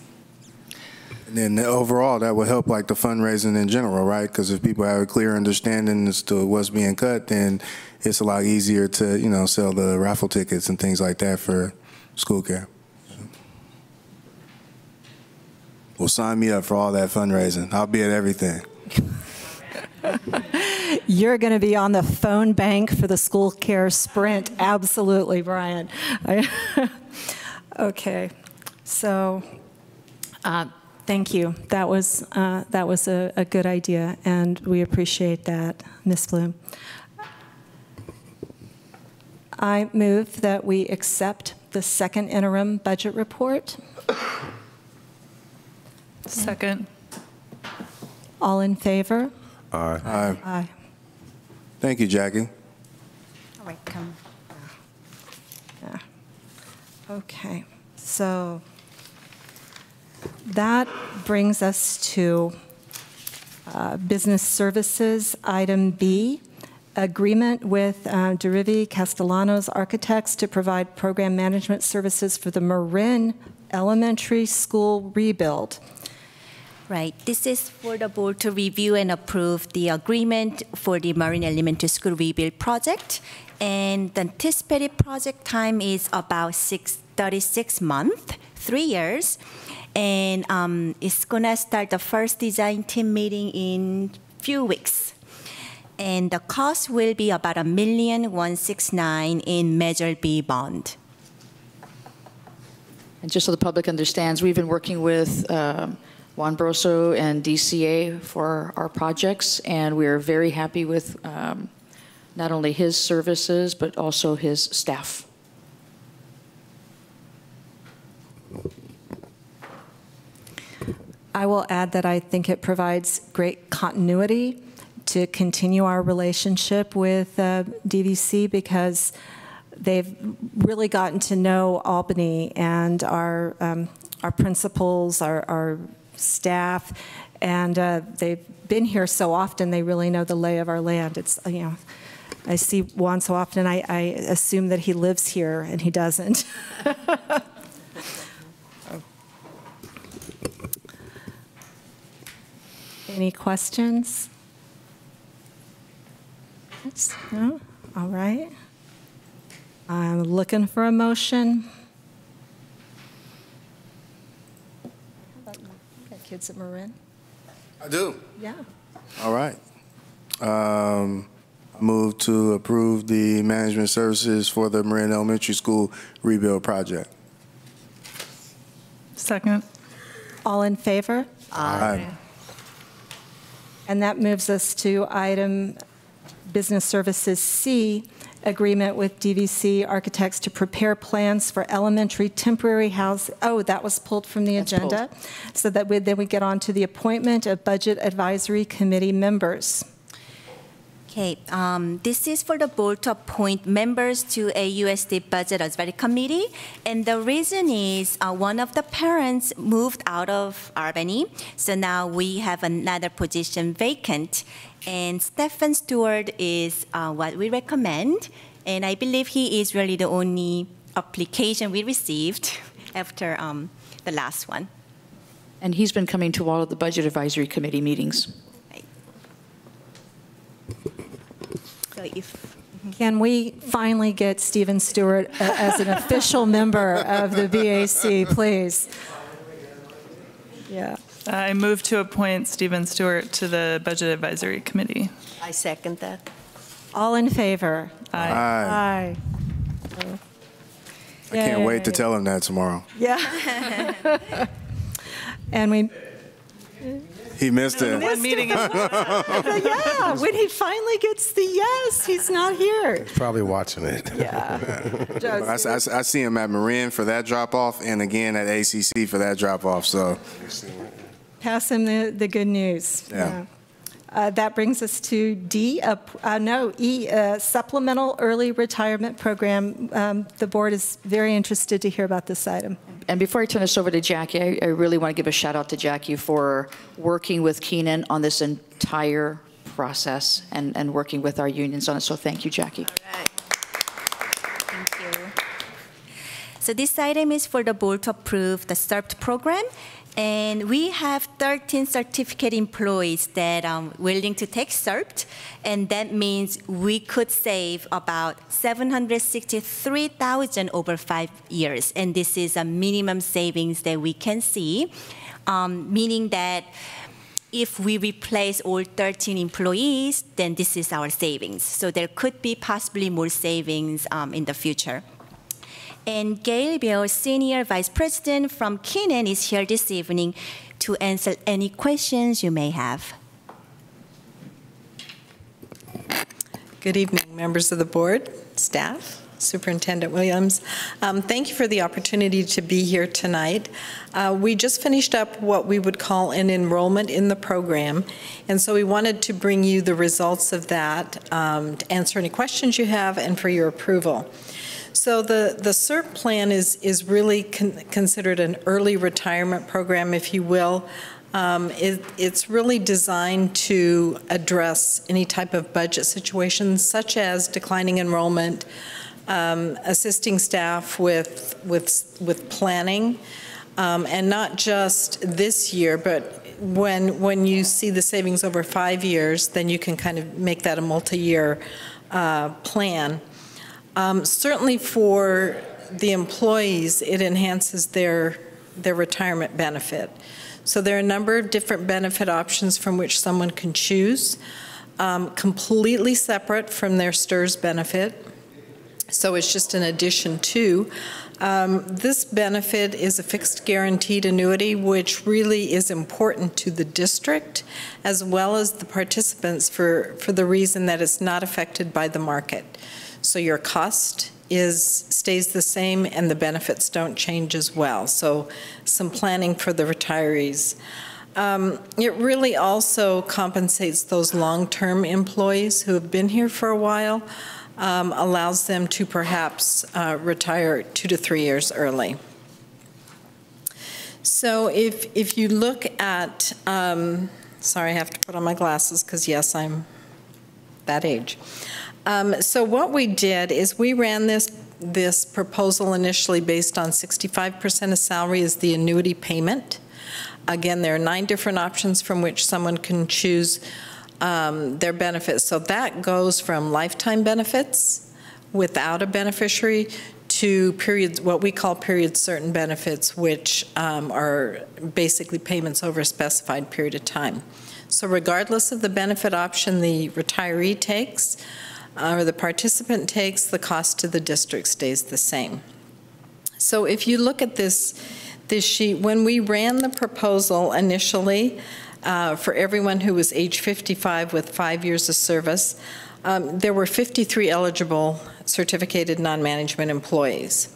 And then overall, that will help like the fundraising in general, right? Because if people have a clear understanding as to what's being cut, then it's a lot easier to, sell the raffle tickets and things like that for school care. Well, sign me up for all that fundraising. I'll be at everything. You're going to be on the phone bank for the school care sprint. Absolutely, Brian. Okay, so thank you. That was a good idea, and we appreciate that, Ms. Bloom. I move that we accept the second interim budget report. Second. All in favor? Aye. Aye. Aye. Thank you, Jackie. All right, come. Yeah. Okay, so that brings us to business services, item B, agreement with Derivi Castellanos Architects to provide program management services for the Marin Elementary School rebuild. Right. This is for the board to review and approve the agreement for the Marin Elementary School rebuild project. And the anticipated project time is about 36 months, 3 years. And it's going to start the first design team meeting in a few weeks. And the cost will be about $1,169,000 in Measure B bond. And just so the public understands, we've been working with Juan Broso and DCA for our projects, and we're very happy with not only his services, but also his staff. I will add that I think it provides great continuity to continue our relationship with DVC, because they've really gotten to know Albany and our principals, our staff, and they've been here so often, they really know the lay of our land. It's, you know, I see Juan so often, I assume that he lives here, and he doesn't. Any questions? No? All right. I'm looking for a motion. How about you? You got kids at Marin? I do. Yeah. All right. Move to approve the management services for the Marin Elementary School rebuild project. Second. All in favor? Aye. And that moves us to item Business Services C, agreement with DVC Architects to prepare plans for elementary temporary house. Oh, that was pulled from the agenda. So that then we get on to the appointment of Budget Advisory Committee members. Okay, this is for the board to appoint members to AUSD Budget Advisory Committee, and the reason is one of the parents moved out of Albany, so now we have another position vacant, and Stephen Stewart is what we recommend, and I believe he is really the only application we received after the last one. And he's been coming to all of the Budget Advisory Committee meetings. So if Can we finally get Stephen Stewart as an official member of the BAC, please? Yeah. I move to appoint Stephen Stewart to the Budget Advisory Committee. I second that. All in favor? Aye. Aye. I can't wait to tell him that tomorrow. Yeah. And he missed it. One meeting. Yeah, when he finally gets the yes, he's not here. He's probably watching it. Yeah. I see him at Marin for that drop-off and again at ACC for that drop-off. So Pass him the good news. Yeah. That brings us to E, supplemental early retirement program. The board is very interested to hear about this item. And before I turn this over to Jackie, I really want to give a shout out to Jackie for working with Keenan on this entire process and working with our unions on it. So thank you, Jackie. All right. Thank you. So this item is for the board to approve the SERP program. And we have 13 certificate employees that are willing to take SERP, and that means we could save about $763,000 over 5 years. And this is a minimum savings that we can see, meaning that if we replace all 13 employees, then this is our savings. So there could be possibly more savings in the future. And Gail Bill, Senior Vice President from Keenan, is here this evening to answer any questions you may have. Good evening, members of the board, staff, Superintendent Williams. Thank you for the opportunity to be here tonight. We just finished up what we would call an enrollment in the program, and so we wanted to bring you the results of that, to answer any questions you have and for your approval. So the SERP plan is really considered an early retirement program, if you will. It's really designed to address any type of budget situations, such as declining enrollment, assisting staff with planning, and not just this year, but when you see the savings over 5 years, then you can kind of make that a multi-year plan. Certainly for the employees, it enhances their retirement benefit. So there are a number of different benefit options from which someone can choose, completely separate from their STRS benefit. So it's just an addition to. This benefit is a fixed guaranteed annuity, which really is important to the district as well as the participants for the reason that it's not affected by the market. So your cost stays the same and the benefits don't change as well. So some planning for the retirees. It really also compensates those long-term employees who have been here for a while, allows them to perhaps retire 2 to 3 years early. So if you look at, sorry, I have to put on my glasses because yes, I'm that age. So what we did is we ran this proposal initially based on 65% of salary as the annuity payment. Again, there are 9 different options from which someone can choose their benefits. So that goes from lifetime benefits without a beneficiary to periods, what we call period certain benefits, which are basically payments over a specified period of time. So regardless of the benefit option the retiree takes or the participant takes, the cost to the district stays the same. So if you look at this sheet, when we ran the proposal initially for everyone who was age 55 with 5 years of service, there were 53 eligible certificated non-management employees.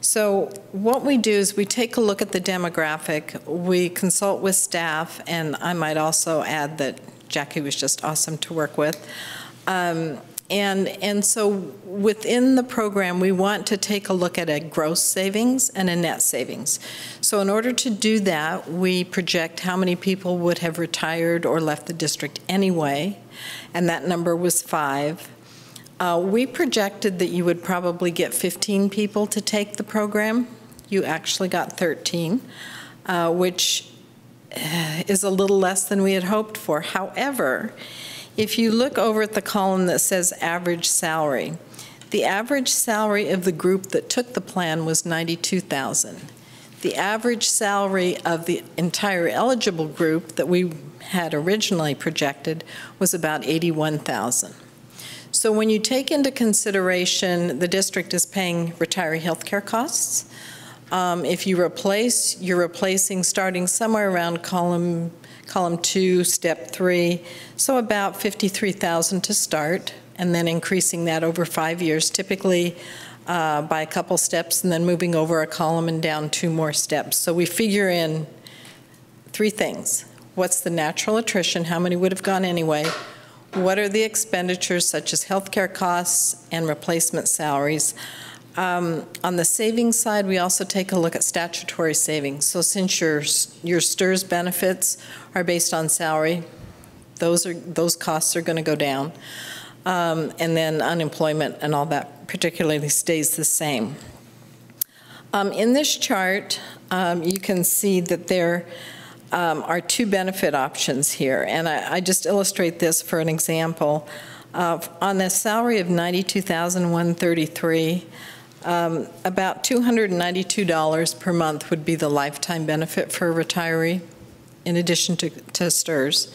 So what we do is we take a look at the demographic, we consult with staff, and I might also add that Jackie was just awesome to work with. And so within the program, we want to take a look at a gross savings and a net savings. So in order to do that, we project how many people would have retired or left the district anyway, and that number was 5. We projected that you would probably get 15 people to take the program. You actually got 13, which is a little less than we had hoped for. However, if you look over at the column that says average salary, the average salary of the group that took the plan was $92,000. The average salary of the entire eligible group that we had originally projected was about $81,000. So when you take into consideration the district is paying retiree health care costs, if you replace, you're replacing starting somewhere around column 2, step 3, so about $53,000 to start, and then increasing that over 5 years, typically by a couple steps, and then moving over a column and down 2 more steps. So we figure in 3 things. What's the natural attrition? How many would have gone anyway? What are the expenditures such as healthcare costs and replacement salaries? On the savings side, we also take a look at statutory savings. So since your STRS benefits are based on salary, those costs are going to go down. And then unemployment and all that particularly stays the same. In this chart, you can see that there are 2 benefit options here. And I just illustrate this for an example. On a salary of $92,133, about $292 per month would be the lifetime benefit for a retiree, in addition to STRS.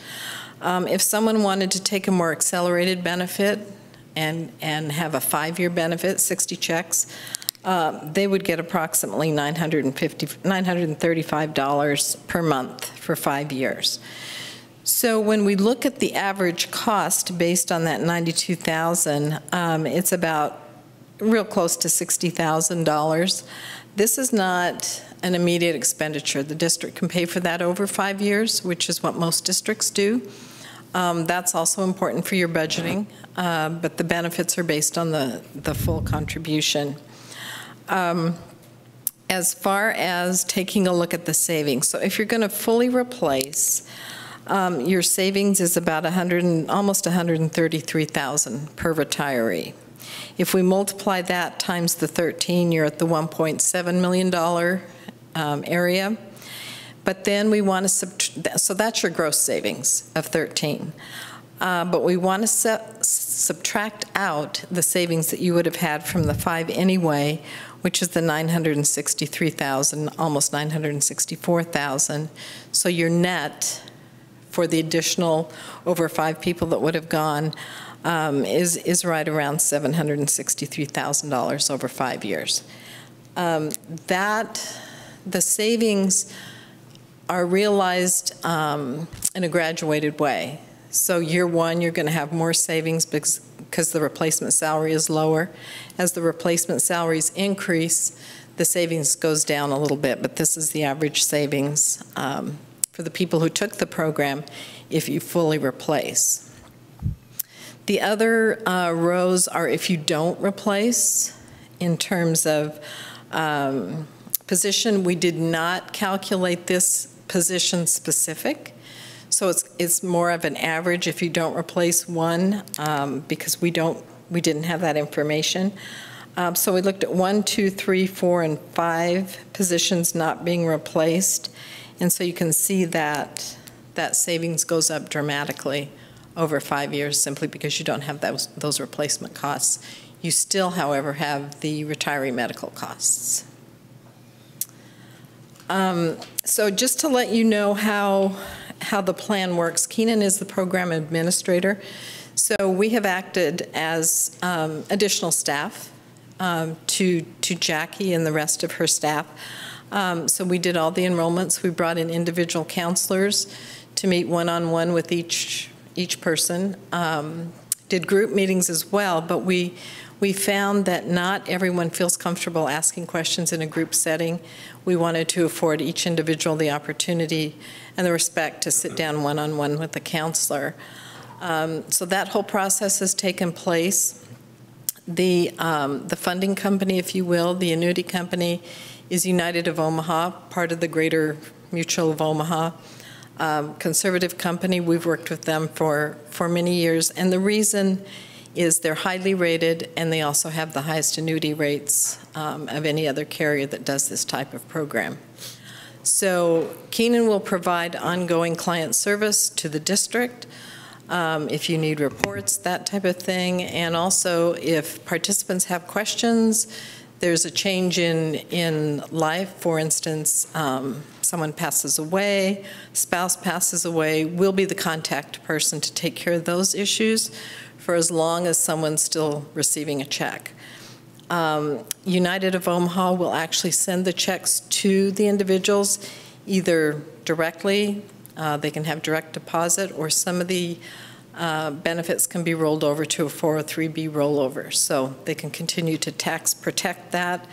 If someone wanted to take a more accelerated benefit and have a 5-year benefit, 60 checks, they would get approximately $935 per month for 5 years. So when we look at the average cost based on that $92,000, it's about real close to $60,000. This is not an immediate expenditure. The district can pay for that over 5 years, which is what most districts do. That's also important for your budgeting, but the benefits are based on the full contribution. As far as taking a look at the savings, so if you're going to fully replace, your savings is about almost $133,000 per retiree. If we multiply that times the 13, you're at the $1.7 million area. But then we want to so that's your gross savings of 13. But we want to subtract out the savings that you would have had from the 5 anyway, which is the $963,000, almost $964,000. So your net for the additional over 5 people that would have gone is right around $763,000 over 5 years. The savings are realized in a graduated way. So year one, you're going to have more savings because the replacement salary is lower. As the replacement salaries increase, the savings goes down a little bit, but this is the average savings for the people who took the program if you fully replace. The other rows are if you don't replace. In terms of position, we did not calculate this position specific. So it's more of an average if you don't replace one because we didn't have that information. So we looked at 1, 2, 3, 4, and 5 positions not being replaced. And so you can see that that savings goes up dramatically over 5 years simply because you don't have those replacement costs. You still, however, have the retiree medical costs. So just to let you know how the plan works, Keenan is the program administrator. So we have acted as additional staff to Jackie and the rest of her staff. So we did all the enrollments. We brought in individual counselors to meet one-on-one with each person. Did group meetings as well, but we found that not everyone feels comfortable asking questions in a group setting. We wanted to afford each individual the opportunity and the respect to sit down one-on-one with the counselor. So that whole process has taken place. The funding company, if you will, the annuity company, is United of Omaha, part of the Greater Mutual of Omaha. Conservative company, we've worked with them for many years, and the reason is they're highly rated and they also have the highest annuity rates of any other carrier that does this type of program. So Keenan will provide ongoing client service to the district if you need reports, that type of thing, and also if participants have questions, there's a change in life, for instance, someone passes away, spouse passes away, we'll be the contact person to take care of those issues for as long as someone's still receiving a check. United of Omaha will actually send the checks to the individuals either directly, they can have direct deposit, or some of the benefits can be rolled over to a 403B rollover, so they can continue to tax protect that.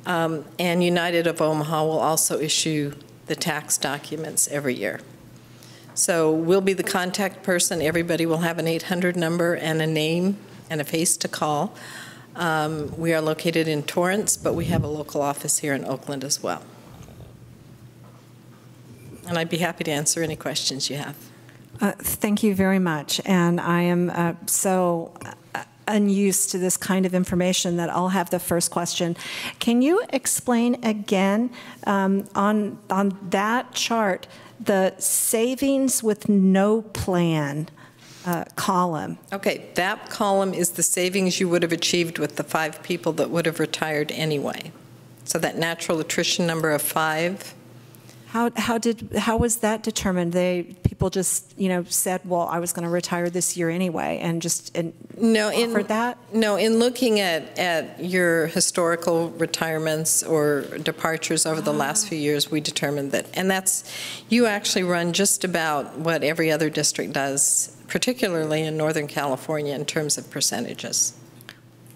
And United of Omaha will also issue the tax documents every year. So we'll be the contact person. Everybody will have an 800 number and a name and a face to call. We are located in Torrance, but we have a local office here in Oakland as well. And I'd be happy to answer any questions you have. Thank you very much. And I am so unused to this kind of information that I'll have the first question. Can you explain again on that chart the savings with no plan column? Okay, that column is the savings you would have achieved with the 5 people that would have retired anyway. So that natural attrition number of 5. How was that determined? People just said, well, I was going to retire this year anyway, and just offered that? No, in looking at your historical retirements or departures over the last few years, we determined that, and you actually run just about what every other district does, particularly in Northern California in terms of percentages.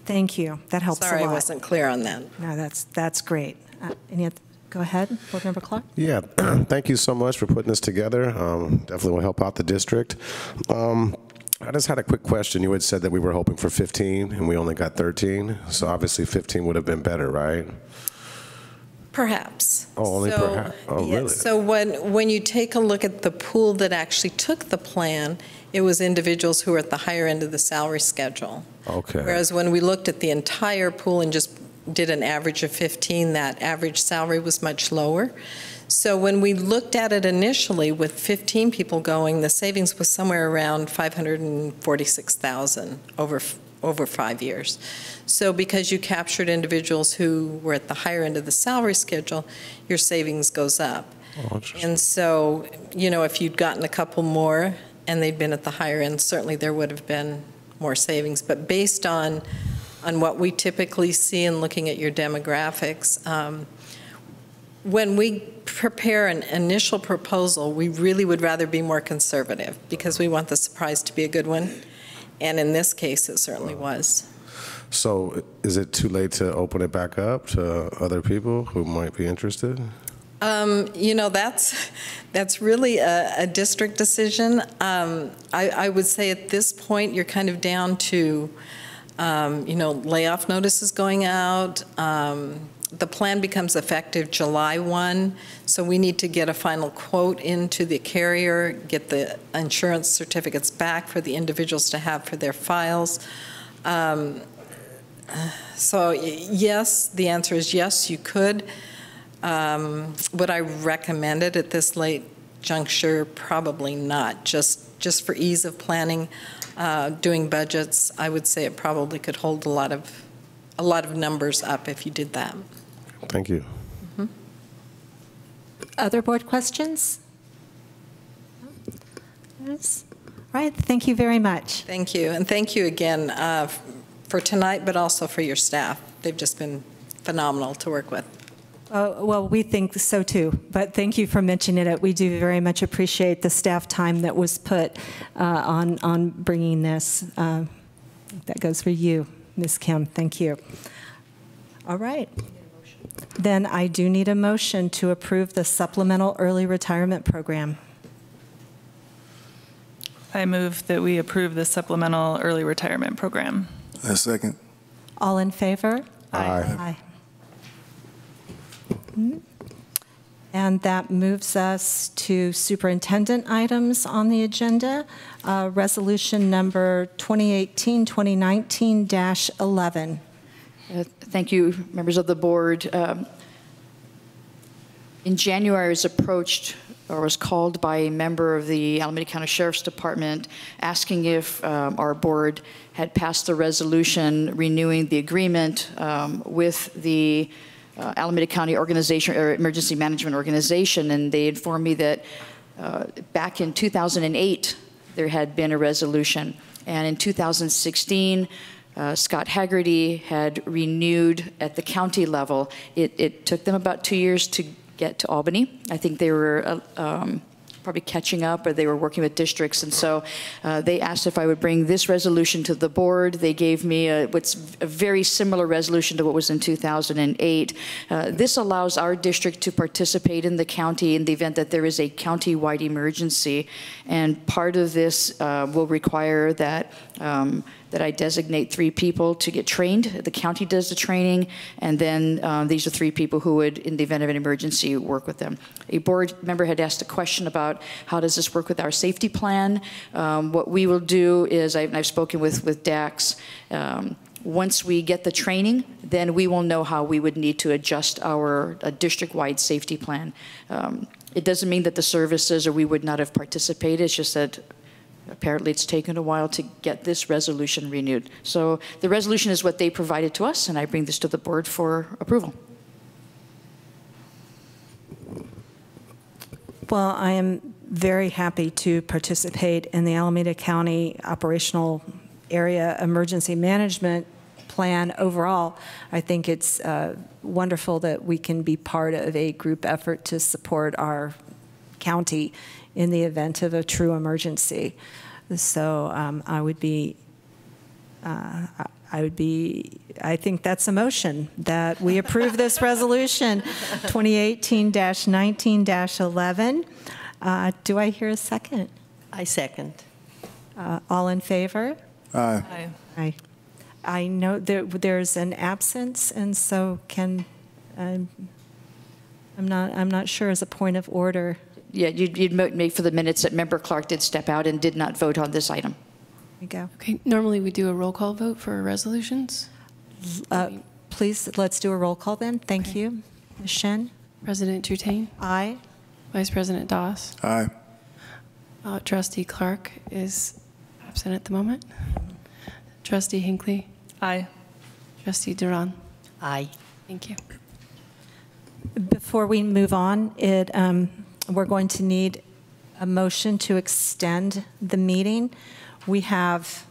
Thank you. That helps a lot. Sorry, I wasn't clear on that. No, that's great. Go ahead, Board Member Clark. Yeah, thank you so much for putting this together. Definitely will help out the district. I just had a quick question. You had said that we were hoping for 15 and we only got 13. So obviously 15 would have been better, right? Perhaps. Oh, only perhaps. Oh, yeah, really? So when you take a look at the pool that actually took the plan, it was individuals who were at the higher end of the salary schedule. Okay. Whereas when we looked at the entire pool and just did an average of 15, that average salary was much lower. So when we looked at it initially with 15 people going, the savings was somewhere around $546,000 over 5 years. So because you captured individuals who were at the higher end of the salary schedule, your savings goes up. Oh, and so, if you'd gotten a couple more and they'd been at the higher end, certainly there would have been more savings. But based on what we typically see in looking at your demographics, when we prepare an initial proposal, we really would rather be more conservative because we want the surprise to be a good one. And in this case, it certainly was. So is it too late to open it back up to other people who might be interested? You know, that's really a district decision. I would say at this point, you're kind of down to, you know, layoff notices going out. The plan becomes effective July 1, so we need to get a final quote into the carrier, get the insurance certificates back for the individuals to have for their files. So yes, the answer is yes, you could. Would I recommend it at this late juncture? Probably not. Just for ease of planning, doing budgets, I would say it probably could hold a lot of numbers up if you did that. Thank you. Mm-hmm. Other board questions? Yes. All right. Thank you very much. Thank you, and thank you again for tonight, but also for your staff. They've just been phenomenal to work with. Well, we think so too, but thank you for mentioning it. We do very much appreciate the staff time that was put on bringing this. That goes for you, Ms. Kim. Thank you. All right. Then I do need a motion to approve the supplemental early retirement program. I move that we approve the supplemental early retirement program. A second. All in favor? Aye. Aye. And that moves us to superintendent items on the agenda. Resolution number 2018-2019-11. Thank you, members of the board. In January, I was approached or was called by a member of the Alameda County Sheriff's Department asking if our board had passed a resolution renewing the agreement with the Alameda County Organization or Emergency Management Organization, and they informed me that back in 2008 there had been a resolution, and in 2016 Scott Haggerty had renewed at the county level. It took them about 2 years to get to Albany. I think they were probably catching up, or they were working with districts, and so they asked if I would bring this resolution to the board. They gave me what's a very similar resolution to what was in 2008. This allows our district to participate in the county in the event that there is a county-wide emergency, and part of this will require that that I designate 3 people to get trained. The county does the training, and then these are 3 people who would, in the event of an emergency, work with them. A board member had asked a question about how does this work with our safety plan. What we will do is, I've spoken with Dax, once we get the training, then we will know how we would need to adjust our district-wide safety plan. It doesn't mean that the services or we would not have participated, it's just that apparently it's taken a while to get this resolution renewed. So the resolution is what they provided to us, and I bring this to the board for approval. Well, I am very happy to participate in the Alameda County Operational Area Emergency Management Plan overall. I think it's wonderful that we can be part of a group effort to support our county in the event of a true emergency. So I think that's a motion that we approve this resolution 2018-19-11. Do I hear a second? I second. All in favor? Aye. Aye. Aye. I know there's an absence, and so I'm not sure as a point of order. Yeah, you'd make for the minutes that Member Clark did step out and did not vote on this item. There you go. Okay, normally we do a roll call vote for resolutions. Please, let's do a roll call then. Thank you. Ms. Shen? President Trutain? Aye. Vice President Doss? Aye. Trustee Clark is absent at the moment. Trustee Hinckley? Aye. Trustee Duran? Aye. Thank you. Before we move on, we're going to need a motion to extend the meeting. We have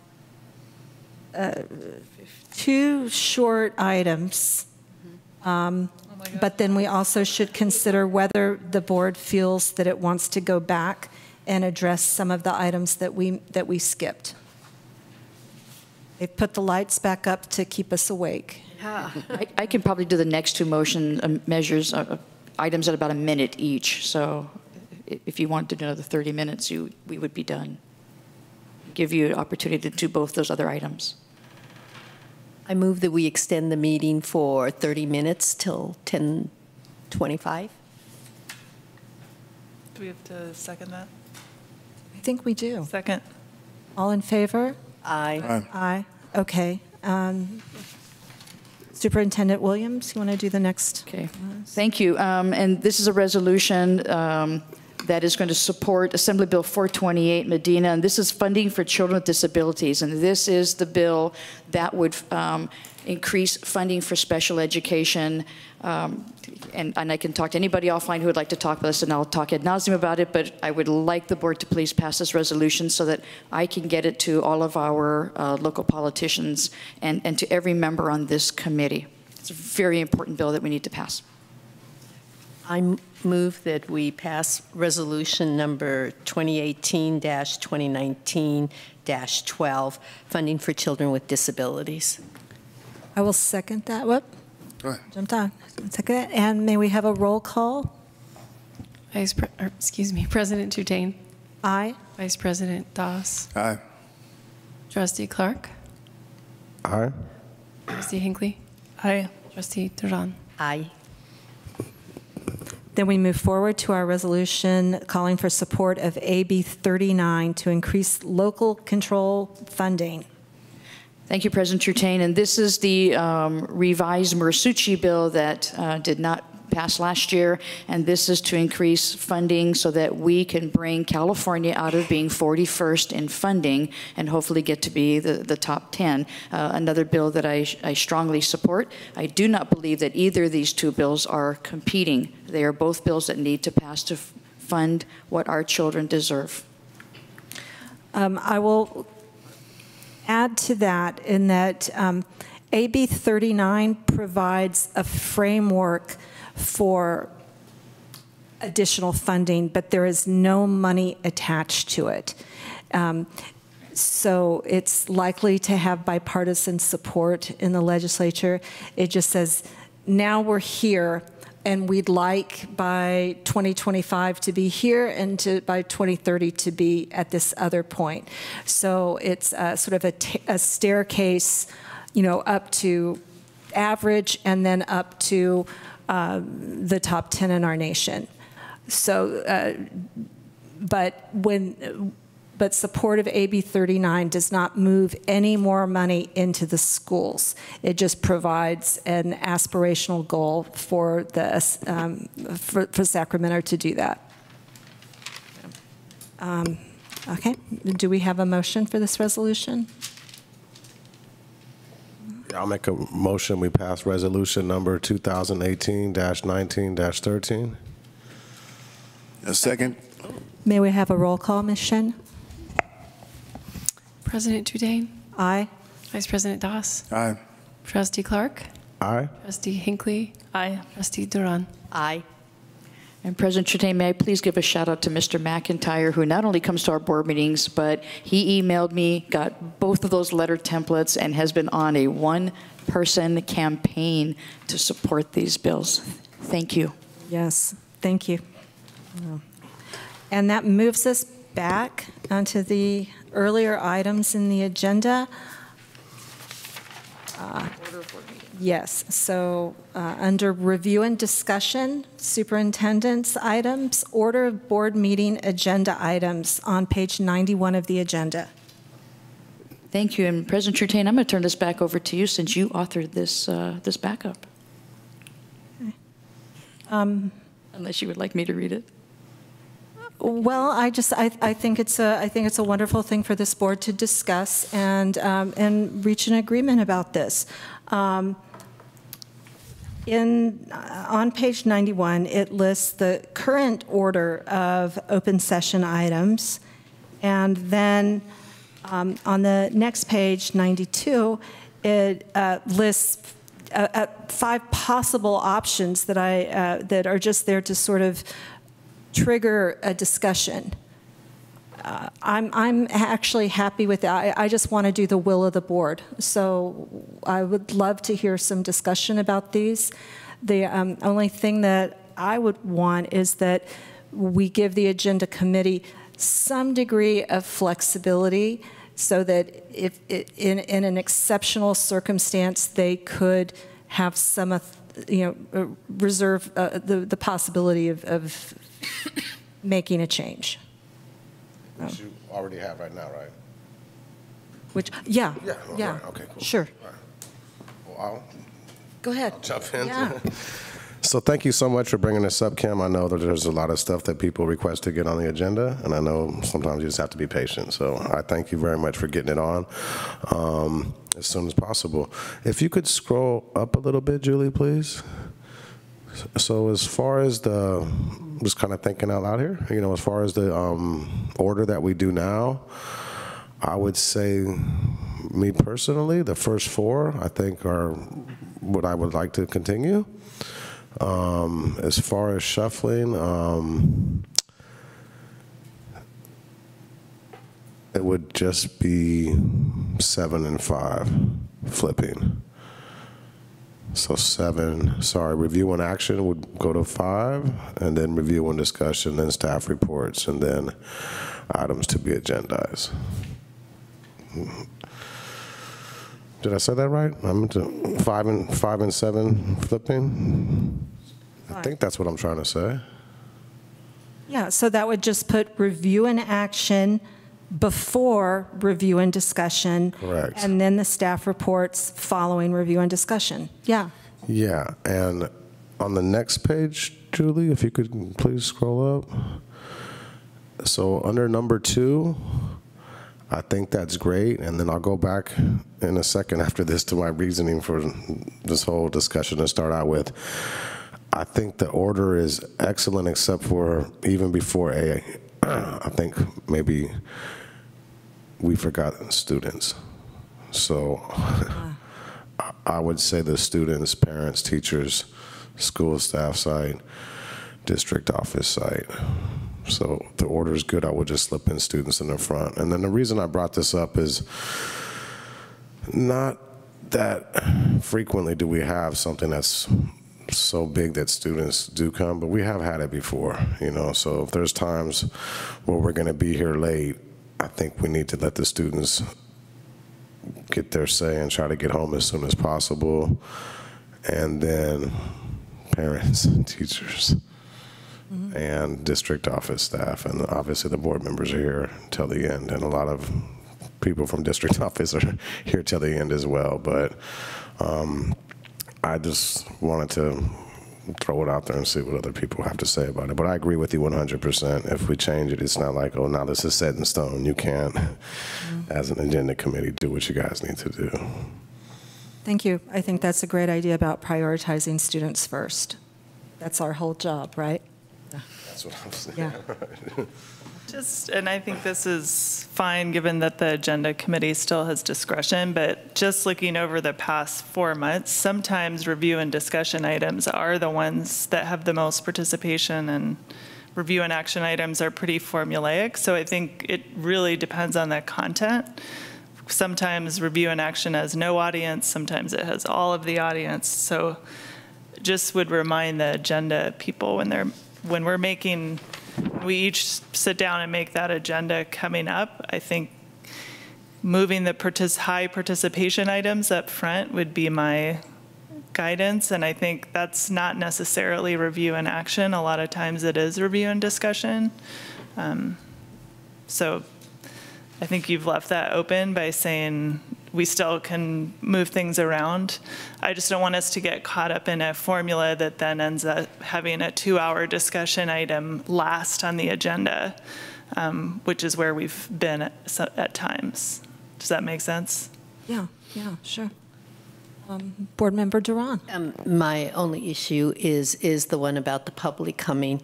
two short items, but then we also should consider whether the board feels that it wants to go back and address some of the items that we skipped. They've put the lights back up to keep us awake. I can probably do the next two motion measures, items at about a minute each. So if you wanted to do another 30 minutes, we would be done. Give you an opportunity to do both those other items. I move that we extend the meeting for 30 minutes till 10:25. Do we have to second that? I think we do. Second. All in favor? Aye. Aye. Aye. Okay. Superintendent Williams, you want to do the next? Okay. Thank you. And this is a resolution that is going to support Assembly Bill 428, Medina, and this is funding for children with disabilities. And this is the bill that would increase funding for special education. And I can talk to anybody offline who would like to talk about this, and I'll talk ad nauseum about it, but I would like the board to please pass this resolution so that I can get it to all of our local politicians and to every member on this committee. It's a very important bill that we need to pass. I move that we pass resolution number 2018-2019-12, funding for children with disabilities. I will second that. Whoop. Go ahead. Jumped on. Second that. And may we have a roll call? President Tutain. Aye. Vice President Doss. Aye. Trustee Clark. Aye. Trustee Hinckley. Aye. Trustee Duran. Aye. Then we move forward to our resolution calling for support of AB 39 to increase local control funding. Thank you, President Tutain. And this is the revised Murasuchi bill that did not pass last year. And this is to increase funding so that we can bring California out of being 41st in funding and hopefully get to be the top 10. Another bill that I strongly support. I do not believe that either of these two bills are competing. They are both bills that need to pass to fund what our children deserve. I will add to that in that AB 39 provides a framework for additional funding, but there is no money attached to it. So it's likely to have bipartisan support in the legislature. It just says, now we're here, and we'd like by 2025 to be here and by 2030 to be at this other point. So it's sort of a staircase, up to average and then up to the top 10 in our nation. So, but support of AB 39 does not move any more money into the schools. It just provides an aspirational goal for for Sacramento to do that. Okay. Do we have a motion for this resolution? I'll make a motion. We pass resolution number 2018-19-13. A second. May we have a roll call, Ms. Shen? President Tutain. Aye. Vice President Doss. Aye. Trustee Clark. Aye. Trustee Hinckley. Aye. Trustee Duran. Aye. And President Tutain, may I please give a shout out to Mr. McIntyre, who not only comes to our board meetings, but he emailed me, got both of those letter templates, and has been on a one-person campaign to support these bills. Thank you. Yes, thank you. And that moves us back onto the earlier items in the agenda. Yes, so under review and discussion, superintendent's items, order of board meeting agenda items on page 91 of the agenda. Thank you. And President Tutain, I'm going to turn this back over to you since you authored this, this backup. Okay. Unless you would like me to read it. Well, I think it's a wonderful thing for this board to discuss and reach an agreement about this. On page 91, it lists the current order of open session items, and then On the next page, 92, it lists 5 possible options that that are just there to sort of trigger a discussion. I'm actually happy with that. I just want to do the will of the board. So I would love to hear some discussion about these. The only thing that I would want is that we give the agenda committee some degree of flexibility so that if in an exceptional circumstance they could have some, reserve the possibility of making a change. Which you already have right now, right? Which, yeah. Right, okay, cool. Sure. Right. Well, Go ahead. I'll jump in. Yeah. So thank you so much for bringing this up, Kim. I know that there's a lot of stuff that people request to get on the agenda, and I know sometimes you just have to be patient. So I thank you very much for getting it on as soon as possible. If you could scroll up a little bit, Julie, please. So as far as just kind of thinking out loud here, as far as the order that we do now, I would say, me personally, the first 4, I think, are what I would like to continue. As far as shuffling, it would just be 7 and 5 flipping. So 7, review and action would go to 5, and then review and discussion, then staff reports, and then items to be agendized. Did I say that right? I'm into 5 and 7 flipping. I think that's what I'm trying to say. Yeah, so that would just put review and action before review and discussion. Correct. And then the staff reports following review and discussion. Yeah. Yeah, and on the next page, Julie, if you could please scroll up. So under number 2, I think that's great, and then I'll go back in a second after this to my reasoning for this whole discussion to start out with. I think the order is excellent except for even before A. I think maybe we forgot students. So I would say the students, parents, teachers, school staff side, district office side. So the order is good. I would just slip in students in the front. And then the reason I brought this up is not that frequently do we have something that's so big that students do come, but we have had it before, so if there's times where we're going to be here late, I think we need to let the students get their say and try to get home as soon as possible, and then parents and teachers and district office staff, and obviously the board members are here till the end, and a lot of people from district office are here till the end as well, but I just wanted to throw it out there and see what other people have to say about it. But I agree with you 100%. If we change it, it's not like, oh, now this is set in stone. You can't, as an agenda committee, do what you guys need to do. Thank you. I think that's a great idea about prioritizing students first. That's our whole job, right? That's what I'm saying. Yeah. And I think this is fine given that the agenda committee still has discretion, but just looking over the past 4 months, sometimes review and discussion items are the ones that have the most participation, and review and action items are pretty formulaic. So I think it really depends on the content. Sometimes review and action has no audience, sometimes it has all of the audience. So just would remind the agenda people when we're making, we each sit down and make that agenda coming up. I think moving the high participation items up front would be my guidance, and I think that's not necessarily review and action. A lot of times it is review and discussion. So I think you've left that open by saying we still can move things around. I just don't want us to get caught up in a formula that then ends up having a 2-hour discussion item last on the agenda, which is where we've been at times. Does that make sense? Yeah, sure. Board Member Duran. My only issue is the one about the public coming.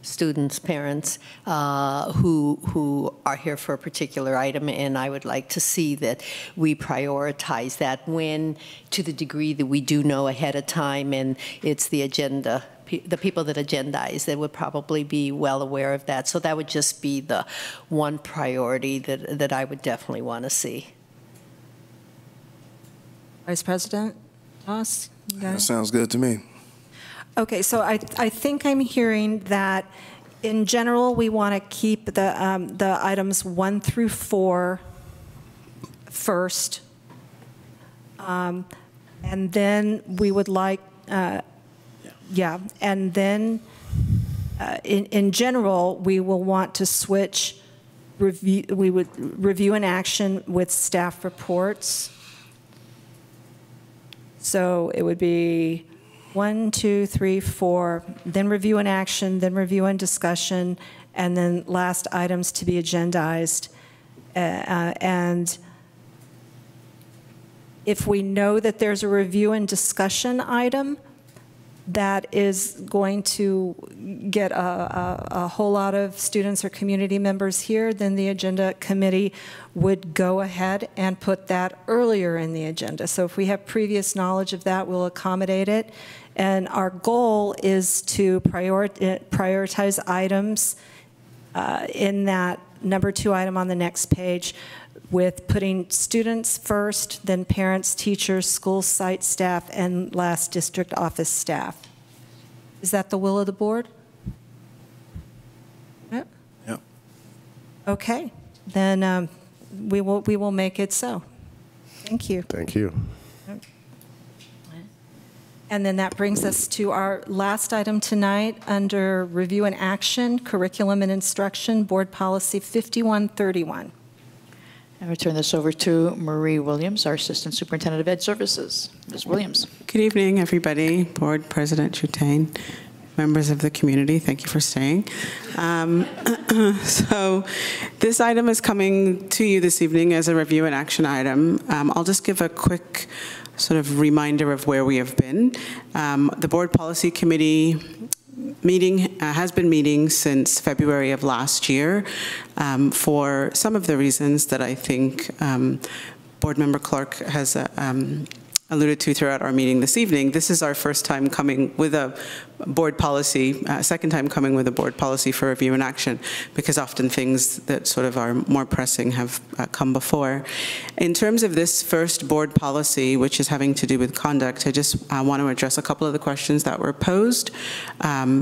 students, parents who are here for a particular item, and I would like to see that we prioritize that when, to the degree that we do know ahead of time, and it's the agenda, the people that agendize, that would probably be well aware of that. So that would just be the one priority that I would definitely want to see. Vice President Doss? That sounds good to me. Okay, so I think I'm hearing that in general we want to keep the items 1 through 4 first, and then we would like, and then in general we will want to switch review. We would review in action with staff reports. So it would be 1, 2, 3, 4, then review and action, then review and discussion, and then last items to be agendized. And if we know that there's a review and discussion item that is going to get a whole lot of students or community members here, then the agenda committee would go ahead and put that earlier in the agenda. So if we have previous knowledge of that, we'll accommodate it. And our goal is to prioritize items in that number 2 item on the next page, with putting students first, then parents, teachers, school site staff, and last district office staff. Is that the will of the board? Yep. Yep. Okay, then we will make it so. Thank you. Thank you. And then that brings us to our last item tonight under review and action, curriculum and instruction, board policy 5131. I return this over to Marie Williams, our Assistant Superintendent of Ed Services. Ms. Williams. Good evening, everybody. Board President Chutain, members of the community, thank you for staying. So this item is coming to you this evening as a review and action item. I'll just give a quick sort of reminder of where we have been. The Board Policy Committee has been meeting since February of last year for some of the reasons that I think Board Member Clark has alluded to throughout our meeting this evening. This is our first time coming with a board policy, second time coming with a board policy for review and action, because often things that sort of are more pressing have come before. In terms of this first board policy, which is having to do with conduct, I just want to address a couple of the questions that were posed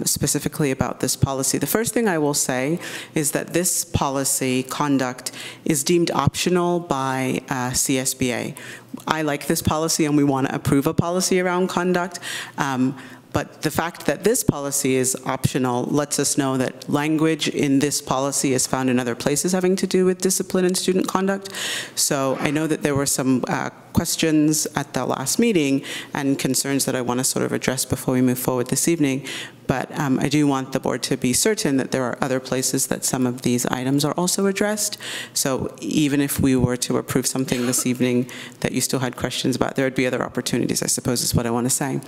specifically about this policy. The first thing I will say is that this policy, conduct, is deemed optional by CSBA. I like this policy and we want to approve a policy around conduct. But the fact that this policy is optional lets us know that language in this policy is found in other places having to do with discipline and student conduct. So I know that there were some questions at the last meeting and concerns that I want to sort of address before we move forward this evening. But I do want the board to be certain that there are other places that some of these items are also addressed. So even if we were to approve something this evening that you still had questions about, there would be other opportunities, I suppose is what I want to say.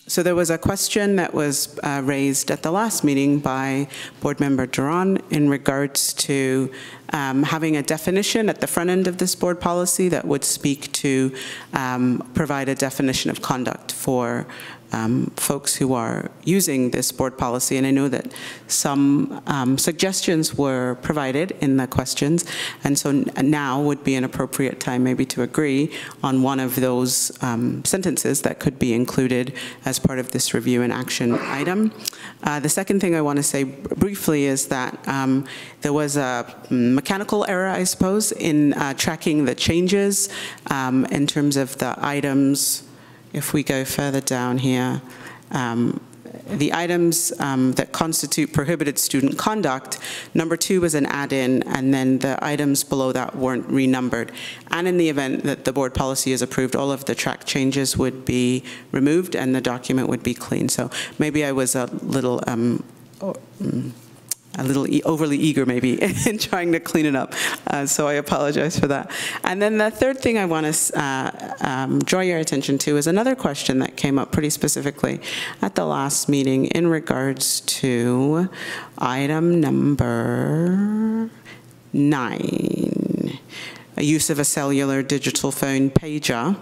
So there was a question that was raised at the last meeting by Board Member Duran in regards to having a definition at the front end of this board policy that would speak to provide a definition of conduct for folks who are using this board policy. And I know that some suggestions were provided in the questions, and so now would be an appropriate time maybe to agree on one of those sentences that could be included as part of this review and action item. The second thing I want to say briefly is that there was a mechanical error, I suppose, in tracking the changes in terms of the items. If we go further down here, the items that constitute prohibited student conduct, number 2 was an add-in, and then the items below that weren't renumbered. And in the event that the board policy is approved, all of the track changes would be removed and the document would be clean. So maybe I was a little a little overly eager maybe in trying to clean it up. So I apologize for that. And then the third thing I want to draw your attention to is another question that came up pretty specifically at the last meeting in regards to item number 9, a use of a cellular digital phone pager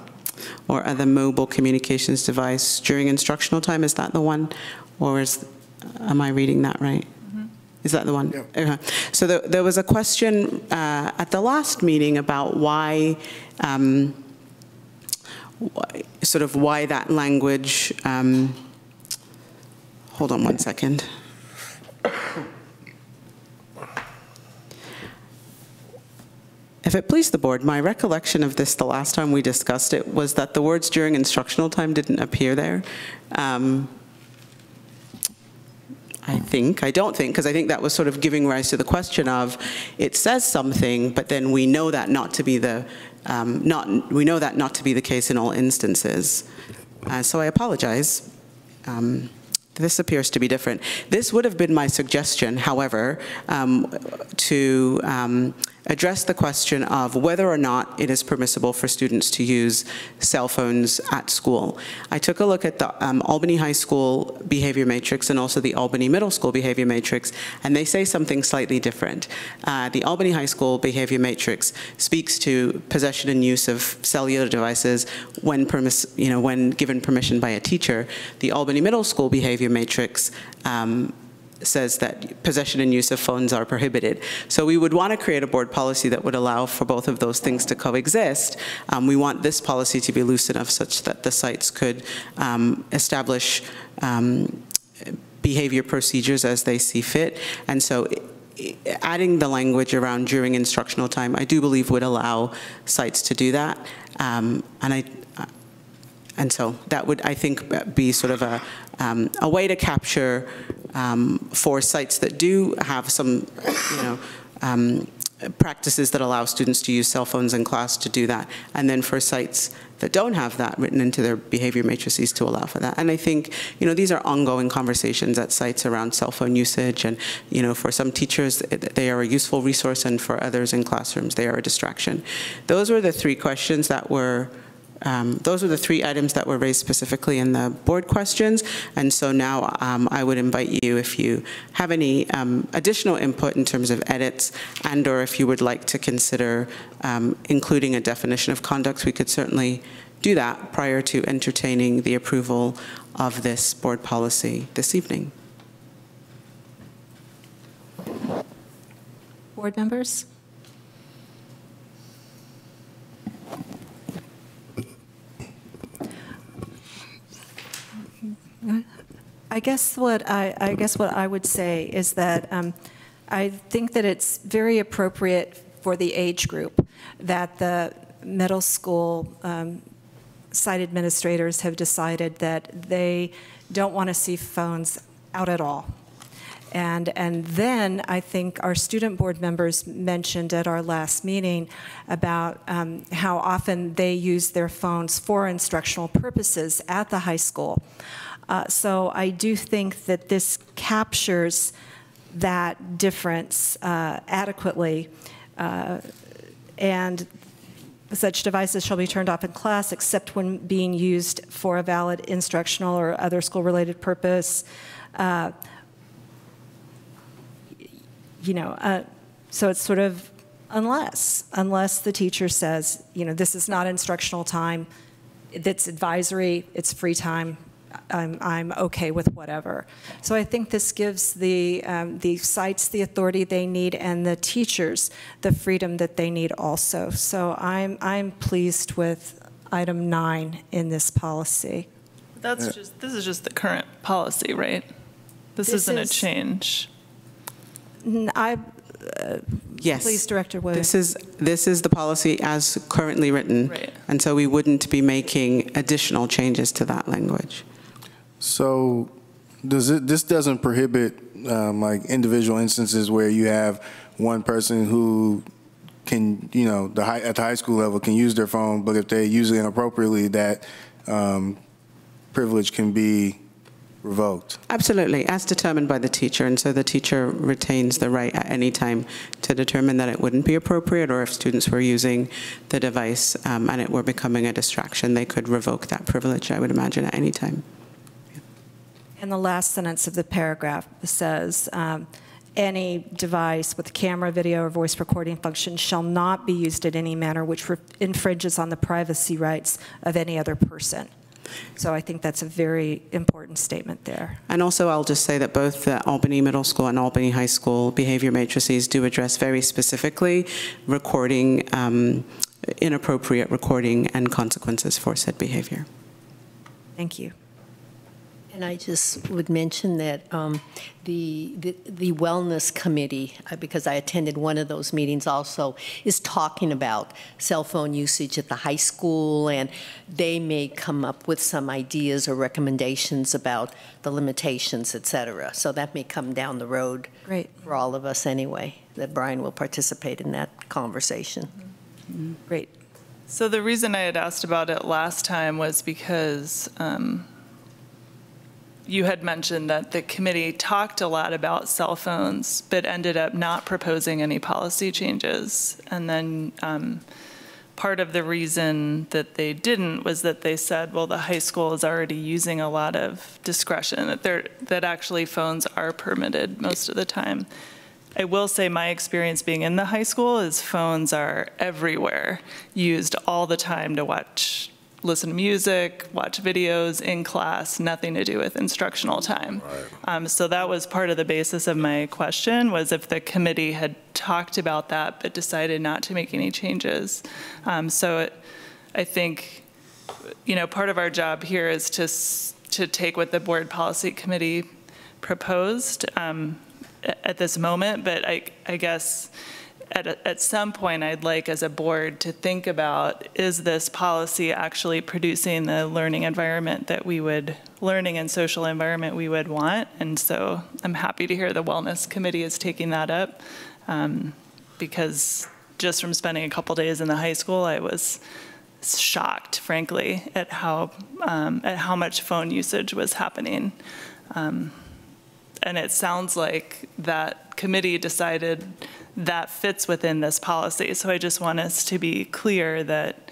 or other mobile communications device during instructional time. Is that the one, or am I reading that right? Is that the one? Yeah. Okay. So there was a question at the last meeting about why that language, hold on one second. If it pleased the board, my recollection of this the last time we discussed it was that the words during instructional time didn't appear there. I don't think, because I think that was sort of giving rise to the question of, it says something, but then we know that not to be the case in all instances. So I apologize. This appears to be different. This would have been my suggestion, however, to address the question of whether or not it is permissible for students to use cell phones at school. I took a look at the Albany High School behavior matrix and also the Albany Middle School behavior matrix, and they say something slightly different. The Albany High School behavior matrix speaks to possession and use of cellular devices when given permission by a teacher. The Albany Middle School behavior matrix says that possession and use of phones are prohibited. So we would want to create a board policy that would allow for both of those things to coexist. We want this policy to be loose enough such that the sites could establish behavior procedures as they see fit. And so adding the language around during instructional time, I do believe would allow sites to do that. And so that would, I think, be sort of a way to capture for sites that do have some, practices that allow students to use cell phones in class to do that, and then for sites that don't have that written into their behavior matrices to allow for that. And I think, these are ongoing conversations at sites around cell phone usage, and, for some teachers, they are a useful resource, and for others in classrooms, they are a distraction. Those were the three questions that were those were the three items that were raised specifically in the board questions. And so now I would invite you, if you have any additional input in terms of edits, and or if you would like to consider including a definition of conduct, we could certainly do that prior to entertaining the approval of this board policy this evening. Board members? I guess what I would say is that I think that it's very appropriate for the age group that the middle school site administrators have decided that they don't want to see phones out at all. And then I think our student board members mentioned at our last meeting about how often they use their phones for instructional purposes at the high school. So I do think that this captures that difference adequately, and such devices shall be turned off in class except when being used for a valid instructional or other school-related purpose. So it's sort of unless the teacher says, this is not instructional time, it's advisory, it's free time, I'm okay with whatever. So I think this gives the sites the authority they need and the teachers the freedom that they need also. So I'm pleased with item 9 in this policy. This is just the current policy, right? This isn't a change. Yes. Please, Director Williams. This is the policy as currently written, right. And so we wouldn't be making additional changes to that language. So this doesn't prohibit like individual instances where you have one person who can, at the high school level can use their phone, but if they use it inappropriately, that privilege can be revoked? Absolutely, as determined by the teacher, and so the teacher retains the right at any time to determine that it wouldn't be appropriate, or if students were using the device and it were becoming a distraction, they could revoke that privilege, I would imagine, at any time. And the last sentence of the paragraph says, any device with camera, video, or voice recording function shall not be used in any manner which infringes on the privacy rights of any other person. So I think that's a very important statement there. And also, I'll just say that both the Albany Middle School and Albany High School behavior matrices do address very specifically recording, inappropriate recording and consequences for said behavior. Thank you. And I just would mention that the Wellness Committee, because I attended one of those meetings also, is talking about cell phone usage at the high school, and they may come up with some ideas or recommendations about the limitations, et cetera. So that may come down the road. Great. For all of us anyway, that Brian will participate in that conversation. Mm-hmm. Great. So the reason I had asked about it last time was because you had mentioned that the committee talked a lot about cell phones, but ended up not proposing any policy changes. And then part of the reason that they didn't was that they said, well, the high school is already using a lot of discretion, that actually phones are permitted most of the time. I will say my experience being in the high school is phones are everywhere, used all the time to listen to music, watch videos in class, nothing to do with instructional time. Right. So that was part of the basis of my question, was if the committee had talked about that but decided not to make any changes. I think, part of our job here is to take what the board policy committee proposed at this moment, but I guess at some point, I'd like as a board to think about, is this policy actually producing the learning environment that learning and social environment we would want? And so I'm happy to hear the Wellness Committee is taking that up, because just from spending a couple days in the high school, I was shocked, frankly, at how much phone usage was happening. And it sounds like that committee decided that fits within this policy. So I just want us to be clear that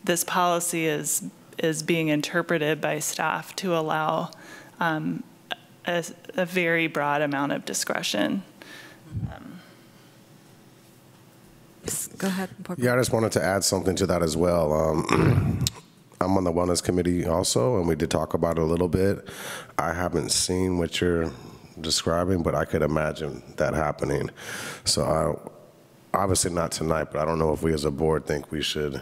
this policy is being interpreted by staff to allow a very broad amount of discretion. Go ahead. Yeah, I just wanted to add something to that as well. I'm on the Wellness Committee also, and we did talk about it a little bit. I haven't seen what you're describing, but I could imagine that happening. So obviously not tonight, but I don't know if we as a board think we should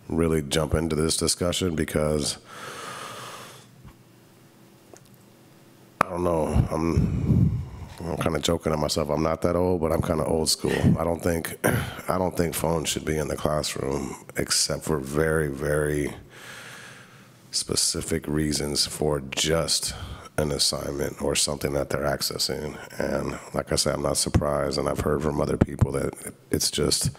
really jump into this discussion, because I don't know, I'm kind of joking at myself. I'm not that old, but I'm kind of old school. I don't think phones should be in the classroom except for very, very specific reasons for just an assignment or something that they're accessing. And like I said, I'm not surprised, and I've heard from other people that it's just,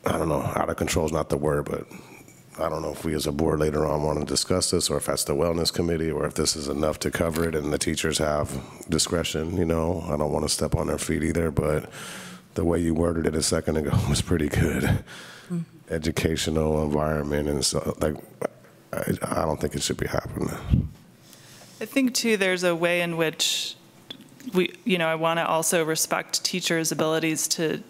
I don't know, out of control is not the word, but I don't know if we as a board later on want to discuss this, or if that's the Wellness Committee, or if this is enough to cover it and the teachers have discretion. I don't want to step on their feet either, but the way you worded it a second ago was pretty good. Mm-hmm. Educational environment, and so I don't think it should be happening. I think too, there's a way in which I want to also respect teachers' abilities to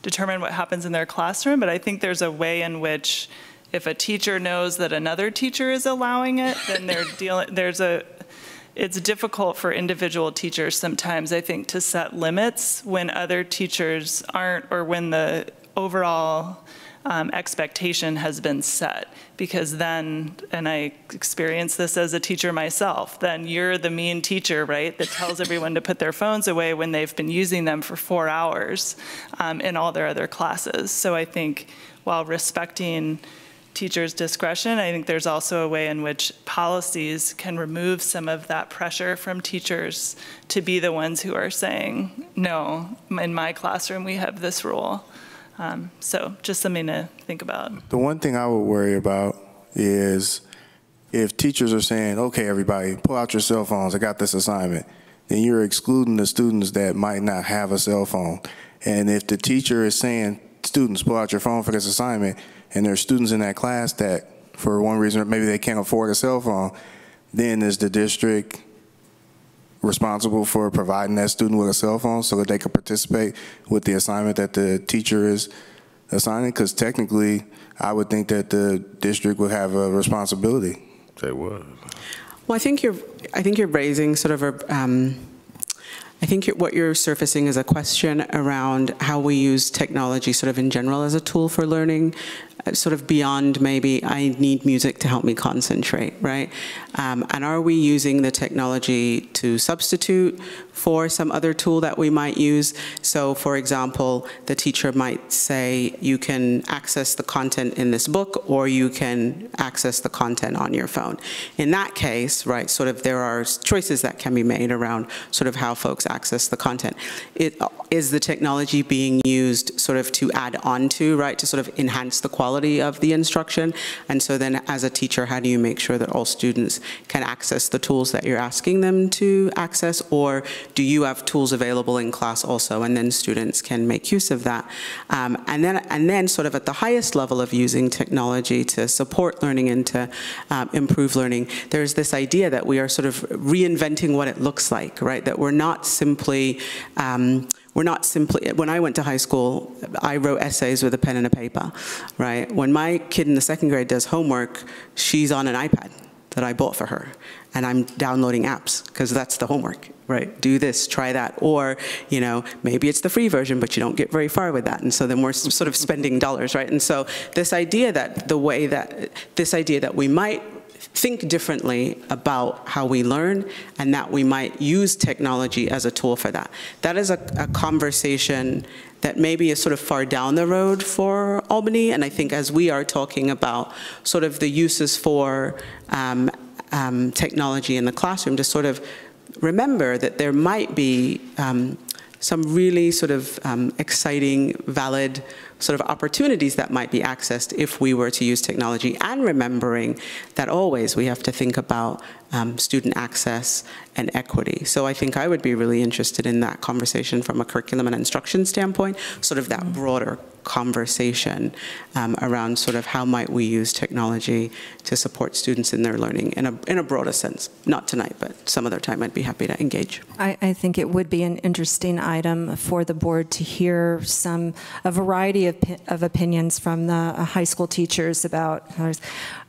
determine what happens in their classroom, but I think there's a way in which if a teacher knows that another teacher is allowing it, then it's difficult for individual teachers sometimes, I think, to set limits when other teachers aren't, or when the overall expectation has been set. Because then, and I experienced this as a teacher myself, then you're the mean teacher, right, that tells everyone to put their phones away when they've been using them for 4 hours in all their other classes. So I think while respecting teachers' discretion, I think there's also a way in which policies can remove some of that pressure from teachers to be the ones who are saying, no, in my classroom we have this rule. So just something to think about. The one thing I would worry about is if teachers are saying, okay, everybody, pull out your cell phones, I got this assignment, then you're excluding the students that might not have a cell phone. And if the teacher is saying, students, pull out your phone for this assignment, and there are students in that class that, for one reason, or maybe they can't afford a cell phone, then is the district responsible for providing that student with a cell phone so that they can participate with the assignment that the teacher is assigning? Because technically, I would think that the district would have a responsibility. They would. Well, I think you're raising sort of a. I think what you're surfacing is a question around how we use technology sort of in general as a tool for learning, sort of beyond maybe I need music to help me concentrate, right? And are we using the technology to substitute for some other tool that we might use? So for example, the teacher might say you can access the content in this book or you can access the content on your phone. In that case, right, sort of there are choices that can be made around sort of how folks access the content. Is the technology being used sort of to add on to, right, to sort of enhance the quality of the instruction? And so then as a teacher, how do you make sure that all students can access the tools that you're asking them to access? Or do you have tools available in class also, and then students can make use of that? And then sort of at the highest level of using technology to support learning and to improve learning, there's this idea that we are sort of reinventing what it looks like, right? That we're not simply, when I went to high school, I wrote essays with a pen and a paper, right? When my kid in the second grade does homework, she's on an iPad that I bought for her, and I'm downloading apps, because that's the homework, right? Do this, try that, or, you know, maybe it's the free version, but you don't get very far with that, and so then we're sort of spending dollars, right? And so this idea that we might think differently about how we learn and that we might use technology as a tool for that. That is a conversation that maybe is sort of far down the road for Albany, and I think as we are talking about sort of the uses for technology in the classroom, to sort of remember that there might be some really sort of exciting, valid sort of opportunities that might be accessed if we were to use technology, and remembering that always we have to think about student access and equity. So I think I would be really interested in that conversation from a curriculum and instruction standpoint, sort of that broader conversation around sort of how might we use technology to support students in their learning in a broader sense. Not tonight, but some other time I'd be happy to engage. I think it would be an interesting item for the board to hear a variety of opinions from the high school teachers about.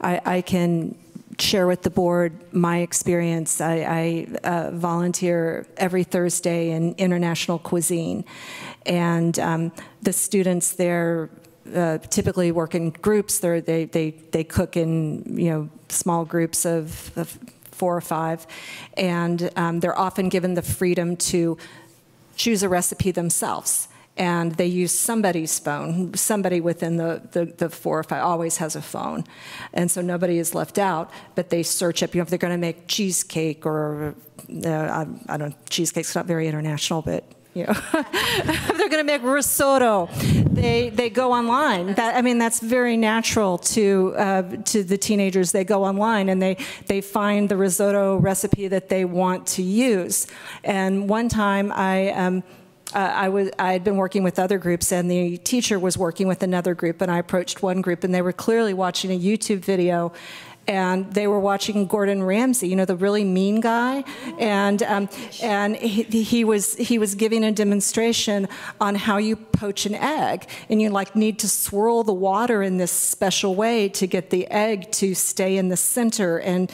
I can share with the board my experience. I volunteer every Thursday in international cuisine, and the students there typically work in groups. They cook in small groups of 4 or 5, and they're often given the freedom to choose a recipe themselves. And they use somebody's phone. Somebody within the 4 or 5 always has a phone. And so nobody is left out, but they search up, if they're going to make cheesecake or, I don't, cheesecake's not very international, but, if they're going to make risotto, they go online. That's very natural to the teenagers. They go online and they find the risotto recipe that they want to use. And one time I had been working with other groups, and the teacher was working with another group, and I approached one group, and they were clearly watching a YouTube video, and they were watching Gordon Ramsay, the really mean guy, and he was giving a demonstration on how you poach an egg, and you need to swirl the water in this special way to get the egg to stay in the center and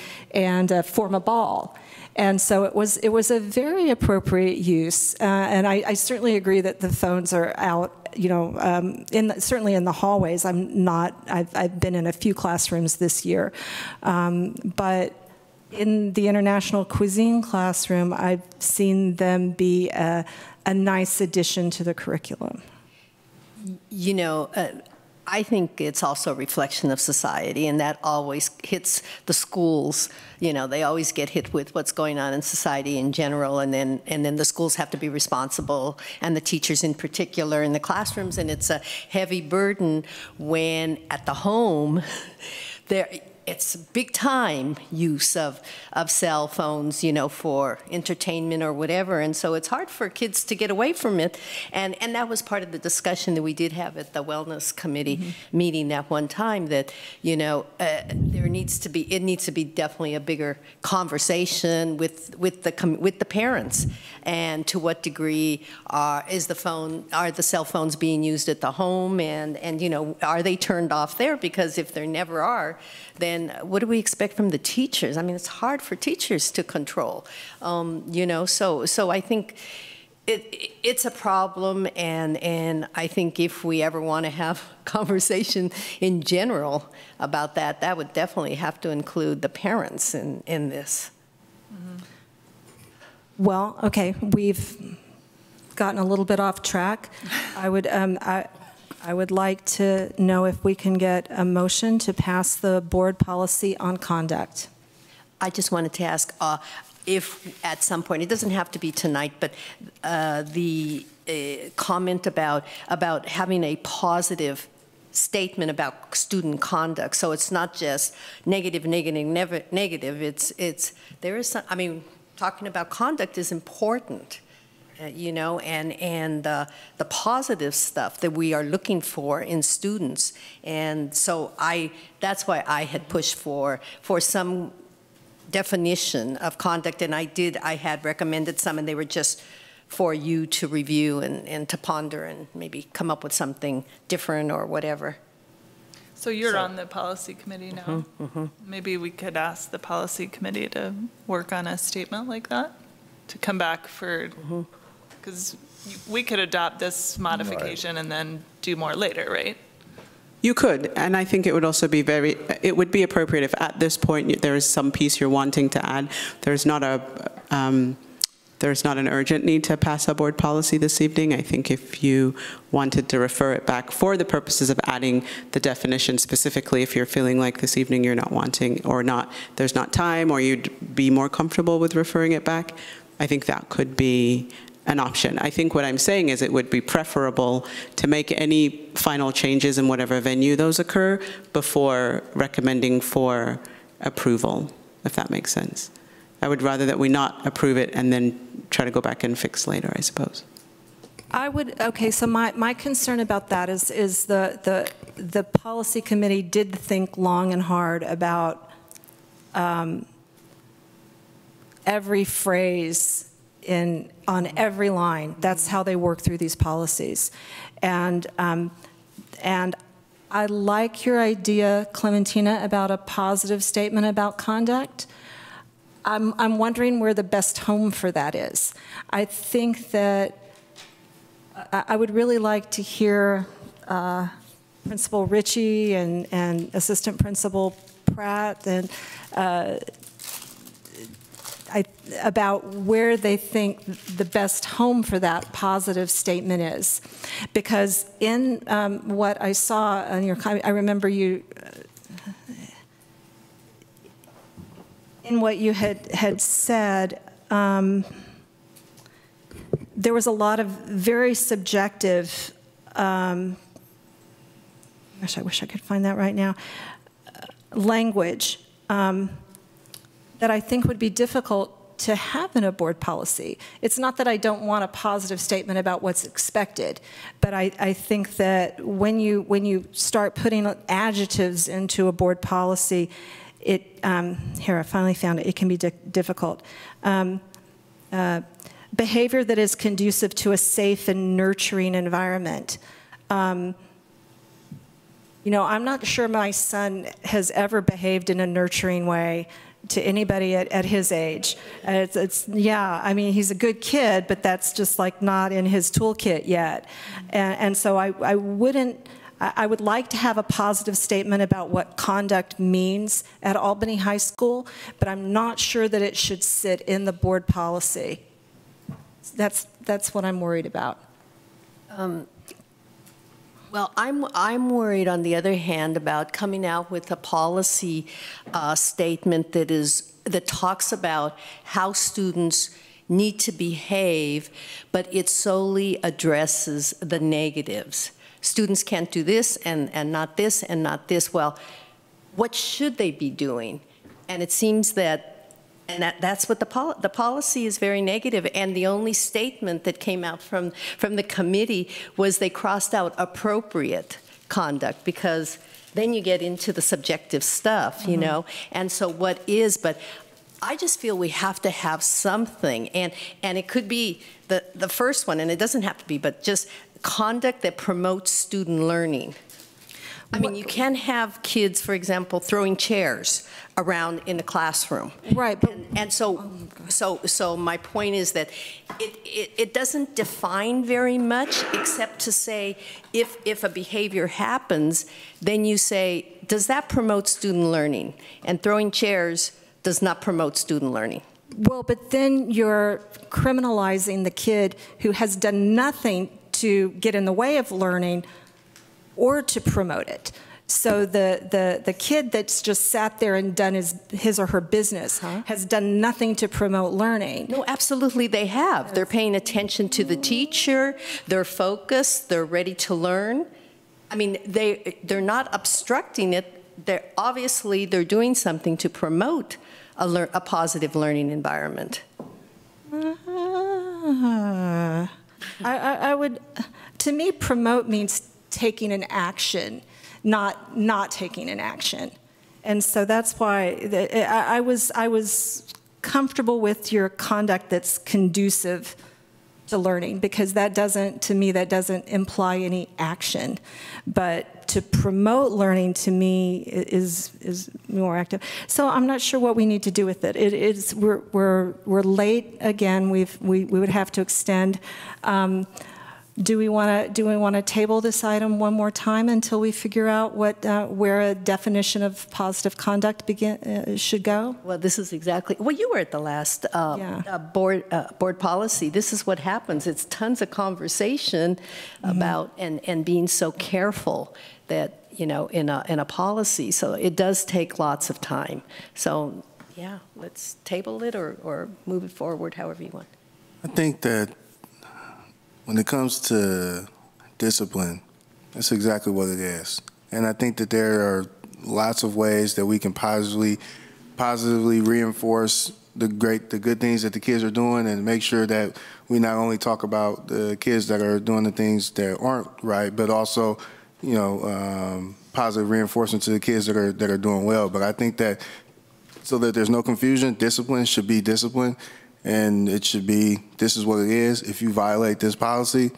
form a ball. And so it was a very appropriate use, and I certainly agree that the phones are out, certainly in the hallways. I've been in a few classrooms this year, but in the international cuisine classroom, I've seen them be a nice addition to the curriculum. I think it's also a reflection of society, and that always hits the schools. They always get hit with what's going on in society in general, and then the schools have to be responsible, and the teachers in particular in the classrooms, and it's a heavy burden when at the home it's big time use of cell phones, you know, for entertainment or whatever. And so it's hard for kids to get away from it. And that was part of the discussion that we did have at the Wellness Committee meeting that one time, that, you know, it needs to be definitely a bigger conversation with the parents. And to what degree are the cell phones being used at the home, and you know, are they turned off there? Because if there never are, then what do we expect from the teachers? I mean, it's hard for teachers to control, you know. So I think it's a problem, and I think if we ever want to have conversation in general about that, that would definitely have to include the parents in this. Well, okay, we've gotten a little bit off track. I would like to know if we can get a motion to pass the board policy on conduct. I just wanted to ask if at some point, it doesn't have to be tonight, but the comment about having a positive statement about student conduct. So it's not just negative. There is some, I mean, talking about conduct is important, you know, and the positive stuff that we are looking for in students. And so that's why I had pushed for some definition of conduct, and I had recommended some, and they were just for you to review and to ponder and maybe come up with something different or whatever. So you're on the policy committee now. Maybe we could ask the policy committee to work on a statement like that, to come back for, because we could adopt this modification and then do more later, right? You could, and I think it would also be it would be appropriate if at this point there is some piece you're wanting to add. There's not an urgent need to pass a board policy this evening. I think if you wanted to refer it back for the purposes of adding the definition specifically, if you're feeling like this evening you're not wanting, or there's not time, or you'd be more comfortable with referring it back, I think that could be an option. I think what I'm saying is it would be preferable to make any final changes in whatever venue those occur before recommending for approval, if that makes sense. I would rather that we not approve it and then try to go back and fix later, I suppose. Okay, so my concern about that is the policy committee did think long and hard about every phrase on every line. That's how they work through these policies. And I like your idea, Clementina, about a positive statement about conduct. I'm wondering where the best home for that is. I think that I would really like to hear Principal Ritchie and Assistant Principal Pratt and about where they think the best home for that positive statement is. Because in what I saw on your comment, I remember you, in what you had said, there was a lot of very subjective, gosh, I wish I could find that right now, language that I think would be difficult to have in a board policy. It's not that I don't want a positive statement about what's expected, but I think that when you start putting adjectives into a board policy, here, I finally found it. It can be difficult. Behavior that is conducive to a safe and nurturing environment. You know, I'm not sure my son has ever behaved in a nurturing way to anybody at his age. Yeah, I mean, he's a good kid, but that's just like not in his toolkit yet. And so I would like to have a positive statement about what conduct means at Albany High School, but I'm not sure that it should sit in the board policy. That's what I'm worried about. Well, I'm worried, on the other hand, about coming out with a policy statement that talks about how students need to behave, but it solely addresses the negatives. Students can't do this and not this and not this. Well, what should they be doing? And it seems that's what the policy is very negative, and the only statement that came out from the committee was they crossed out appropriate conduct, because then you get into the subjective stuff, you know, and so what is, but I just feel we have to have something, and it could be the first one, and it doesn't have to be, but just conduct that promotes student learning. I mean, you can have kids, for example, throwing chairs around in the classroom. Right. But, and so my point is that it doesn't define very much, except to say if a behavior happens, then you say, does that promote student learning? And throwing chairs does not promote student learning. well, but then you're criminalizing the kid who has done nothing to get in the way of learning or to promote it. So the kid that's just sat there and done his or her business has done nothing to promote learning. No, absolutely they have. They're paying attention to the teacher, they're focused, they're ready to learn. I mean, they're not obstructing it. They're doing something to promote a positive learning environment. I would, to me, promote means taking an action, not taking an action. And so that's why I was comfortable with your conduct that's conducive to learning, because that doesn't, to me, that doesn't imply any action. But to promote learning, to me, is more active. So I'm not sure what we need to do with it. We're late again. We would have to extend. Do we want to table this item one more time until we figure out where a definition of positive conduct should go? Well, this is exactly. Well, you were at the last board policy. This is what happens. It's tons of conversation about and being so careful that in a policy. So it does take lots of time. So yeah, let's table it or move it forward, however you want. I think that when it comes to discipline, that's exactly what it is. And I think that there are lots of ways that we can positively reinforce the good things that the kids are doing, and make sure that we not only talk about the kids that are doing the things that aren't right, but also, positive reinforcement to the kids that are doing well. But I think that so that there's no confusion, discipline should be discipline. And it should be, this is what it is. If you violate this policy,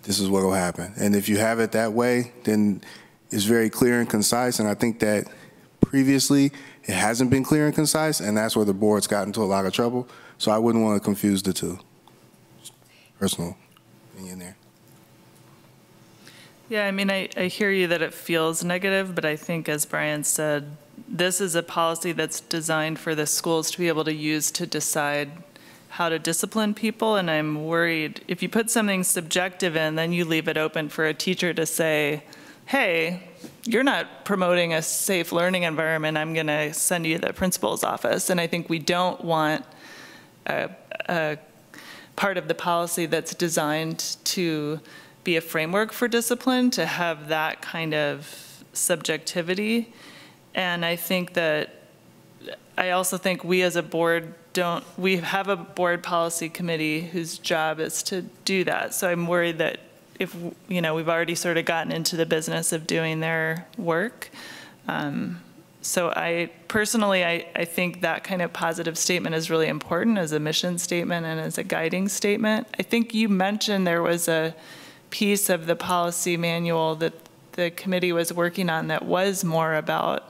this is what will happen. And if you have it that way, then it's very clear and concise. And I think that previously it hasn't been clear and concise, and that's where the board's gotten into a lot of trouble. So I wouldn't want to confuse the two. Personal opinion there. Yeah, I mean, I hear you that it feels negative, but I think, as Brian said, this is a policy that's designed for the schools to be able to use to decide how to discipline people, and I'm worried if you put something subjective in, then you leave it open for a teacher to say, hey, you're not promoting a safe learning environment, I'm going to send you to the principal's office. And I think we don't want a part of the policy that's designed to be a framework for discipline to have that kind of subjectivity. And I think that, I also think we as a board we have a board policy committee whose job is to do that. So I'm worried that if, we've already sort of gotten into the business of doing their work. So I think that kind of positive statement is really important as a mission statement and as a guiding statement. I think you mentioned there was a piece of the policy manual that the committee was working on that was more about,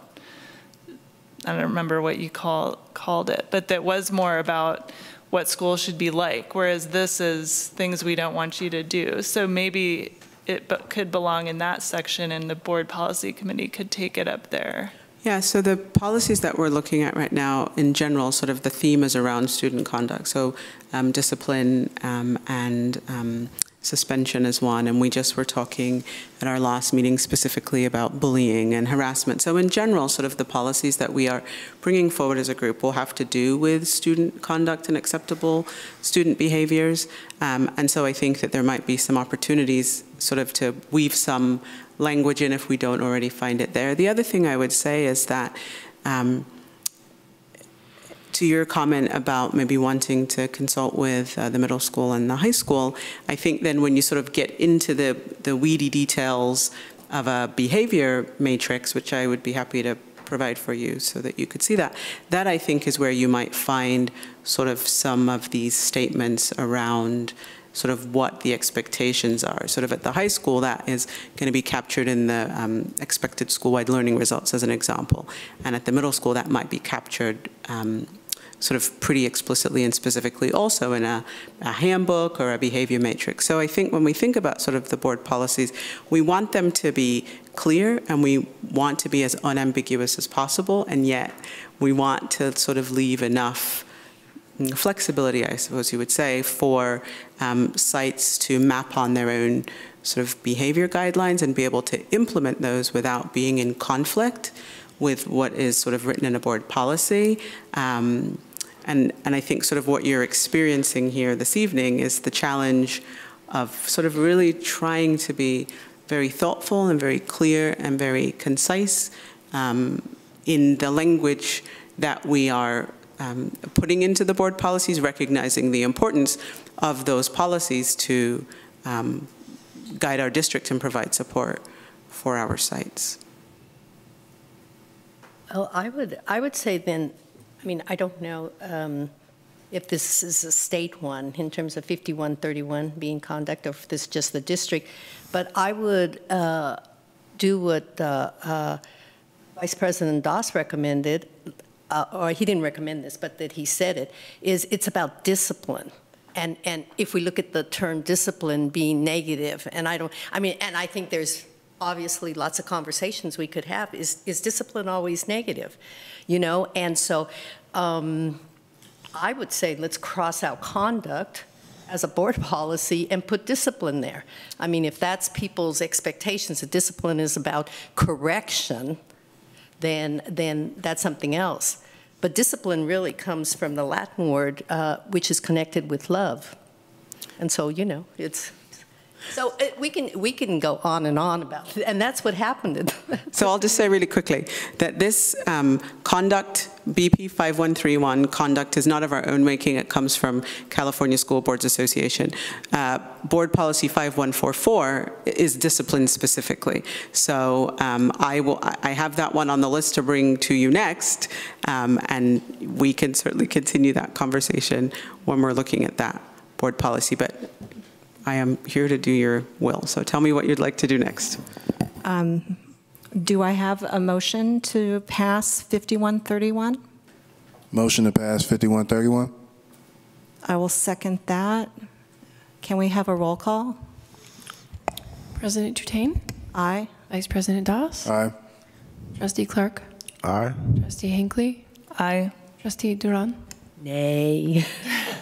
I don't remember what you called it, but that was more about what school should be like, whereas this is things we don't want you to do. So maybe it could belong in that section, and the board policy committee could take it up there. Yeah, so the policies that we're looking at right now, in general, sort of the theme is around student conduct. So discipline and suspension is one, and we just were talking at our last meeting specifically about bullying and harassment. So in general, sort of the policies that we are bringing forward as a group will have to do with student conduct and acceptable student behaviors. And so I think that there might be some opportunities sort of to weave some language in if we don't already find it there. The other thing I would say is that to your comment about maybe wanting to consult with the middle school and the high school, I think then when you sort of get into the weedy details of a behavior matrix, which I would be happy to provide for you so that you could see that, that I think is where you might find sort of some of these statements around sort of what the expectations are. Sort of at the high school, that is going to be captured in the expected school-wide learning results as an example. And at the middle school, that might be captured sort of pretty explicitly and specifically also in a handbook or a behavior matrix. So I think when we think about sort of the board policies, we want them to be clear and we want to be as unambiguous as possible, and yet we want to sort of leave enough flexibility, I suppose you would say, for sites to map on their own sort of behavior guidelines and be able to implement those without being in conflict with what is sort of written in a board policy. And I think sort of what you're experiencing here this evening is the challenge of sort of really trying to be very thoughtful and very clear and very concise in the language that we are putting into the board policies, recognizing the importance of those policies to guide our district and provide support for our sites. Well, I would say then, I mean, I don't know if this is a state one in terms of 5131 being conduct, or if this is just the district, but I would do what Vice President Doss recommended, or he didn't recommend this, but that he said it, is it's about discipline. And if we look at the term discipline being negative, and I think there's obviously lots of conversations we could have, is discipline always negative? You know, and so I would say let's cross out conduct as a board policy and put discipline there. I mean, if that's people's expectations, that discipline is about correction, then that's something else. But discipline really comes from the Latin word, which is connected with love. And so, you know, it's... So we can go on and on about it, and that's what happened. So I'll just say really quickly that this conduct, BP 5131, conduct is not of our own making. It comes from California School Boards Association. Board Policy 5144 is discipline specifically. So I have that one on the list to bring to you next, and we can certainly continue that conversation when we're looking at that board policy. But I am here to do your will. So tell me what you'd like to do next. Do I have a motion to pass 5131? Motion to pass 5131. I will second that. Can we have a roll call? President Dutain? Aye. Vice President Doss? Aye. Trustee Clark? Aye. Trustee Hinckley? Aye. Trustee Duran? Nay.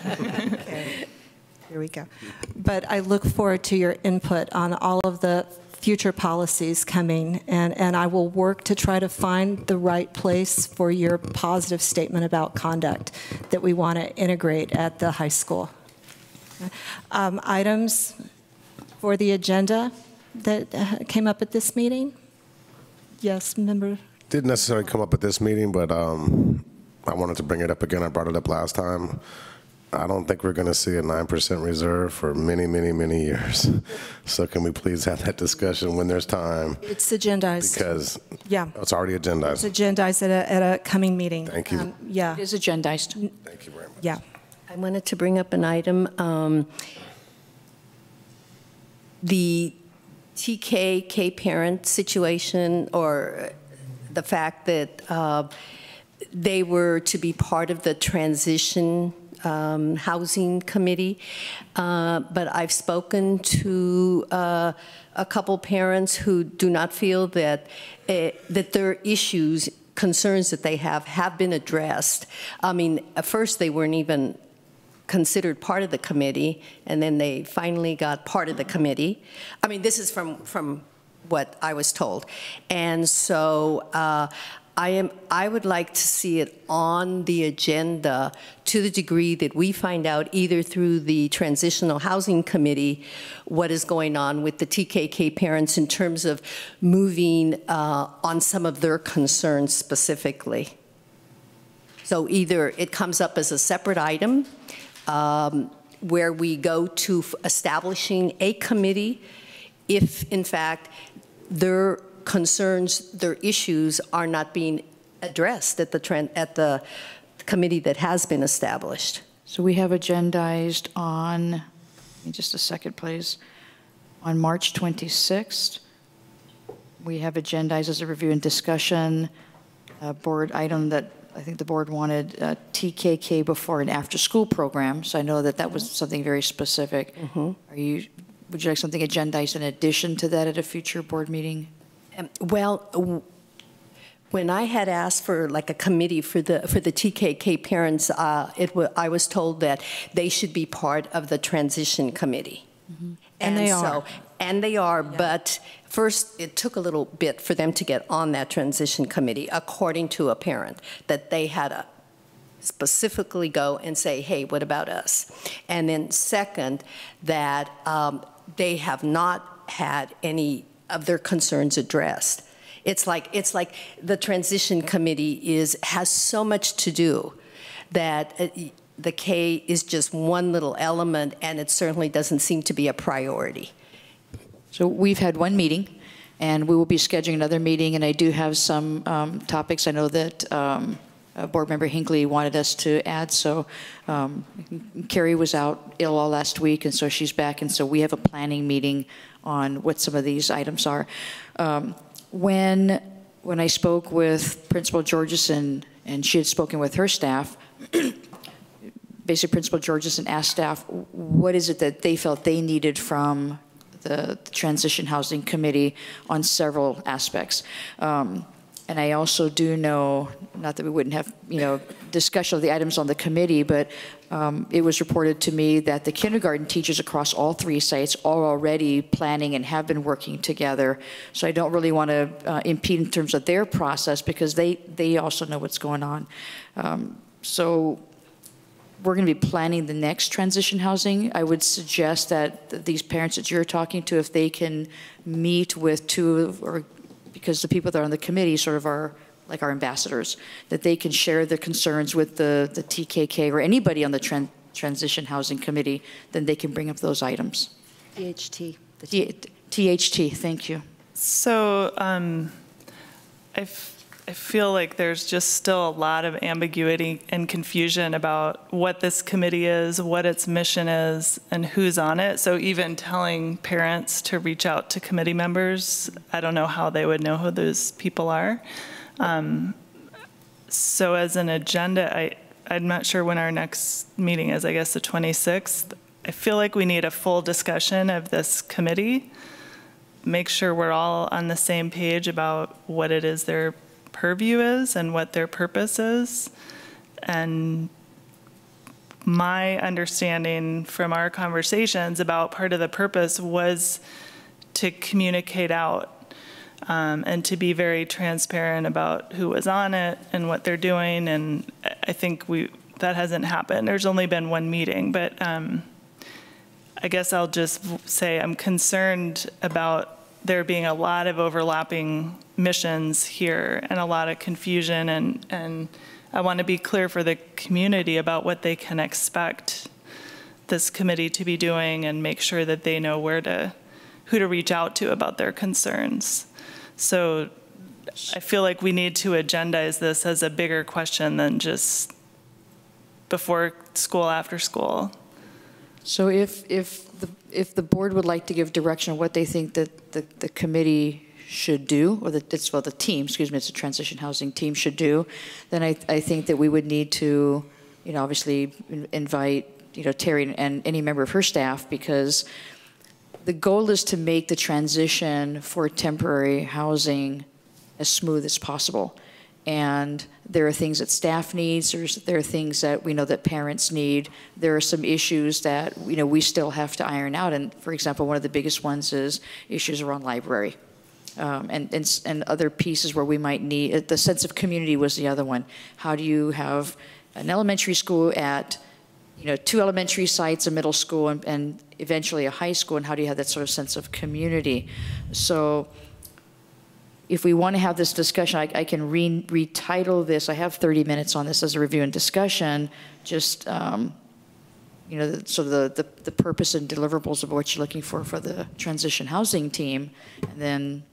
Okay. Here we go. But I look forward to your input on all of the future policies coming, and I will work to try to find the right place for your positive statement about conduct that we want to integrate at the high school. Items for the agenda that came up at this meeting? Yes, member? Didn't necessarily come up at this meeting, but I wanted to bring it up again. I brought it up last time. I don't think we're going to see a 9% reserve for many, many, many years. So can we please have that discussion when there's time? It's agendized. Because yeah, it's already agendized. It's agendized at a coming meeting. Thank you. Yeah. It is agendized. Thank you very much. Yeah. I wanted to bring up an item. The TK K-parent situation, or the fact that they were to be part of the transition housing committee, but I've spoken to a couple parents who do not feel that that their issues, concerns that they have been addressed. I mean, at first they weren't even considered part of the committee, and then they finally got part of the committee. I mean, this is from what I was told, and so I would like to see it on the agenda to the degree that we find out either through the Transitional Housing Committee what is going on with the TKK parents in terms of moving on some of their concerns specifically. So either it comes up as a separate item where we go to establishing a committee if, in fact, their concerns, their issues are not being addressed at the committee that has been established. So we have agendized on, give me just a second, please, on March 26th. We have agendized as a review and discussion a board item that I think the board wanted TKK before and after school program. So I know that that was something very specific. Would you like something agendized in addition to that at a future board meeting? Well, when I had asked for like a committee for the TKK parents, I was told that they should be part of the transition committee. And they are. And they are, but first it took a little bit for them to get on that transition committee, according to a parent, that they had to specifically go and say, hey, what about us? And then second, that they have not had any of their concerns addressed. It's like the transition committee has so much to do that the K is just one little element, and it certainly doesn't seem to be a priority. So we've had one meeting, and we will be scheduling another meeting, and I do have some topics I know that Board Member Hinckley wanted us to add. So Carrie was out ill all last week, and so she's back, and so we have a planning meeting on what some of these items are. When I spoke with Principal Georgeson, and she had spoken with her staff, basically Principal Georgeson asked staff, what is it that they felt they needed from the Transition Housing Committee on several aspects. And I also do know, not that we wouldn't have, discussion of the items on the committee, but it was reported to me that the kindergarten teachers across all 3 sites are already planning and have been working together. So I don't really want to impede in terms of their process because they also know what's going on. So we're going to be planning the next transition housing. I would suggest that these parents that you're talking to, if they can meet with 2 or because the people that are on the committee sort of are like our ambassadors, that they can share their concerns with the TKK or anybody on the Transition Housing Committee, then they can bring up those items. THT. THT, thank you. So I feel like there's just still a lot of ambiguity and confusion about what this committee is, what its mission is, and who's on it. So even telling parents to reach out to committee members, I don't know how they would know who those people are. So as an agenda, I'm not sure when our next meeting is, I guess the 26th. I feel like we need a full discussion of this committee, make sure we're all on the same page about what it is their purview is and what their purpose is. And my understanding from our conversations about part of the purpose was to communicate out and to be very transparent about who was on it and what they're doing. And I think that hasn't happened. There's only been one meeting, but I guess I'll just say I'm concerned about there being a lot of overlapping missions here and a lot of confusion, and I want to be clear for the community about what they can expect this committee to be doing and make sure that they know who to reach out to about their concerns. So I feel like we need to agendize this as a bigger question than just before school, after school. So if the board would like to give direction on what they think that the committee should do, or the team, excuse me, it's a transition housing team should do, then I think that we would need to, obviously invite, Terry and any member of her staff, because the goal is to make the transition for temporary housing as smooth as possible. And there are things that staff needs, there are things that we know that parents need. There are some issues that we still have to iron out. And for example, one of the biggest ones is issues around library. and other pieces where we might need, the sense of community was the other one. How do you have an elementary school at, 2 elementary sites, a middle school, and eventually a high school, and how do you have that sort of sense of community? So if we want to have this discussion, I can retitle this. I have 30 minutes on this as a review and discussion, just, sort of the purpose and deliverables of what you're looking for the transition housing team. And then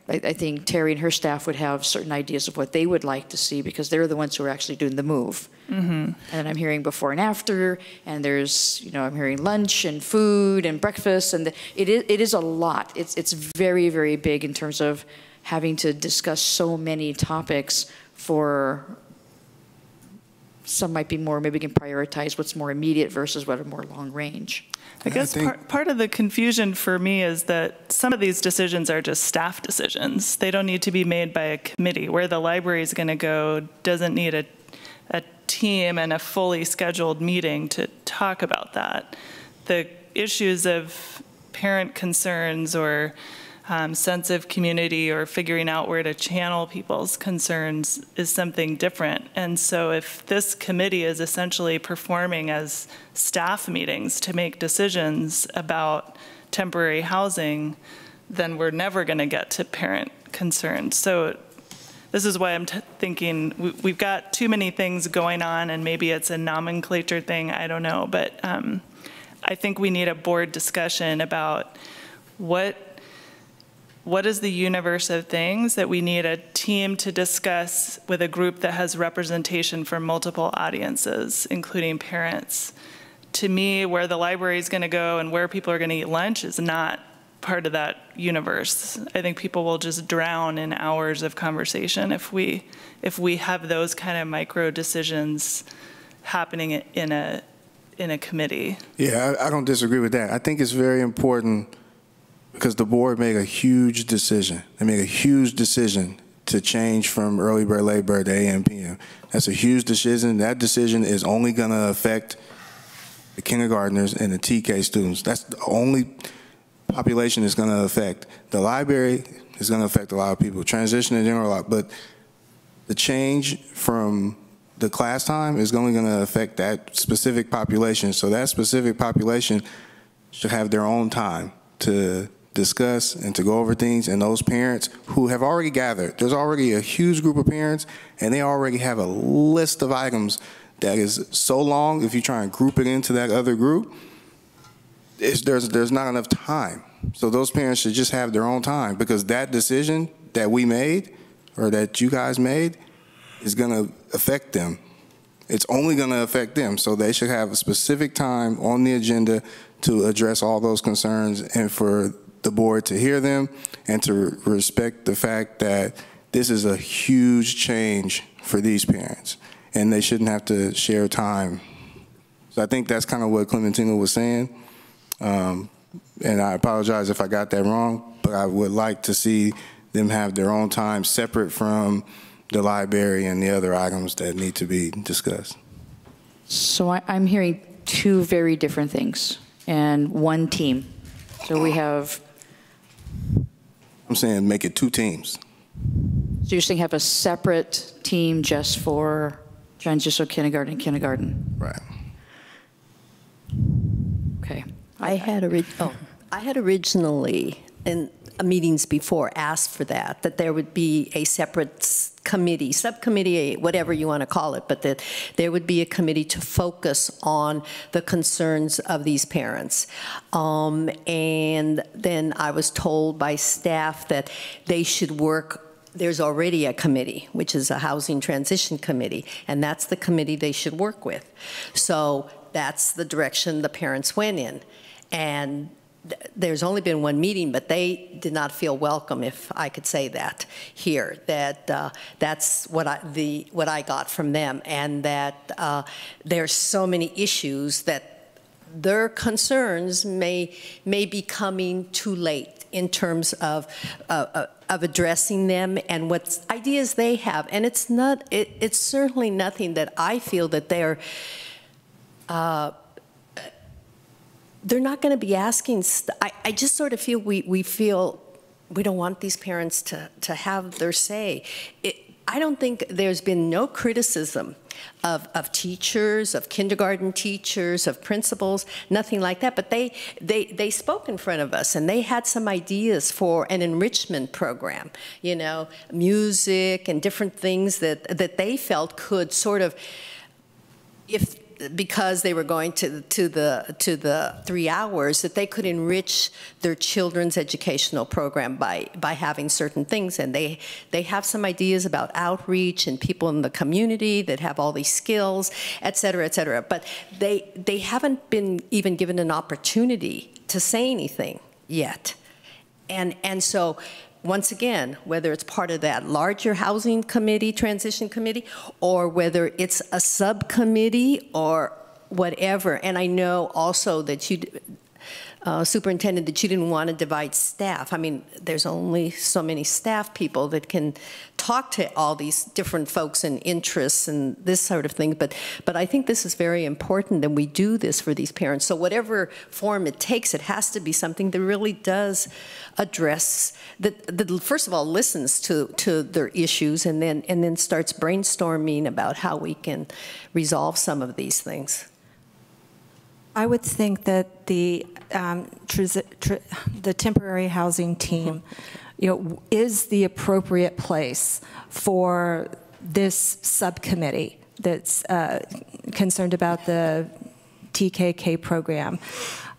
I think Terry and her staff would have certain ideas of what they would like to see, because they're the ones who are actually doing the move. Mm-hmm. And I'm hearing before and after, and there's, I'm hearing lunch and food and breakfast, and it is a lot. It's very, very big in terms of having to discuss so many topics. For some might be more, maybe we can prioritize what's more immediate versus what are more long range. I guess part of the confusion for me is that some of these decisions are just staff decisions. They don't need to be made by a committee. Where the library is going to go doesn't need a team and a fully scheduled meeting to talk about that. The issues of parent concerns or sense of community or figuring out where to channel people's concerns is something different. And so if this committee is essentially performing as staff meetings to make decisions about temporary housing, then we're never going to get to parent concerns. So this is why I'm thinking we've got too many things going on, and maybe it's a nomenclature thing, I don't know. But I think we need a board discussion about what is the universe of things that we need a team to discuss with a group that has representation from multiple audiences, including parents. To me, where the library is going to go and where people are going to eat lunch is not part of that universe. I think people will just drown in hours of conversation if we have those kind of micro decisions happening in a committee. Yeah, I don't disagree with that. I think it's very important, because the board made a huge decision. They made a huge decision to change from early bird, late bird to AM, PM. That's a huge decision. That decision is only going to affect the kindergartners and the TK students. That's the only population it's going to affect. The library is going to affect a lot of people. Transition in general, a lot. But the change from the class time is only going to affect that specific population. So that specific population should have their own time to discuss and to go over things, and those parents who have already gathered, there's already a huge group of parents, and they already have a list of items that is so long, if you try and group it into that other group, there's not enough time. So those parents should just have their own time, because that decision that we made, or that you guys made, is going to affect them. It's only going to affect them, so they should have a specific time on the agenda to address all those concerns, and for the board to hear them and to respect the fact that this is a huge change for these parents, and they shouldn't have to share time. So I think that's kind of what Clementina was saying, and I apologize if I got that wrong, but I would like to see them have their own time separate from the library and the other items that need to be discussed. So I'm hearing two very different things and one team. So we have... I'm saying make it 2 teams. So you're saying have a separate team just for transitional kindergarten? Right. Okay. I had originally, in meetings before, asked for that there would be a separate committee, subcommittee, whatever you want to call it, but that there would be a committee to focus on the concerns of these parents. And then I was told by staff that they should work. There's already a committee, which is a housing transition committee, and that's the committee they should work with. So that's the direction the parents went in. And there's only been one meeting, but they did not feel welcome, if I could say that here. That's what I got from them, and that there's so many issues that their concerns may be coming too late in terms of addressing them and what ideas they have. And it's certainly nothing that I feel that they're not going to be asking. I just sort of feel we feel we don't want these parents to have their say. I don't think there's been no criticism of teachers, of kindergarten teachers, of principals, nothing like that. But they spoke in front of us, and they had some ideas for an enrichment program, you know, music and different things that they felt could sort of, because they were going to the 3 hours, that they could enrich their children's educational program by having certain things. And they have some ideas about outreach and people in the community that have all these skills, et cetera, et cetera. But they haven't been even given an opportunity to say anything yet. And so, once again, whether it's part of that larger housing committee, transition committee, or whether it's a subcommittee or whatever. And I know also that you, Superintendent, that you didn't want to divide staff. I mean, there's only so many staff people that can talk to all these different folks and interests and this sort of thing. But I think this is very important, and we do this for these parents. So whatever form it takes, it has to be something that really does address, that first of all listens to their issues, and then starts brainstorming about how we can resolve some of these things. I would think that the temporary housing team, you know, is the appropriate place for this subcommittee that's concerned about the TKK program.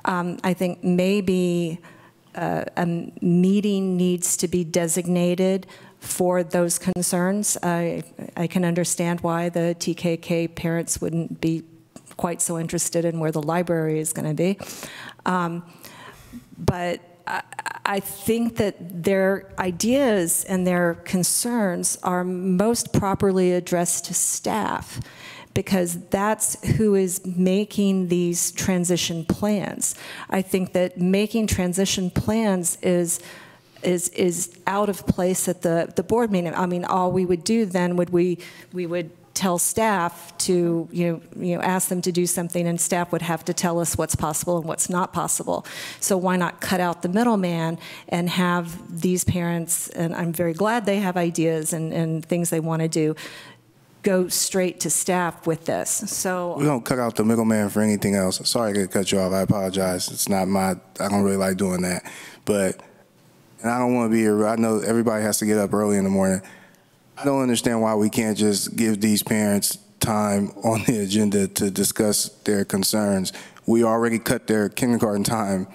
I think maybe a meeting needs to be designated for those concerns. I can understand why the TKK parents wouldn't be quite so interested in where the library is going to be. But I think that their ideas and their concerns are most properly addressed to staff, because that's who is making these transition plans. I think that making transition plans is out of place at the board meeting. I mean, all we would do then would we would tell staff to ask them to do something, and staff would have to tell us what's possible and what's not possible. So why not cut out the middleman and have these parents, and I'm very glad they have ideas and things they want to do, go straight to staff with this. So we don't cut out the middleman for anything else. Sorry to cut you off. I apologize. It's not I don't really like doing that. And I don't want to be here. I know everybody has to get up early in the morning. I don't understand why we can't just give these parents time on the agenda to discuss their concerns. We already cut their kindergarten time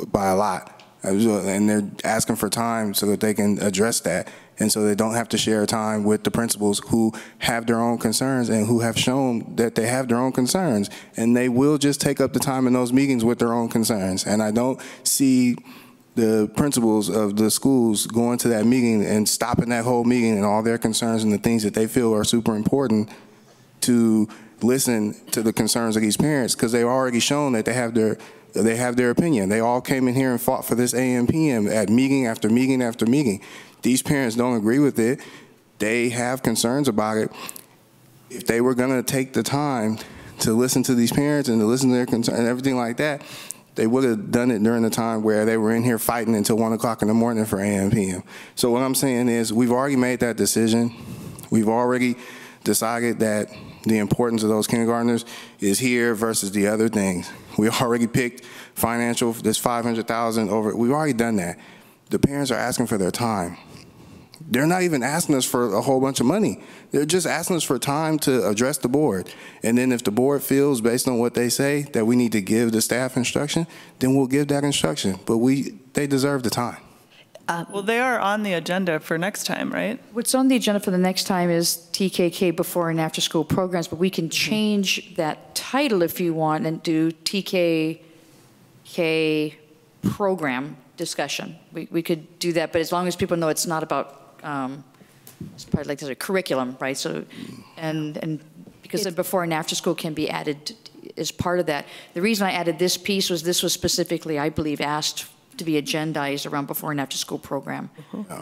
by a lot, and they're asking for time so that they can address that, and so they don't have to share time with the principals who have their own concerns and who have shown that they have their own concerns, and they will just take up the time in those meetings with their own concerns. And I don't see the principals of the schools going to that meeting and stopping that whole meeting and all their concerns and the things that they feel are super important to listen to the concerns of these parents, because they've already shown that they have their opinion. They all came in here and fought for this AM/PM at meeting after meeting after meeting. These parents don't agree with it. They have concerns about it. If they were going to take the time to listen to these parents and to listen to their concerns and everything like that, they would have done it during the time where they were in here fighting until 1 o'clock in the morning for AM/PM. So what I'm saying is, we've already made that decision. We've already decided that the importance of those kindergartners is here versus the other things. We already picked financial, this $500,000 over. We've already done that. The parents are asking for their time. They're not even asking us for a whole bunch of money. They're just asking us for time to address the board. And then if the board feels, based on what they say, that we need to give the staff instruction, then we'll give that instruction. But they deserve the time. Well, they are on the agenda for next time, right? What's on the agenda for the next time is TKK before and after school programs, but we can change that title if you want and do TKK program discussion. We could do that, but as long as people know it's not about it's probably like there's a curriculum, right? So, and because the before and after school can be added as part of that. The reason I added this piece was this was specifically, I believe, asked to be agendized around before and after school program.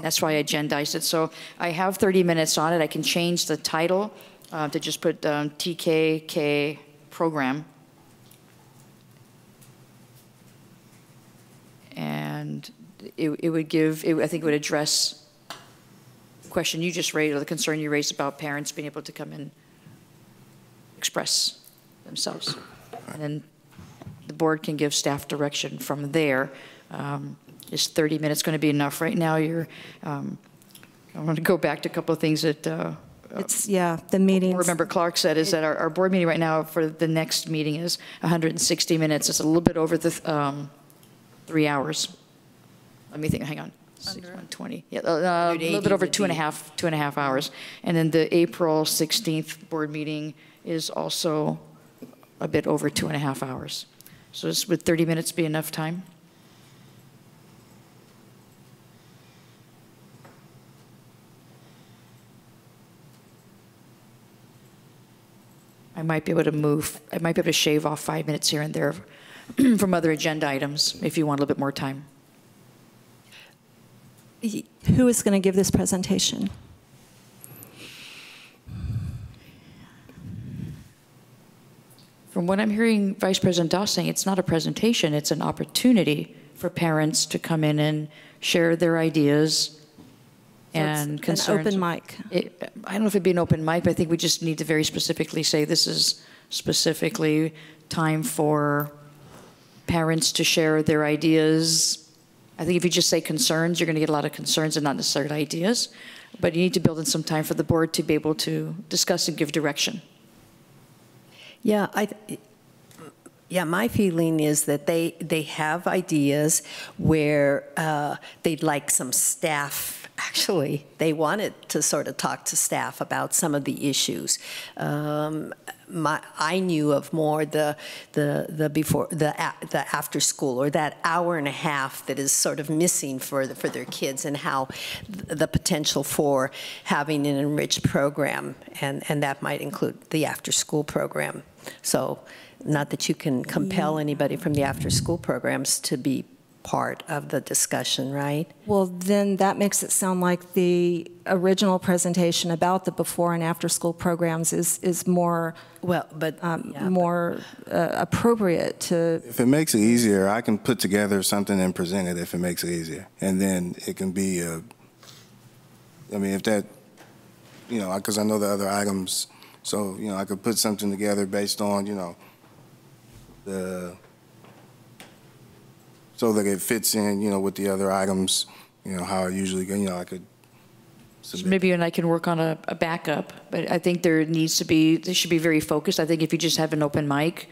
That's why I agendized it. So I have 30 minutes on it. I can change the title to just put TKK program. And it would give, I think it would address the question you just raised, or the concern you raised about parents being able to come and express themselves. And then the board can give staff direction from there. Is 30 minutes going to be enough? Right now, I want to go back to a couple of things that the meeting. Board Member Clark said is that our board meeting right now for the next meeting is 160 minutes. It's a little bit over the 3 hours. Let me think. Hang on. 120. Yeah, a little bit over two and a half hours. And then the April 16th board meeting is also a bit over 2.5 hours. So would 30 minutes be enough time? I might be able to shave off 5 minutes here and there from other agenda items if you want a little bit more time. Who is going to give this presentation? From what I'm hearing Vice President Doss saying, it's not a presentation, it's an opportunity for parents to come in and share their ideas and concerns. An open mic. I don't know if it'd be an open mic, but I think we just need to very specifically say this is specifically time for parents to share their ideas. I think if you just say concerns, you're going to get a lot of concerns and not necessarily ideas. But you need to build in some time for the board to be able to discuss and give direction. Yeah, my feeling is that they have ideas where they'd like some staff. Actually, they wanted to sort of talk to staff about some of the issues. I knew of more the after school, or that hour and a half that is sort of missing for their kids, and how the potential for having an enriched program, and that might include the after school program. So, not that you can compel anybody from the after school programs to be part of the discussion, right? Well, then that makes it sound like the original presentation about the before and after school programs is more more appropriate to. If it makes it easier, I can put together something and present it if it makes it easier, and then it can be. I mean, if that, because I know the other items, so I could put something together based on so that it fits in, with the other items, how I usually go, I could submit. So maybe you and I can work on a backup, but I think they should be very focused. I think if you just have an open mic,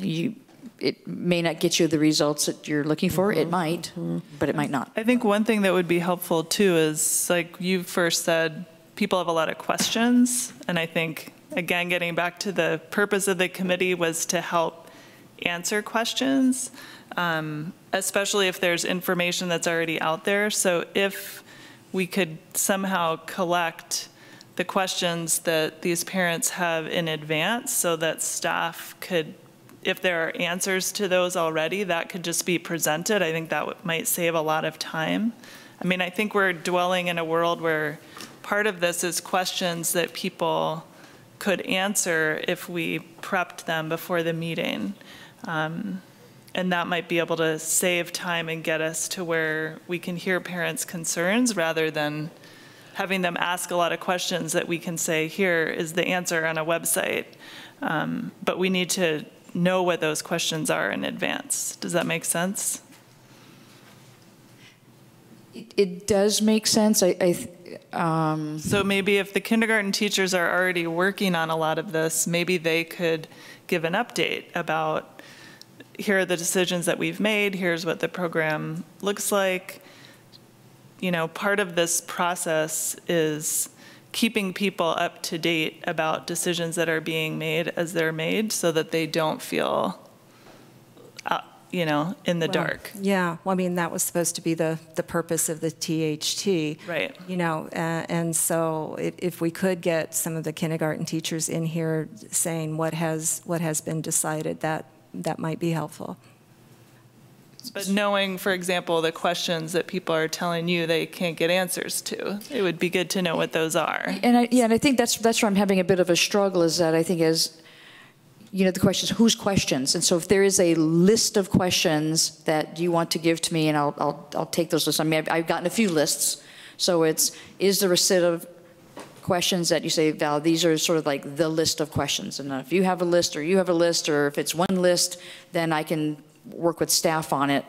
it may not get you the results that you're looking for. It might, but it might not. I think one thing that would be helpful too is, like you first said, people have a lot of questions, and I think, again, getting back to the purpose of the committee was to help answer questions. Especially if there's information that's already out there. So if we could somehow collect the questions that these parents have in advance so that staff could, if there are answers to those already, that could just be presented. I think that might save a lot of time. I mean, I think we're dwelling in a world where part of this is questions that people could answer if we prepped them before the meeting. And that might be able to save time and get us to where we can hear parents' concerns rather than having them ask a lot of questions that we can say, here is the answer on a website. But we need to know what those questions are in advance. Does that make sense? It does make sense. So maybe if the kindergarten teachers are already working on a lot of this, maybe they could give an update about, here are the decisions that we've made, here's what the program looks like. Part of this process is keeping people up to date about decisions that are being made as they're made so that they don't feel, in the dark. Yeah, well, I mean, that was supposed to be the purpose of the THT. Right. And so if we could get some of the kindergarten teachers in here saying what has been decided, that might be helpful. But knowing, for example, the questions that people are telling you they can't get answers to, it would be good to know what those are. And I think that's where I'm having a bit of a struggle, is that I think as the question is whose questions? And so if there is a list of questions that you want to give to me, and I'll take those lists. I mean, I've gotten a few lists. So is there a set of questions that you say, Val, these are sort of like the list of questions. And if you have a list or you have a list, or if it's one list, then I can work with staff on it.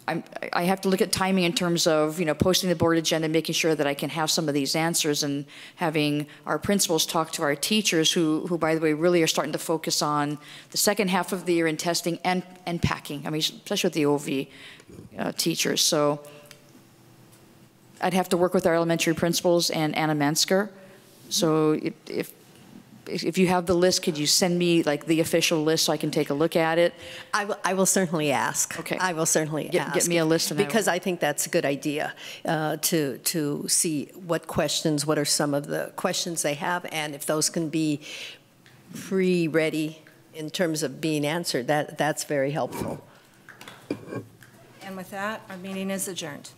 I have to look at timing in terms of, posting the board agenda, making sure that I can have some of these answers, and having our principals talk to our teachers who, by the way, really are starting to focus on the second half of the year in testing and packing. I mean, especially with the OV teachers. So I'd have to work with our elementary principals and Anna Mansker. So if you have the list, could you send me like the official list so I can take a look at it? I will certainly ask. Okay. I will certainly ask. Get me a list. Because I think that's a good idea to see what are some of the questions they have, and if those can be pre-ready in terms of being answered, that's very helpful. And with that, our meeting is adjourned.